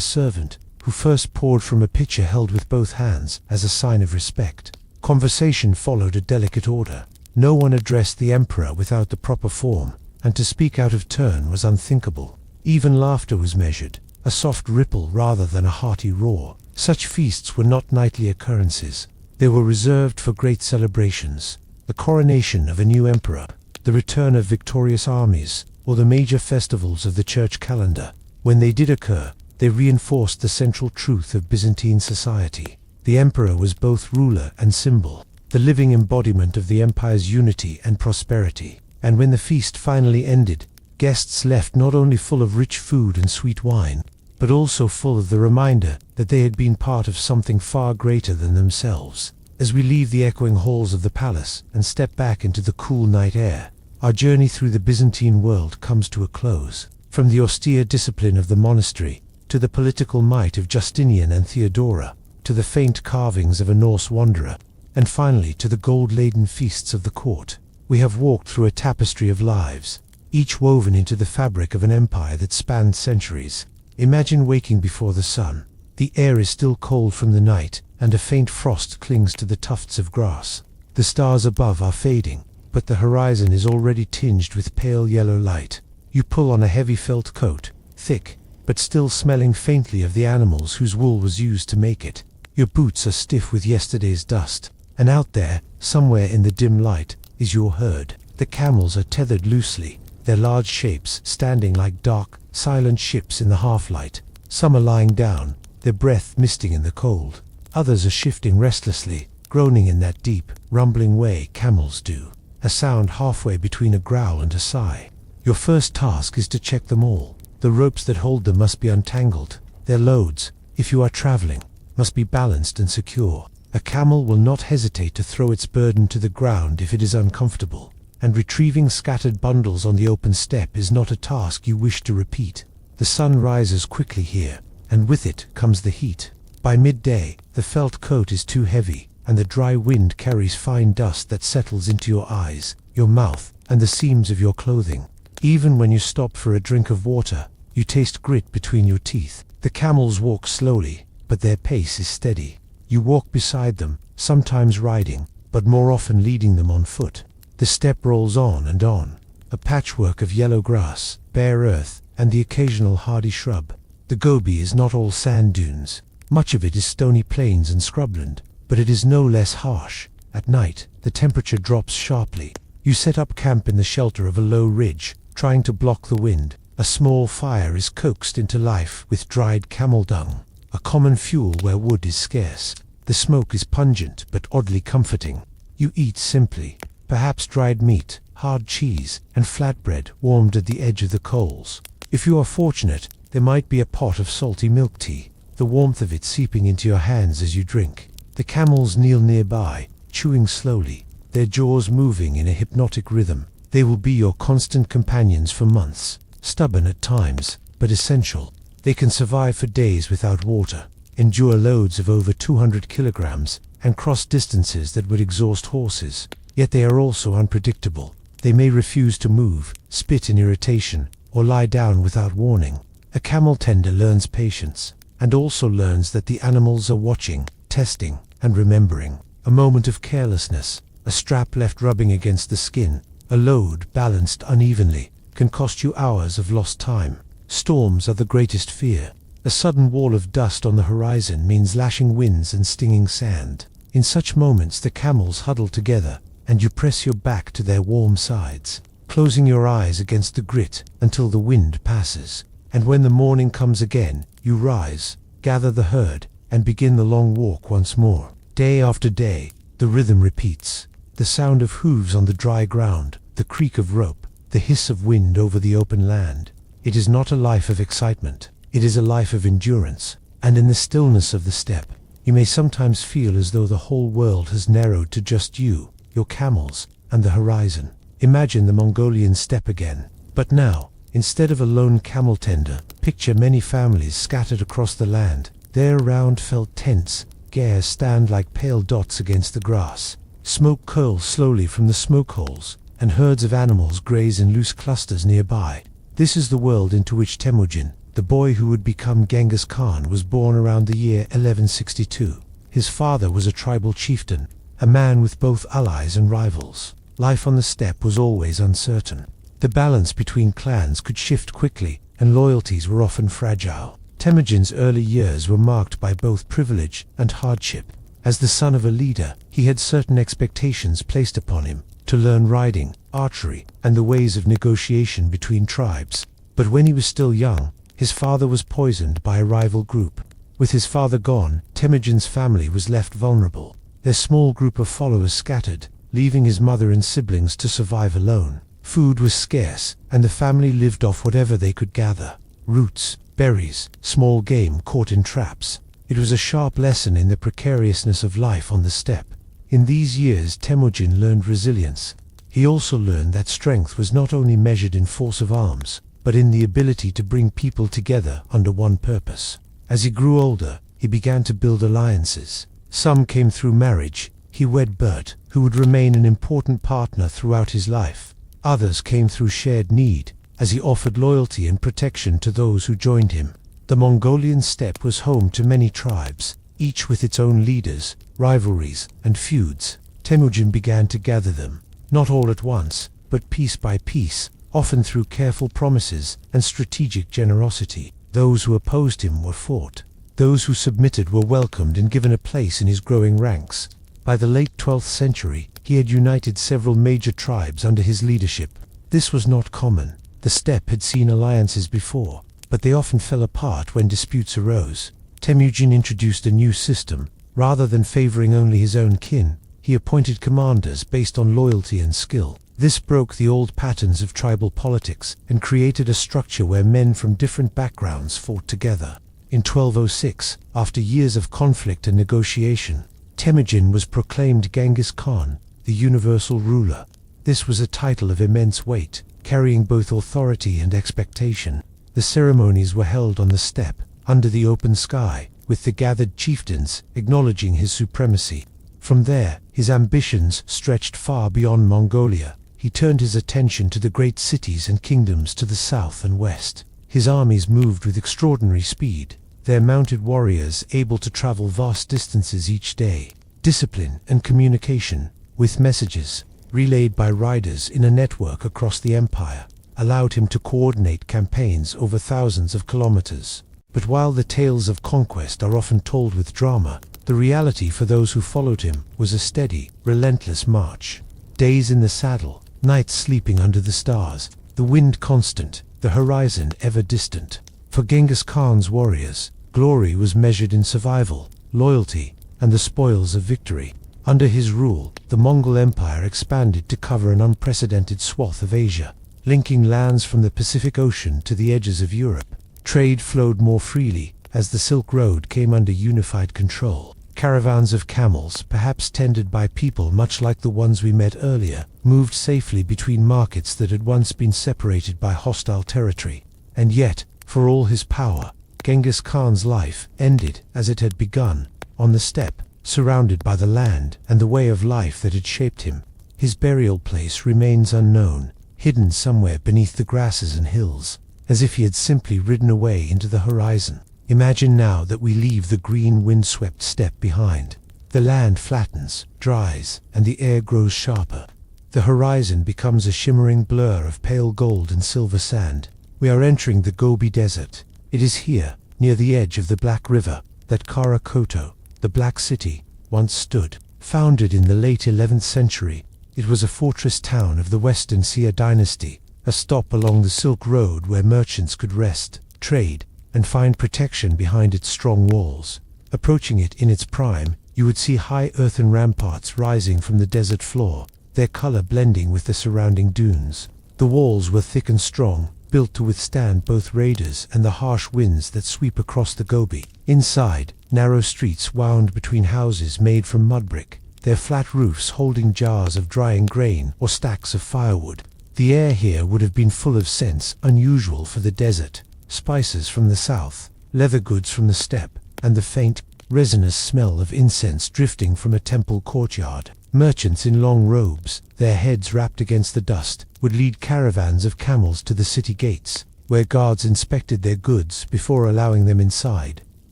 servant, who first poured from a pitcher held with both hands as a sign of respect. Conversation followed a delicate order. No one addressed the emperor without the proper form, and to speak out of turn was unthinkable. Even laughter was measured, a soft ripple rather than a hearty roar. Such feasts were not nightly occurrences. They were reserved for great celebrations, the coronation of a new emperor, the return of victorious armies, or the major festivals of the church calendar. When they did occur, they reinforced the central truth of Byzantine society. The emperor was both ruler and symbol, the living embodiment of the empire's unity and prosperity. And when the feast finally ended, guests left not only full of rich food and sweet wine, but also full of the reminder that they had been part of something far greater than themselves. As we leave the echoing halls of the palace and step back into the cool night air, our journey through the Byzantine world comes to a close. From the austere discipline of the monastery, to the political might of Justinian and Theodora, to the faint carvings of a Norse wanderer, and finally to the gold-laden feasts of the court, we have walked through a tapestry of lives, each woven into the fabric of an empire that spanned centuries. Imagine waking before the sun. The air is still cold from the night, and a faint frost clings to the tufts of grass. The stars above are fading, but the horizon is already tinged with pale yellow light. You pull on a heavy felt coat, thick, but still smelling faintly of the animals whose wool was used to make it. Your boots are stiff with yesterday's dust, and out there, somewhere in the dim light, is your herd. The camels are tethered loosely, their large shapes standing like dark, silent ships in the half-light. Some are lying down, their breath misting in the cold. Others are shifting restlessly, groaning in that deep, rumbling way camels do, a sound halfway between a growl and a sigh. Your first task is to check them all. The ropes that hold them must be untangled. Their loads, if you are traveling, must be balanced and secure. A camel will not hesitate to throw its burden to the ground if it is uncomfortable, and retrieving scattered bundles on the open steppe is not a task you wish to repeat. The sun rises quickly here, and with it comes the heat. By midday, the felt coat is too heavy, and the dry wind carries fine dust that settles into your eyes, your mouth, and the seams of your clothing. Even when you stop for a drink of water, you taste grit between your teeth. The camels walk slowly, but their pace is steady. You walk beside them, sometimes riding, but more often leading them on foot. The steppe rolls on and on, a patchwork of yellow grass, bare earth, and the occasional hardy shrub. The Gobi is not all sand dunes. Much of it is stony plains and scrubland, but it is no less harsh. At night, the temperature drops sharply. You set up camp in the shelter of a low ridge, trying to block the wind. A small fire is coaxed into life with dried camel dung, a common fuel where wood is scarce. The smoke is pungent but oddly comforting. You eat simply, perhaps dried meat, hard cheese, and flatbread warmed at the edge of the coals. If you are fortunate, there might be a pot of salty milk tea, the warmth of it seeping into your hands as you drink. The camels kneel nearby, chewing slowly, their jaws moving in a hypnotic rhythm. They will be your constant companions for months, stubborn at times, but essential. They can survive for days without water, endure loads of over 200 kilograms, and cross distances that would exhaust horses. Yet they are also unpredictable. They may refuse to move, spit in irritation, or lie down without warning. A camel tender learns patience, and also learns that the animals are watching, testing, and remembering. A moment of carelessness, a strap left rubbing against the skin, a load balanced unevenly, can cost you hours of lost time. Storms are the greatest fear. A sudden wall of dust on the horizon means lashing winds and stinging sand. In such moments the camels huddle together, and you press your back to their warm sides, closing your eyes against the grit until the wind passes. And when the morning comes again, you rise, gather the herd, and begin the long walk once more. Day after day, the rhythm repeats. The sound of hooves on the dry ground, the creak of rope, the hiss of wind over the open land. It is not a life of excitement. It is a life of endurance. And in the stillness of the steppe, you may sometimes feel as though the whole world has narrowed to just you, your camels, and the horizon. Imagine the Mongolian steppe again. But now, instead of a lone camel tender, picture many families scattered across the land. Their round felt tents, gears stand like pale dots against the grass. Smoke curls slowly from the smoke holes, and herds of animals graze in loose clusters nearby. This is the world into which Temujin, the boy who would become Genghis Khan, was born around the year 1162. His father was a tribal chieftain, a man with both allies and rivals. Life on the steppe was always uncertain. The balance between clans could shift quickly, and loyalties were often fragile. Temujin's early years were marked by both privilege and hardship. As the son of a leader, he had certain expectations placed upon him, to learn riding, archery, and the ways of negotiation between tribes. But when he was still young, his father was poisoned by a rival group. With his father gone, Temujin's family was left vulnerable, their small group of followers scattered, leaving his mother and siblings to survive alone. Food was scarce, and the family lived off whatever they could gather: roots, berries, small game caught in traps. It was a sharp lesson in the precariousness of life on the steppe. In these years Temujin learned resilience. He also learned that strength was not only measured in force of arms, but in the ability to bring people together under one purpose. As he grew older, he began to build alliances. Some came through marriage. He wed Bert, who would remain an important partner throughout his life. Others came through shared need, as he offered loyalty and protection to those who joined him. The Mongolian steppe was home to many tribes, each with its own leaders, rivalries, and feuds. Temujin began to gather them. not all at once, but piece by piece, often through careful promises and strategic generosity. Those who opposed him were fought. Those who submitted were welcomed and given a place in his growing ranks. By the late 12th century, he had united several major tribes under his leadership. This was not common. The steppe had seen alliances before, but they often fell apart when disputes arose. Temujin introduced a new system. Rather than favoring only his own kin, he appointed commanders based on loyalty and skill. This broke the old patterns of tribal politics and created a structure where men from different backgrounds fought together. In 1206, after years of conflict and negotiation, Temujin was proclaimed Genghis Khan, the universal ruler. This was a title of immense weight, carrying both authority and expectation. The ceremonies were held on the steppe, under the open sky, with the gathered chieftains acknowledging his supremacy. From there, his ambitions stretched far beyond Mongolia. He turned his attention to the great cities and kingdoms to the south and west. His armies moved with extraordinary speed, their mounted warriors able to travel vast distances each day. Discipline and communication, with messages relayed by riders in a network across the empire, allowed him to coordinate campaigns over thousands of kilometers. But while the tales of conquest are often told with drama, the reality for those who followed him was a steady, relentless march. Days in the saddle, nights sleeping under the stars, the wind constant, the horizon ever distant. For Genghis Khan's warriors, glory was measured in survival, loyalty, and the spoils of victory. Under his rule, the Mongol Empire expanded to cover an unprecedented swath of Asia, linking lands from the Pacific Ocean to the edges of Europe. Trade flowed more freely as the Silk Road came under unified control. Caravans of camels, perhaps tended by people much like the ones we met earlier, moved safely between markets that had once been separated by hostile territory. And yet, for all his power, Genghis Khan's life ended as it had begun, on the steppe, surrounded by the land and the way of life that had shaped him. His burial place remains unknown, hidden somewhere beneath the grasses and hills, as if he had simply ridden away into the horizon. Imagine now that we leave the green wind-swept steppe behind. The land flattens, dries, and the air grows sharper. The horizon becomes a shimmering blur of pale gold and silver sand. We are entering the Gobi Desert. It is here, near the edge of the Black River, that Karakoto, the Black City, once stood. Founded in the late 11th century, it was a fortress town of the Western Xia dynasty, a stop along the Silk Road where merchants could rest, trade, and find protection behind its strong walls. Approaching it in its prime, you would see high earthen ramparts rising from the desert floor, their color blending with the surrounding dunes. The walls were thick and strong, built to withstand both raiders and the harsh winds that sweep across the Gobi. Inside, narrow streets wound between houses made from mud brick, their flat roofs holding jars of drying grain or stacks of firewood. The air here would have been full of scents unusual for the desert. Spices from the south, leather goods from the steppe, and the faint, resinous smell of incense drifting from a temple courtyard. Merchants in long robes, their heads wrapped against the dust, would lead caravans of camels to the city gates, where guards inspected their goods before allowing them inside.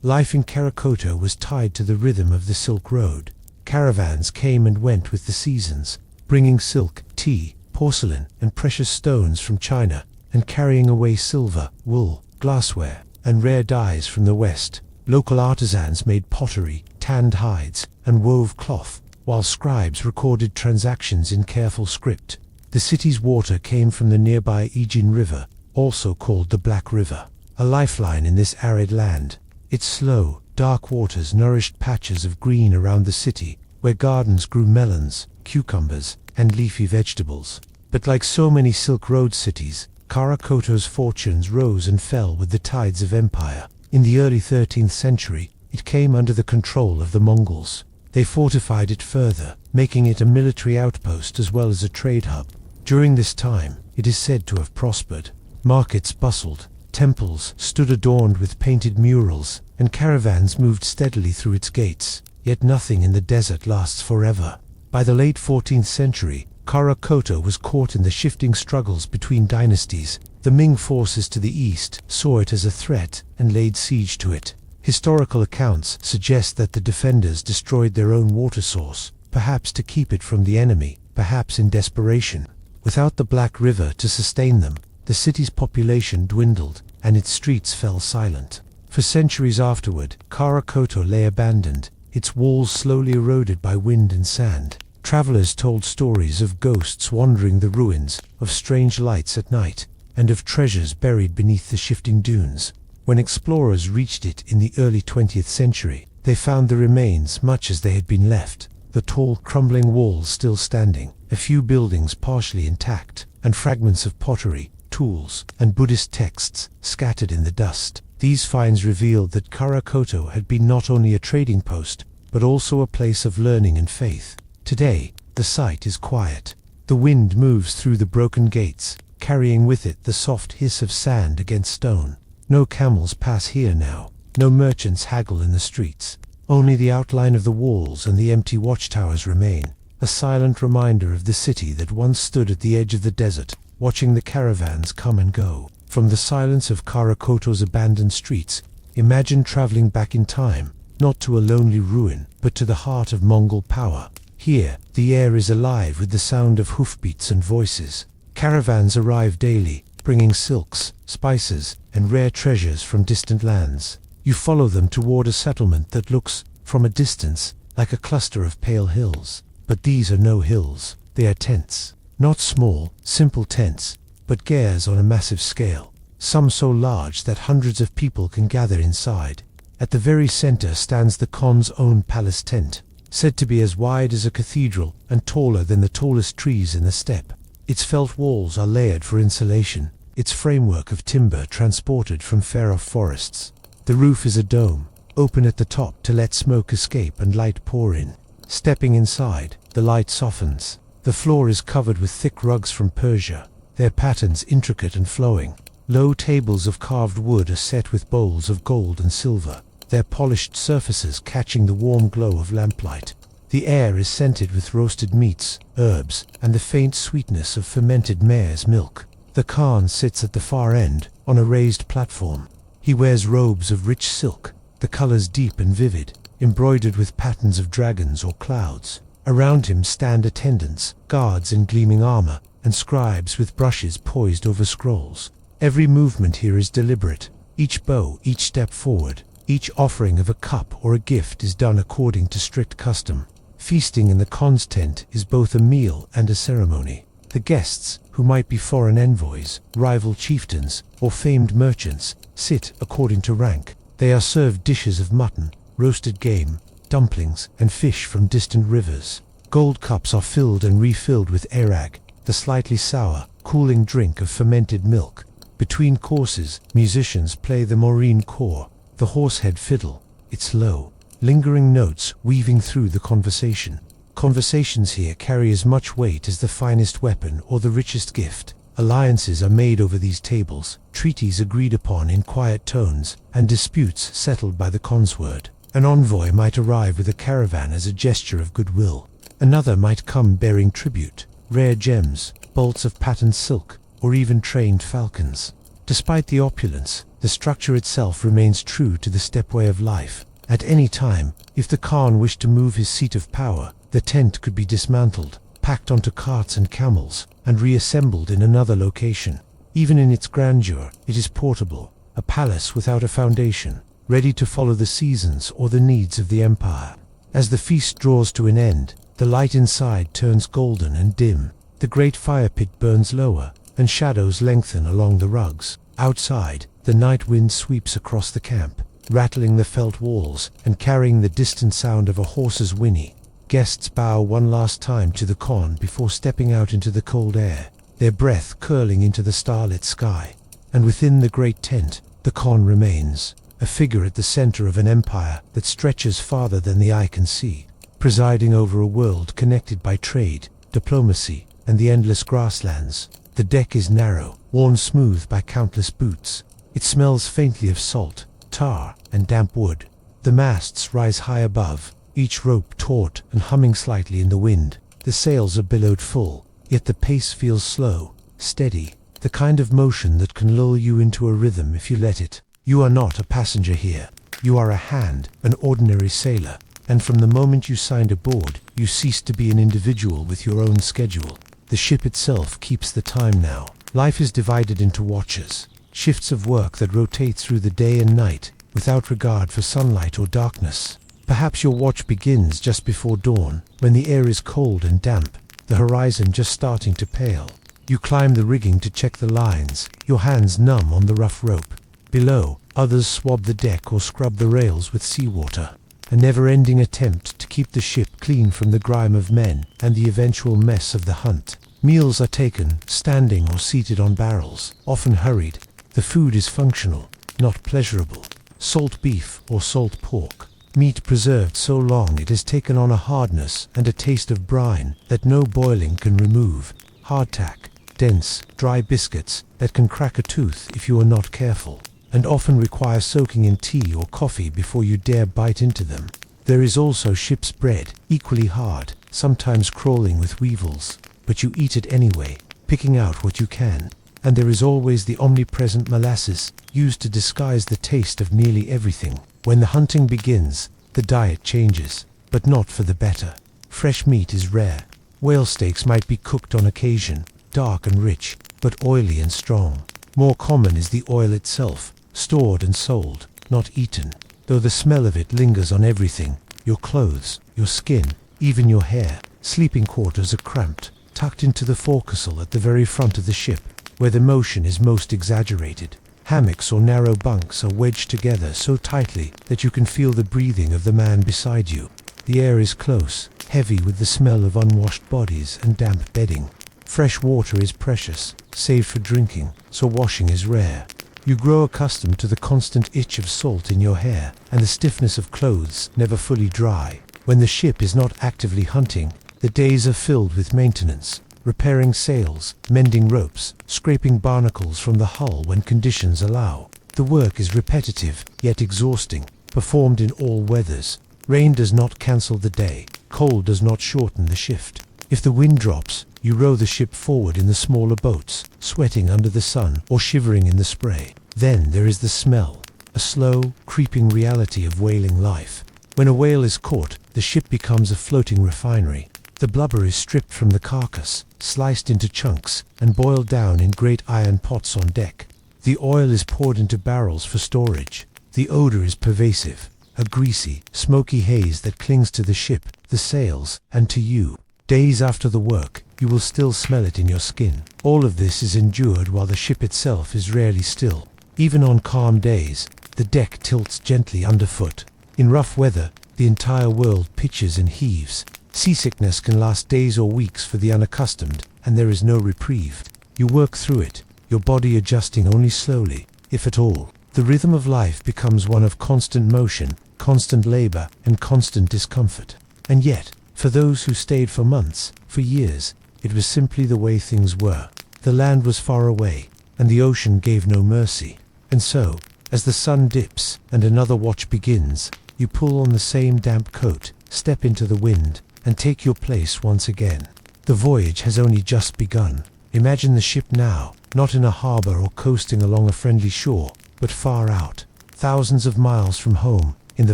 Life in Karakoto was tied to the rhythm of the Silk Road. Caravans came and went with the seasons, bringing silk, tea, porcelain, and precious stones from China, and carrying away silver, wool, glassware, and rare dyes from the west. Local artisans made pottery, tanned hides, and wove cloth, while scribes recorded transactions in careful script. The city's water came from the nearby Hygiene River, also called the Black River, a lifeline in this arid land. Its slow, dark waters nourished patches of green around the city, where gardens grew melons, cucumbers, and leafy vegetables. But like so many Silk Road cities, Karakoto's fortunes rose and fell with the tides of empire. In the early 13th century, it came under the control of the Mongols. They fortified it further, making it a military outpost as well as a trade hub. During this time, it is said to have prospered. Markets bustled, temples stood adorned with painted murals, and caravans moved steadily through its gates. Yet nothing in the desert lasts forever. By the late 14th century, Karakoto was caught in the shifting struggles between dynasties. The Ming forces to the east saw it as a threat and laid siege to it. Historical accounts suggest that the defenders destroyed their own water source, perhaps to keep it from the enemy, perhaps in desperation. Without the Black River to sustain them, the city's population dwindled, and its streets fell silent. For centuries afterward, Karakoto lay abandoned, its walls slowly eroded by wind and sand. Travelers told stories of ghosts wandering the ruins, of strange lights at night, and of treasures buried beneath the shifting dunes. When explorers reached it in the early 20th century, they found the remains much as they had been left, the tall, crumbling walls still standing, a few buildings partially intact, and fragments of pottery, tools, and Buddhist texts scattered in the dust. These finds revealed that Karakoto had been not only a trading post, but also a place of learning and faith. Today, the site is quiet. The wind moves through the broken gates, carrying with it the soft hiss of sand against stone. No camels pass here now, no merchants haggle in the streets. Only the outline of the walls and the empty watchtowers remain, a silent reminder of the city that once stood at the edge of the desert, watching the caravans come and go. From the silence of Karakoto's abandoned streets, imagine traveling back in time, not to a lonely ruin, but to the heart of Mongol power. Here, the air is alive with the sound of hoofbeats and voices. Caravans arrive daily, bringing silks, spices, and rare treasures from distant lands. You follow them toward a settlement that looks, from a distance, like a cluster of pale hills. But these are no hills, they are tents. Not small, simple tents, but gers on a massive scale, some so large that hundreds of people can gather inside. At the very center stands the Khan's own palace tent, said to be as wide as a cathedral and taller than the tallest trees in the steppe. Its felt walls are layered for insulation, its framework of timber transported from far-off forests. The roof is a dome, open at the top to let smoke escape and light pour in. Stepping inside, the light softens. The floor is covered with thick rugs from Persia, their patterns intricate and flowing. Low tables of carved wood are set with bowls of gold and silver, their polished surfaces catching the warm glow of lamplight. The air is scented with roasted meats, herbs, and the faint sweetness of fermented mare's milk. The Khan sits at the far end, on a raised platform. He wears robes of rich silk, the colors deep and vivid, embroidered with patterns of dragons or clouds. Around him stand attendants, guards in gleaming armor, and scribes with brushes poised over scrolls. Every movement here is deliberate. Each bow, each step forward, each offering of a cup or a gift is done according to strict custom. Feasting in the Khan's tent is both a meal and a ceremony. The guests, who might be foreign envoys, rival chieftains, or famed merchants, sit according to rank. They are served dishes of mutton, roasted game, dumplings, and fish from distant rivers. Gold cups are filled and refilled with arag, the slightly sour, cooling drink of fermented milk. Between courses, musicians play the Maureen core, the horsehead fiddle, its low, lingering notes weaving through the conversation. Conversations here carry as much weight as the finest weapon or the richest gift. Alliances are made over these tables, treaties agreed upon in quiet tones, and disputes settled by the Khan's word. An envoy might arrive with a caravan as a gesture of goodwill. Another might come bearing tribute, rare gems, bolts of patterned silk, or even trained falcons. Despite the opulence, the structure itself remains true to the steppe way of life. At any time, if the Khan wished to move his seat of power, the tent could be dismantled, packed onto carts and camels, and reassembled in another location. Even in its grandeur, it is portable, a palace without a foundation, ready to follow the seasons or the needs of the empire. As the feast draws to an end, the light inside turns golden and dim. The great fire pit burns lower, and shadows lengthen along the rugs. Outside, the night wind sweeps across the camp, rattling the felt walls and carrying the distant sound of a horse's whinny. Guests bow one last time to the Khan before stepping out into the cold air, their breath curling into the starlit sky. And within the great tent, the Khan remains, a figure at the center of an empire that stretches farther than the eye can see, presiding over a world connected by trade, diplomacy, and the endless grasslands. The deck is narrow, worn smooth by countless boots. It smells faintly of salt, tar, and damp wood. The masts rise high above, each rope taut and humming slightly in the wind. The sails are billowed full, yet the pace feels slow, steady, the kind of motion that can lull you into a rhythm if you let it. You are not a passenger here. You are a hand, an ordinary sailor, and from the moment you signed aboard, You cease to be an individual with your own schedule. The ship itself keeps the time now. Life is divided into watches, shifts of work that rotate through the day and night without regard for sunlight or darkness. Perhaps your watch begins just before dawn, when the air is cold and damp, the horizon just starting to pale. You climb the rigging to check the lines, your hands numb on the rough rope. Below, others swab the deck or scrub the rails with seawater. A never-ending attempt to keep the ship clean from the grime of men and the eventual mess of the hunt. Meals are taken, standing or seated on barrels, often hurried. The food is functional, not pleasurable. Salt beef or salt pork. Meat preserved so long it has taken on a hardness and a taste of brine that no boiling can remove. Hardtack, dense, dry biscuits that can crack a tooth if you are not careful, and often require soaking in tea or coffee before you dare bite into them. There is also ship's bread, equally hard, sometimes crawling with weevils, but you eat it anyway, picking out what you can. And there is always the omnipresent molasses, used to disguise the taste of nearly everything. When the hunting begins, the diet changes, but not for the better. Fresh meat is rare. Whale steaks might be cooked on occasion, dark and rich, but oily and strong. More common is the oil itself, stored and sold, not eaten, though the smell of it lingers on everything, your clothes, your skin, even your hair. Sleeping quarters are cramped, tucked into the forecastle at the very front of the ship, where the motion is most exaggerated. Hammocks or narrow bunks are wedged together so tightly that you can feel the breathing of the man beside you. The air is close, heavy with the smell of unwashed bodies and damp bedding. Fresh water is precious, saved for drinking, so washing is rare. You grow accustomed to the constant itch of salt in your hair and the stiffness of clothes never fully dry. When the ship is not actively hunting, the days are filled with maintenance. Repairing sails, mending ropes, scraping barnacles from the hull when conditions allow. The work is repetitive, yet exhausting, performed in all weathers. Rain does not cancel the day, cold does not shorten the shift. If the wind drops, you row the ship forward in the smaller boats, sweating under the sun or shivering in the spray. Then there is the smell, a slow, creeping reality of whaling life. When a whale is caught, the ship becomes a floating refinery. The blubber is stripped from the carcass, sliced into chunks, and boiled down in great iron pots on deck. The oil is poured into barrels for storage. The odor is pervasive, a greasy, smoky haze that clings to the ship, the sails, and to you. Days after the work, you will still smell it in your skin. All of this is endured while the ship itself is rarely still. Even on calm days, the deck tilts gently underfoot. In rough weather, the entire world pitches and heaves. Seasickness can last days or weeks for the unaccustomed, and there is no reprieve. You work through it, your body adjusting only slowly, if at all. The rhythm of life becomes one of constant motion, constant labor, and constant discomfort. And yet, for those who stayed for months, for years, it was simply the way things were. The land was far away, and the ocean gave no mercy. And so, as the sun dips and another watch begins, you pull on the same damp coat, step into the wind, and take your place once again. The voyage has only just begun. Imagine the ship now, not in a harbor or coasting along a friendly shore, but far out, thousands of miles from home, in the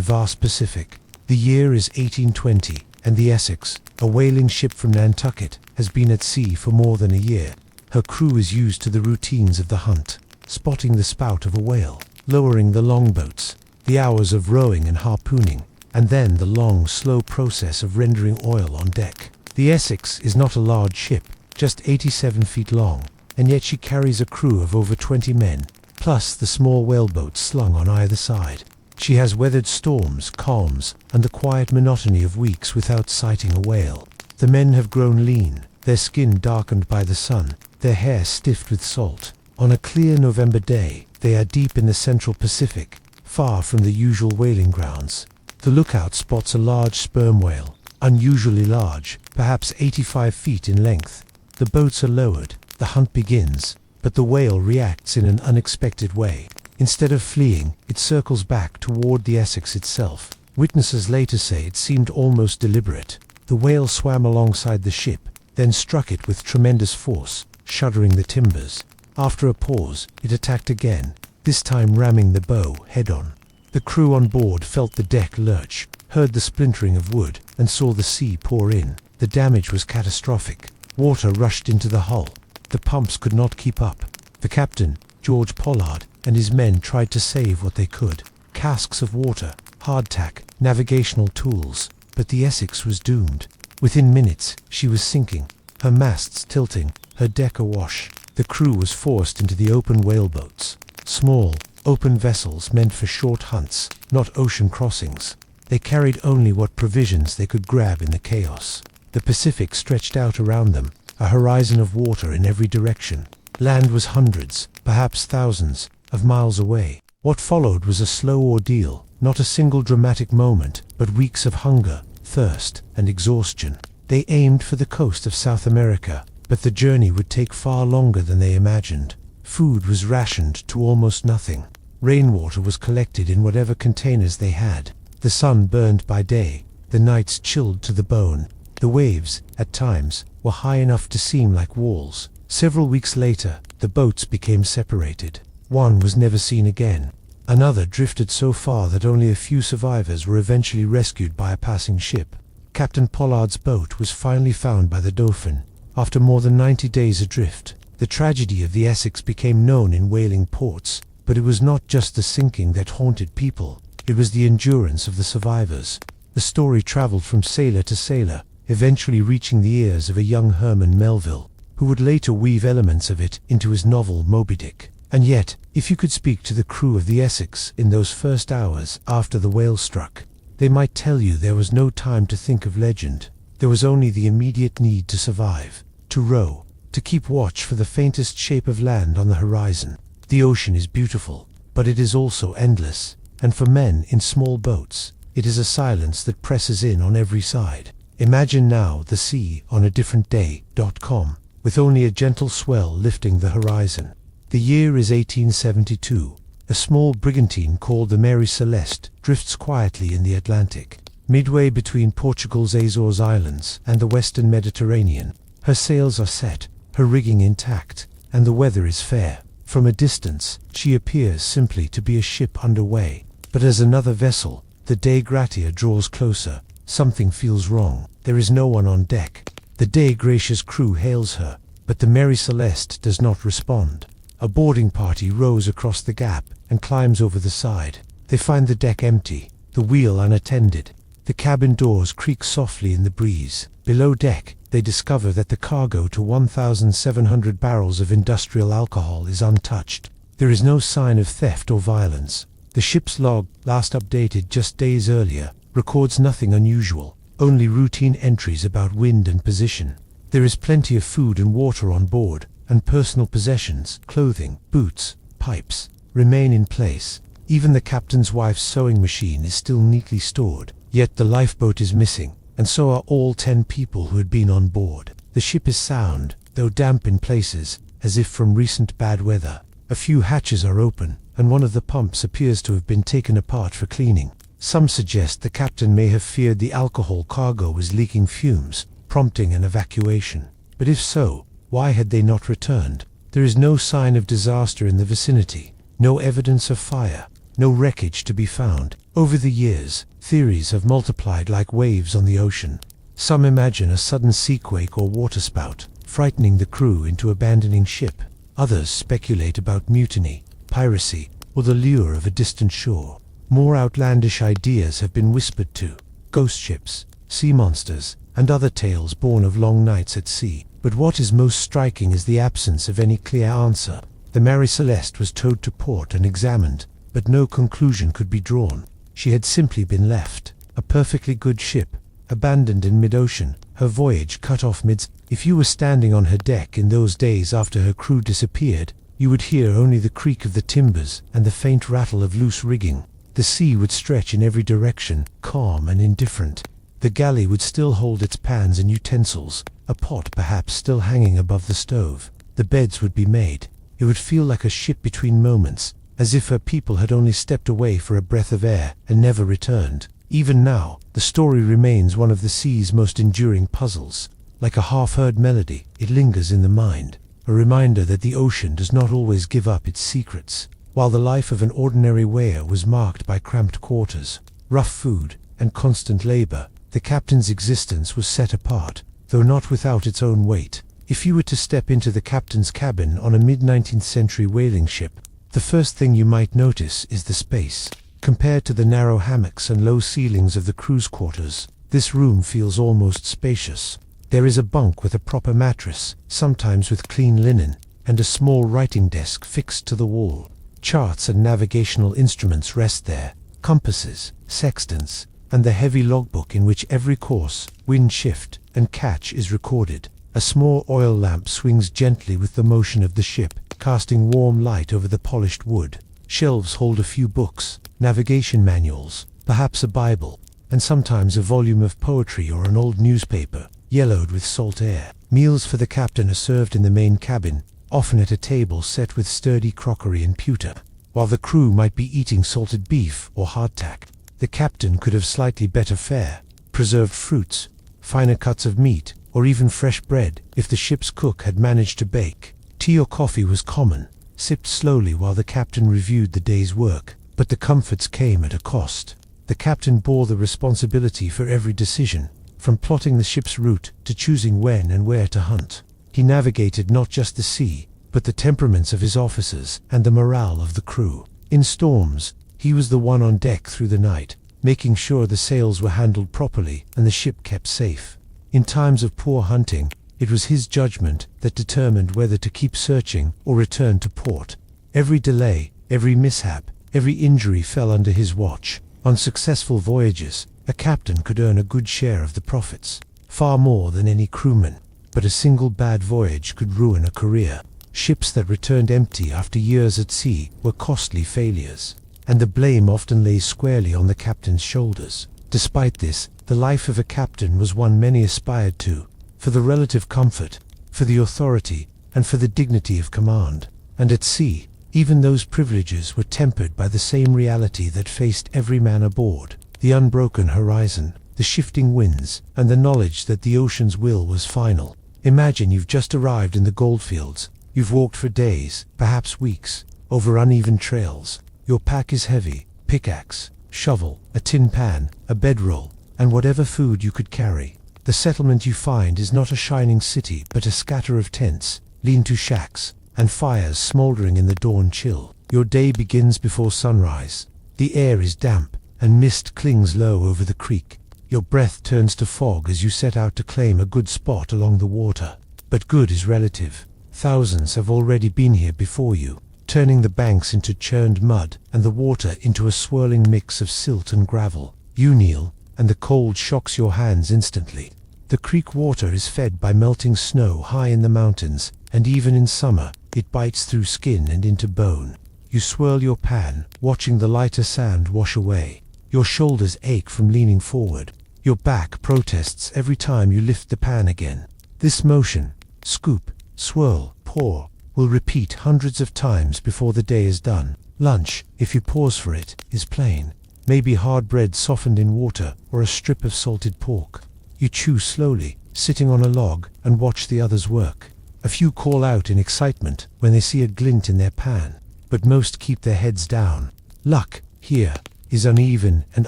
vast Pacific. The year is 1820, and the Essex, a whaling ship from Nantucket, has been at sea for more than a year. Her crew is used to the routines of the hunt, spotting the spout of a whale, lowering the longboats, the hours of rowing and harpooning, and then the long, slow process of rendering oil on deck. The Essex is not a large ship, just 87 feet long, and yet she carries a crew of over 20 men, plus the small whaleboats slung on either side. She has weathered storms, calms, and the quiet monotony of weeks without sighting a whale. The men have grown lean, their skin darkened by the sun, their hair stiffed with salt. On a clear November day, they are deep in the central Pacific, far from the usual whaling grounds. The lookout spots a large sperm whale, unusually large, perhaps 85 feet in length. The boats are lowered, the hunt begins, but the whale reacts in an unexpected way. Instead of fleeing, it circles back toward the Essex itself. Witnesses later say it seemed almost deliberate. The whale swam alongside the ship, then struck it with tremendous force, shuddering the timbers. After a pause, it attacked again, this time ramming the bow head-on. The crew on board felt the deck lurch. heard the splintering of wood, and saw the sea pour in. The damage was catastrophic. Water rushed into the hull. The pumps could not keep up. The captain, George Pollard, and his men tried to save what they could. Casks of water, hardtack, navigational tools, but the Essex was doomed. Within minutes, she was sinking, her masts tilting, her deck awash. The crew was forced into the open whaleboats. Small, open vessels meant for short hunts, not ocean crossings. They carried only what provisions they could grab in the chaos. The Pacific stretched out around them, a horizon of water in every direction. Land was hundreds, perhaps thousands, of miles away. What followed was a slow ordeal, not a single dramatic moment, but weeks of hunger, thirst, and exhaustion. They aimed for the coast of South America, but the journey would take far longer than they imagined. Food was rationed to almost nothing. Rainwater was collected in whatever containers they had. The sun burned by day, the nights chilled to the bone. The waves, at times, were high enough to seem like walls. Several weeks later, the boats became separated. One was never seen again. Another drifted so far that only a few survivors were eventually rescued by a passing ship. Captain Pollard's boat was finally found by the Dauphin, after more than 90 days adrift. The tragedy of the Essex became known in whaling ports, but it was not just the sinking that haunted people, it was the endurance of the survivors. The story traveled from sailor to sailor, eventually reaching the ears of a young Herman Melville, who would later weave elements of it into his novel Moby Dick. And yet, if you could speak to the crew of the Essex in those first hours after the whale struck, they might tell you there was no time to think of legend. There was only the immediate need to survive, to row, to keep watch for the faintest shape of land on the horizon. The ocean is beautiful, but it is also endless, and for men in small boats, it is a silence that presses in on every side. Imagine now the sea on a different day.com, with only a gentle swell lifting the horizon. The year is 1872. A small brigantine called the Mary Celeste drifts quietly in the Atlantic, midway between Portugal's Azores Islands and the western Mediterranean. Her sails are set, her rigging intact, and the weather is fair. From a distance, she appears simply to be a ship underway. But as another vessel, the Dei Gratia, draws closer, something feels wrong. There is no one on deck. The Dei Gratia's crew hails her, but the Mary Celeste does not respond. A boarding party rows across the gap and climbs over the side. They find the deck empty, the wheel unattended. The cabin doors creak softly in the breeze. Below deck, they discover that the cargo to 1,700 barrels of industrial alcohol is untouched. There is no sign of theft or violence. The ship's log, last updated just days earlier, records nothing unusual, only routine entries about wind and position. There is plenty of food and water on board, and personal possessions, clothing, boots, pipes, remain in place. Even the captain's wife's sewing machine is still neatly stored. Yet the lifeboat is missing, and so are all 10 people who had been on board. The ship is sound, though damp in places, as if from recent bad weather. A few hatches are open, and one of the pumps appears to have been taken apart for cleaning. Some suggest the captain may have feared the alcohol cargo was leaking fumes, prompting an evacuation. But if so, why had they not returned? There is no sign of disaster in the vicinity, no evidence of fire, no wreckage to be found. Over the years, theories have multiplied like waves on the ocean. Some imagine a sudden seaquake or waterspout, frightening the crew into abandoning ship. Others speculate about mutiny, piracy, or the lure of a distant shore. More outlandish ideas have been whispered too: ghost ships, sea monsters, and other tales born of long nights at sea. But what is most striking is the absence of any clear answer. The Mary Celeste was towed to port and examined, but no conclusion could be drawn. She had simply been left, a perfectly good ship, abandoned in mid-ocean, her voyage cut off mid. If you were standing on her deck in those days after her crew disappeared, you would hear only the creak of the timbers and the faint rattle of loose rigging. The sea would stretch in every direction, calm and indifferent. The galley would still hold its pans and utensils, a pot perhaps still hanging above the stove. The beds would be made. It would feel like a ship between moments, as if her people had only stepped away for a breath of air and never returned. Even now, the story remains one of the sea's most enduring puzzles. Like a half-heard melody, it lingers in the mind, a reminder that the ocean does not always give up its secrets. While the life of an ordinary whaler was marked by cramped quarters, rough food, and constant labor, the captain's existence was set apart, though not without its own weight. If you were to step into the captain's cabin on a mid-19th century whaling ship, the first thing you might notice is the space. Compared to the narrow hammocks and low ceilings of the crew's quarters, this room feels almost spacious. There is a bunk with a proper mattress, sometimes with clean linen, and a small writing desk fixed to the wall. Charts and navigational instruments rest there, compasses, sextants, and the heavy logbook in which every course, wind shift, and catch is recorded. A small oil lamp swings gently with the motion of the ship, casting warm light over the polished wood. Shelves hold a few books, navigation manuals, perhaps a Bible, and sometimes a volume of poetry or an old newspaper, yellowed with salt air. Meals for the captain are served in the main cabin, often at a table set with sturdy crockery and pewter. While the crew might be eating salted beef or hardtack, the captain could have slightly better fare, preserved fruits, finer cuts of meat, or even fresh bread if the ship's cook had managed to bake. Tea or coffee was common, sipped slowly while the captain reviewed the day's work, but the comforts came at a cost. The captain bore the responsibility for every decision, from plotting the ship's route to choosing when and where to hunt. He navigated not just the sea, but the temperaments of his officers and the morale of the crew. In storms, he was the one on deck through the night, making sure the sails were handled properly and the ship kept safe. In times of poor hunting, it was his judgment that determined whether to keep searching or return to port. Every delay, every mishap, every injury fell under his watch. On successful voyages, a captain could earn a good share of the profits, far more than any crewman. But a single bad voyage could ruin a career. Ships that returned empty after years at sea were costly failures, and the blame often lay squarely on the captain's shoulders. Despite this, the life of a captain was one many aspired to, for the relative comfort, for the authority, and for the dignity of command. And at sea, even those privileges were tempered by the same reality that faced every man aboard: the unbroken horizon, the shifting winds, and the knowledge that the ocean's will was final. Imagine you've just arrived in the goldfields. You've walked for days, perhaps weeks, over uneven trails. Your pack is heavy: pickaxe, shovel, a tin pan, a bedroll, and whatever food you could carry. The settlement you find is not a shining city, but a scatter of tents, lean-to shacks, and fires smoldering in the dawn chill. Your day begins before sunrise. The air is damp, and mist clings low over the creek. Your breath turns to fog as you set out to claim a good spot along the water. But good is relative. Thousands have already been here before you, turning the banks into churned mud and the water into a swirling mix of silt and gravel. You kneel, and the cold shocks your hands instantly. The creek water is fed by melting snow high in the mountains, and even in summer, it bites through skin and into bone. You swirl your pan, watching the lighter sand wash away. Your shoulders ache from leaning forward. Your back protests every time you lift the pan again. This motion, scoop, swirl, pour, will repeat hundreds of times before the day is done. Lunch, if you pause for it, is plain. Maybe hard bread softened in water or a strip of salted pork. You chew slowly, sitting on a log, and watch the others work. A few call out in excitement when they see a glint in their pan, but most keep their heads down. Luck, here, is uneven and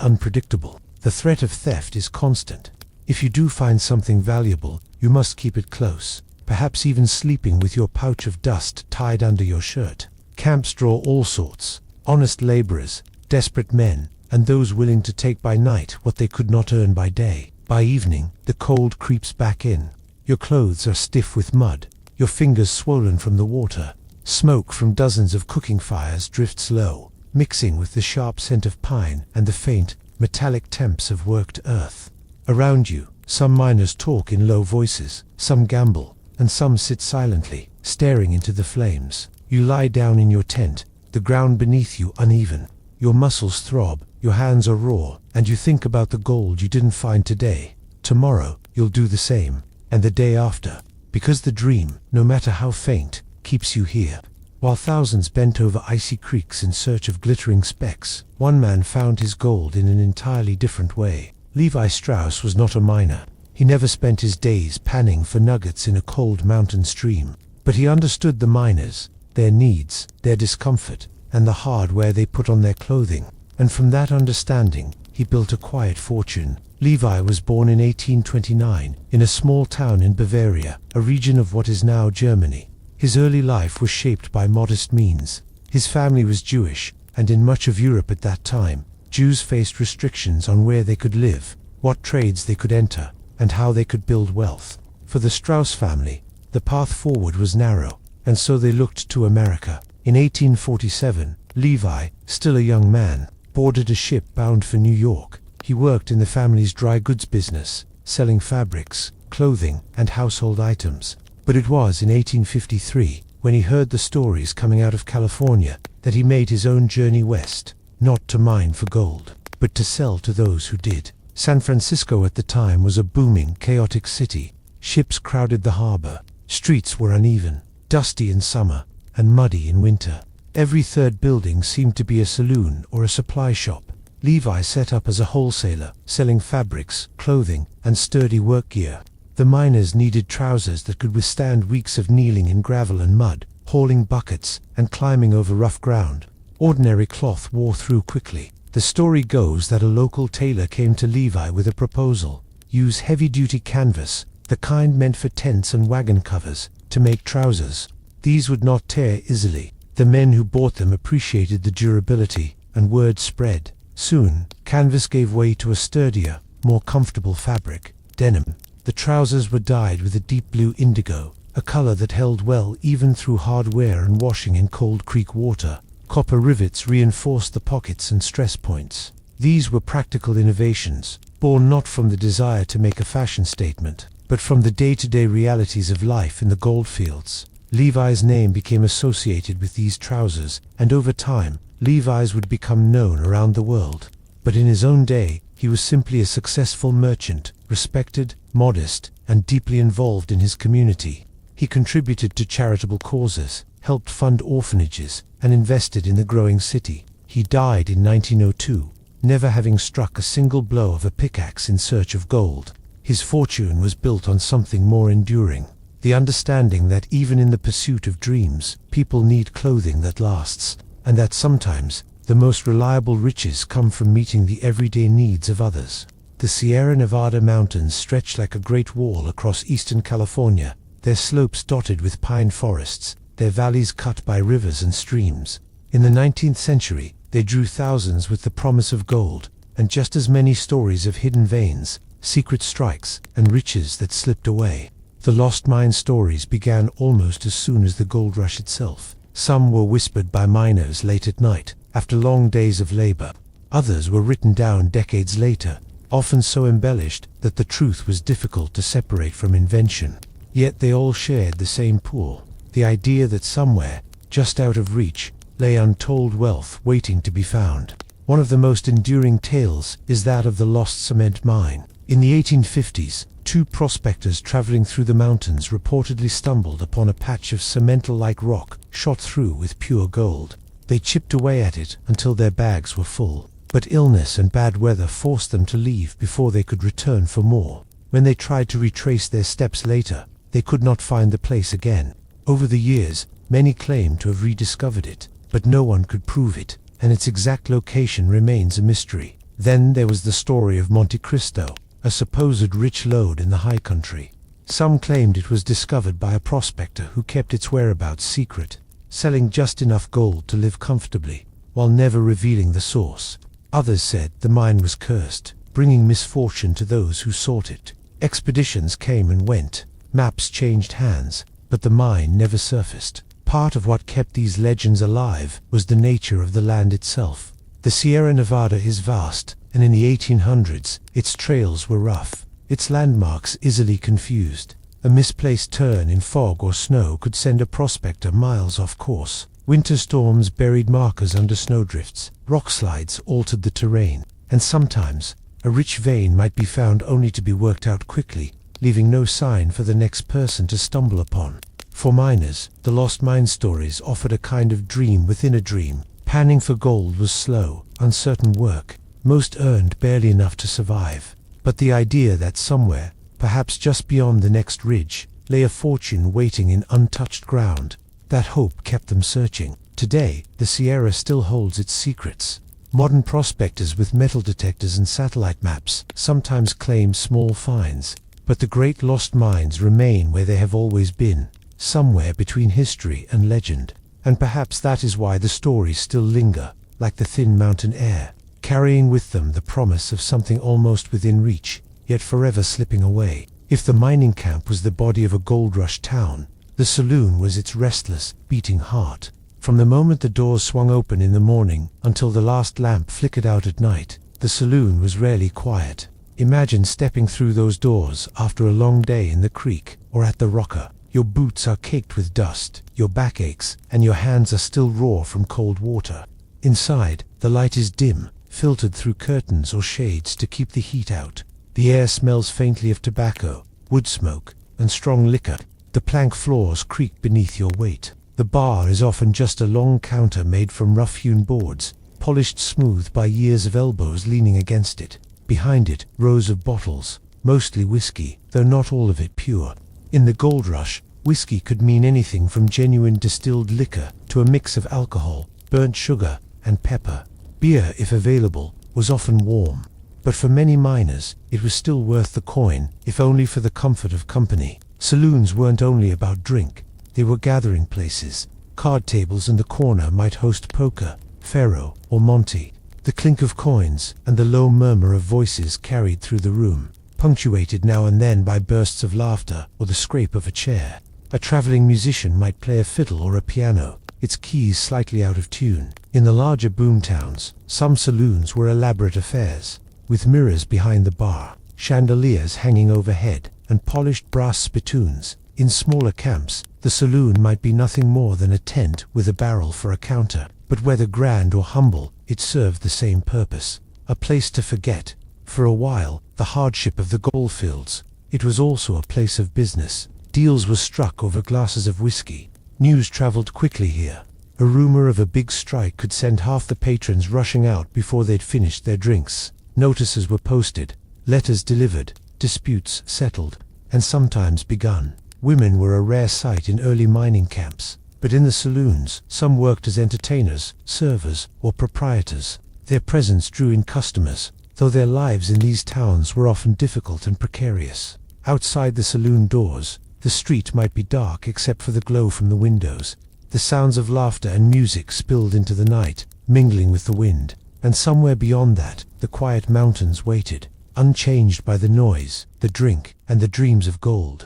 unpredictable. The threat of theft is constant. If you do find something valuable, you must keep it close, perhaps even sleeping with your pouch of dust tied under your shirt. Camps draw all sorts: honest laborers, desperate men, and those willing to take by night what they could not earn by day. By evening, the cold creeps back in. Your clothes are stiff with mud, your fingers swollen from the water. Smoke from dozens of cooking fires drifts low, mixing with the sharp scent of pine and the faint, metallic temps of worked earth. Around you, some miners talk in low voices, some gamble, and some sit silently, staring into the flames. You lie down in your tent, the ground beneath you uneven. Your muscles throb, your hands are raw, and you think about the gold you didn't find today. Tomorrow, you'll do the same, and the day after, because the dream, no matter how faint, keeps you here. While thousands bent over icy creeks in search of glittering specks, one man found his gold in an entirely different way. Levi Strauss was not a miner. He never spent his days panning for nuggets in a cold mountain stream. But he understood the miners, their needs, their discomfort, and the hardware they put on their clothing. And from that understanding, he built a quiet fortune. Levi was born in 1829 in a small town in Bavaria, a region of what is now Germany. His early life was shaped by modest means. His family was Jewish, and in much of Europe at that time, Jews faced restrictions on where they could live, what trades they could enter, and how they could build wealth. For the Strauss family, the path forward was narrow, and so they looked to America. In 1847, Levi, still a young man, boarded a ship bound for New York. He worked in the family's dry goods business, selling fabrics, clothing, and household items. But it was in 1853, when he heard the stories coming out of California, that he made his own journey west, not to mine for gold, but to sell to those who did. San Francisco at the time was a booming, chaotic city. Ships crowded the harbor. Streets were uneven, dusty in summer, and muddy in winter. Every third building seemed to be a saloon or a supply shop. Levi set up as a wholesaler, selling fabrics, clothing, and sturdy work gear. The miners needed trousers that could withstand weeks of kneeling in gravel and mud, hauling buckets, and climbing over rough ground. Ordinary cloth wore through quickly. The story goes that a local tailor came to Levi with a proposal: use heavy-duty canvas, the kind meant for tents and wagon covers, to make trousers. These would not tear easily. The men who bought them appreciated the durability, and word spread. Soon, canvas gave way to a sturdier, more comfortable fabric, denim. The trousers were dyed with a deep blue indigo, a color that held well even through hard wear and washing in cold creek water. Copper rivets reinforced the pockets and stress points. These were practical innovations, born not from the desire to make a fashion statement, but from the day-to-day realities of life in the goldfields. Levi's name became associated with these trousers, and over time, Levi's would become known around the world. But in his own day, he was simply a successful merchant, respected, modest, and deeply involved in his community. He contributed to charitable causes, helped fund orphanages, and invested in the growing city. He died in 1902, never having struck a single blow of a pickaxe in search of gold. His fortune was built on something more enduring: the understanding that even in the pursuit of dreams, people need clothing that lasts, and that sometimes the most reliable riches come from meeting the everyday needs of others. The Sierra Nevada mountains stretch like a great wall across eastern California, their slopes dotted with pine forests, their valleys cut by rivers and streams. In the 19th century, they drew thousands with the promise of gold, and just as many stories of hidden veins, secret strikes, and riches that slipped away. The lost mine stories began almost as soon as the gold rush itself. Some were whispered by miners late at night, after long days of labor. Others were written down decades later, often so embellished that the truth was difficult to separate from invention. Yet they all shared the same pool: the idea that somewhere, just out of reach, lay untold wealth waiting to be found. One of the most enduring tales is that of the lost cement mine. In the 1850s, two prospectors traveling through the mountains reportedly stumbled upon a patch of cemental-like rock shot through with pure gold. They chipped away at it until their bags were full, but illness and bad weather forced them to leave before they could return for more. When they tried to retrace their steps later, they could not find the place again. Over the years, many claimed to have rediscovered it, but no one could prove it, and its exact location remains a mystery. Then there was the story of Monte Cristo, a supposed rich lode in the high country. Some claimed it was discovered by a prospector who kept its whereabouts secret, selling just enough gold to live comfortably, while never revealing the source. Others said the mine was cursed, bringing misfortune to those who sought it. Expeditions came and went, maps changed hands, but the mine never surfaced. Part of what kept these legends alive was the nature of the land itself. The Sierra Nevada is vast, and in the 1800s, its trails were rough, its landmarks easily confused. A misplaced turn in fog or snow could send a prospector miles off course. Winter storms buried markers under snowdrifts, rock slides altered the terrain, and sometimes a rich vein might be found only to be worked out quickly, leaving no sign for the next person to stumble upon. For miners, the lost mine stories offered a kind of dream within a dream. Panning for gold was slow, uncertain work. Most earned barely enough to survive. But the idea that somewhere, perhaps just beyond the next ridge, lay a fortune waiting in untouched ground, that hope kept them searching. Today, the Sierra still holds its secrets. Modern prospectors with metal detectors and satellite maps sometimes claim small finds, but the great lost mines remain where they have always been, somewhere between history and legend. And perhaps that is why the stories still linger, like the thin mountain air, carrying with them the promise of something almost within reach, yet forever slipping away. If the mining camp was the body of a gold rush town, the saloon was its restless, beating heart. From the moment the doors swung open in the morning until the last lamp flickered out at night, the saloon was rarely quiet. Imagine stepping through those doors after a long day in the creek or at the rocker. Your boots are caked with dust, your back aches, and your hands are still raw from cold water. Inside, the light is dim, filtered through curtains or shades to keep the heat out. The air smells faintly of tobacco, wood smoke, and strong liquor. The plank floors creak beneath your weight. The bar is often just a long counter made from rough-hewn boards, polished smooth by years of elbows leaning against it. Behind it, rows of bottles, mostly whiskey, though not all of it pure. In the gold rush, whiskey could mean anything from genuine distilled liquor to a mix of alcohol, burnt sugar, and pepper. Beer, if available, was often warm. But for many miners, it was still worth the coin, if only for the comfort of company. Saloons weren't only about drink, they were gathering places. Card tables in the corner might host poker, faro, or monte. The clink of coins and the low murmur of voices carried through the room, punctuated now and then by bursts of laughter or the scrape of a chair. A traveling musician might play a fiddle or a piano, its keys slightly out of tune. In the larger boomtowns, some saloons were elaborate affairs, with mirrors behind the bar, chandeliers hanging overhead, and polished brass spittoons. In smaller camps, the saloon might be nothing more than a tent with a barrel for a counter, but whether grand or humble, it served the same purpose. A place to forget, for a while, the hardship of the goldfields. It was also a place of business. Deals were struck over glasses of whiskey. News traveled quickly here. A rumor of a big strike could send half the patrons rushing out before they'd finished their drinks. Notices were posted, letters delivered, disputes settled, and sometimes begun. Women were a rare sight in early mining camps, but in the saloons, some worked as entertainers, servers, or proprietors. Their presence drew in customers, though their lives in these towns were often difficult and precarious. Outside the saloon doors, the street might be dark except for the glow from the windows. The sounds of laughter and music spilled into the night, mingling with the wind. And somewhere beyond that, the quiet mountains waited, unchanged by the noise, the drink, and the dreams of gold.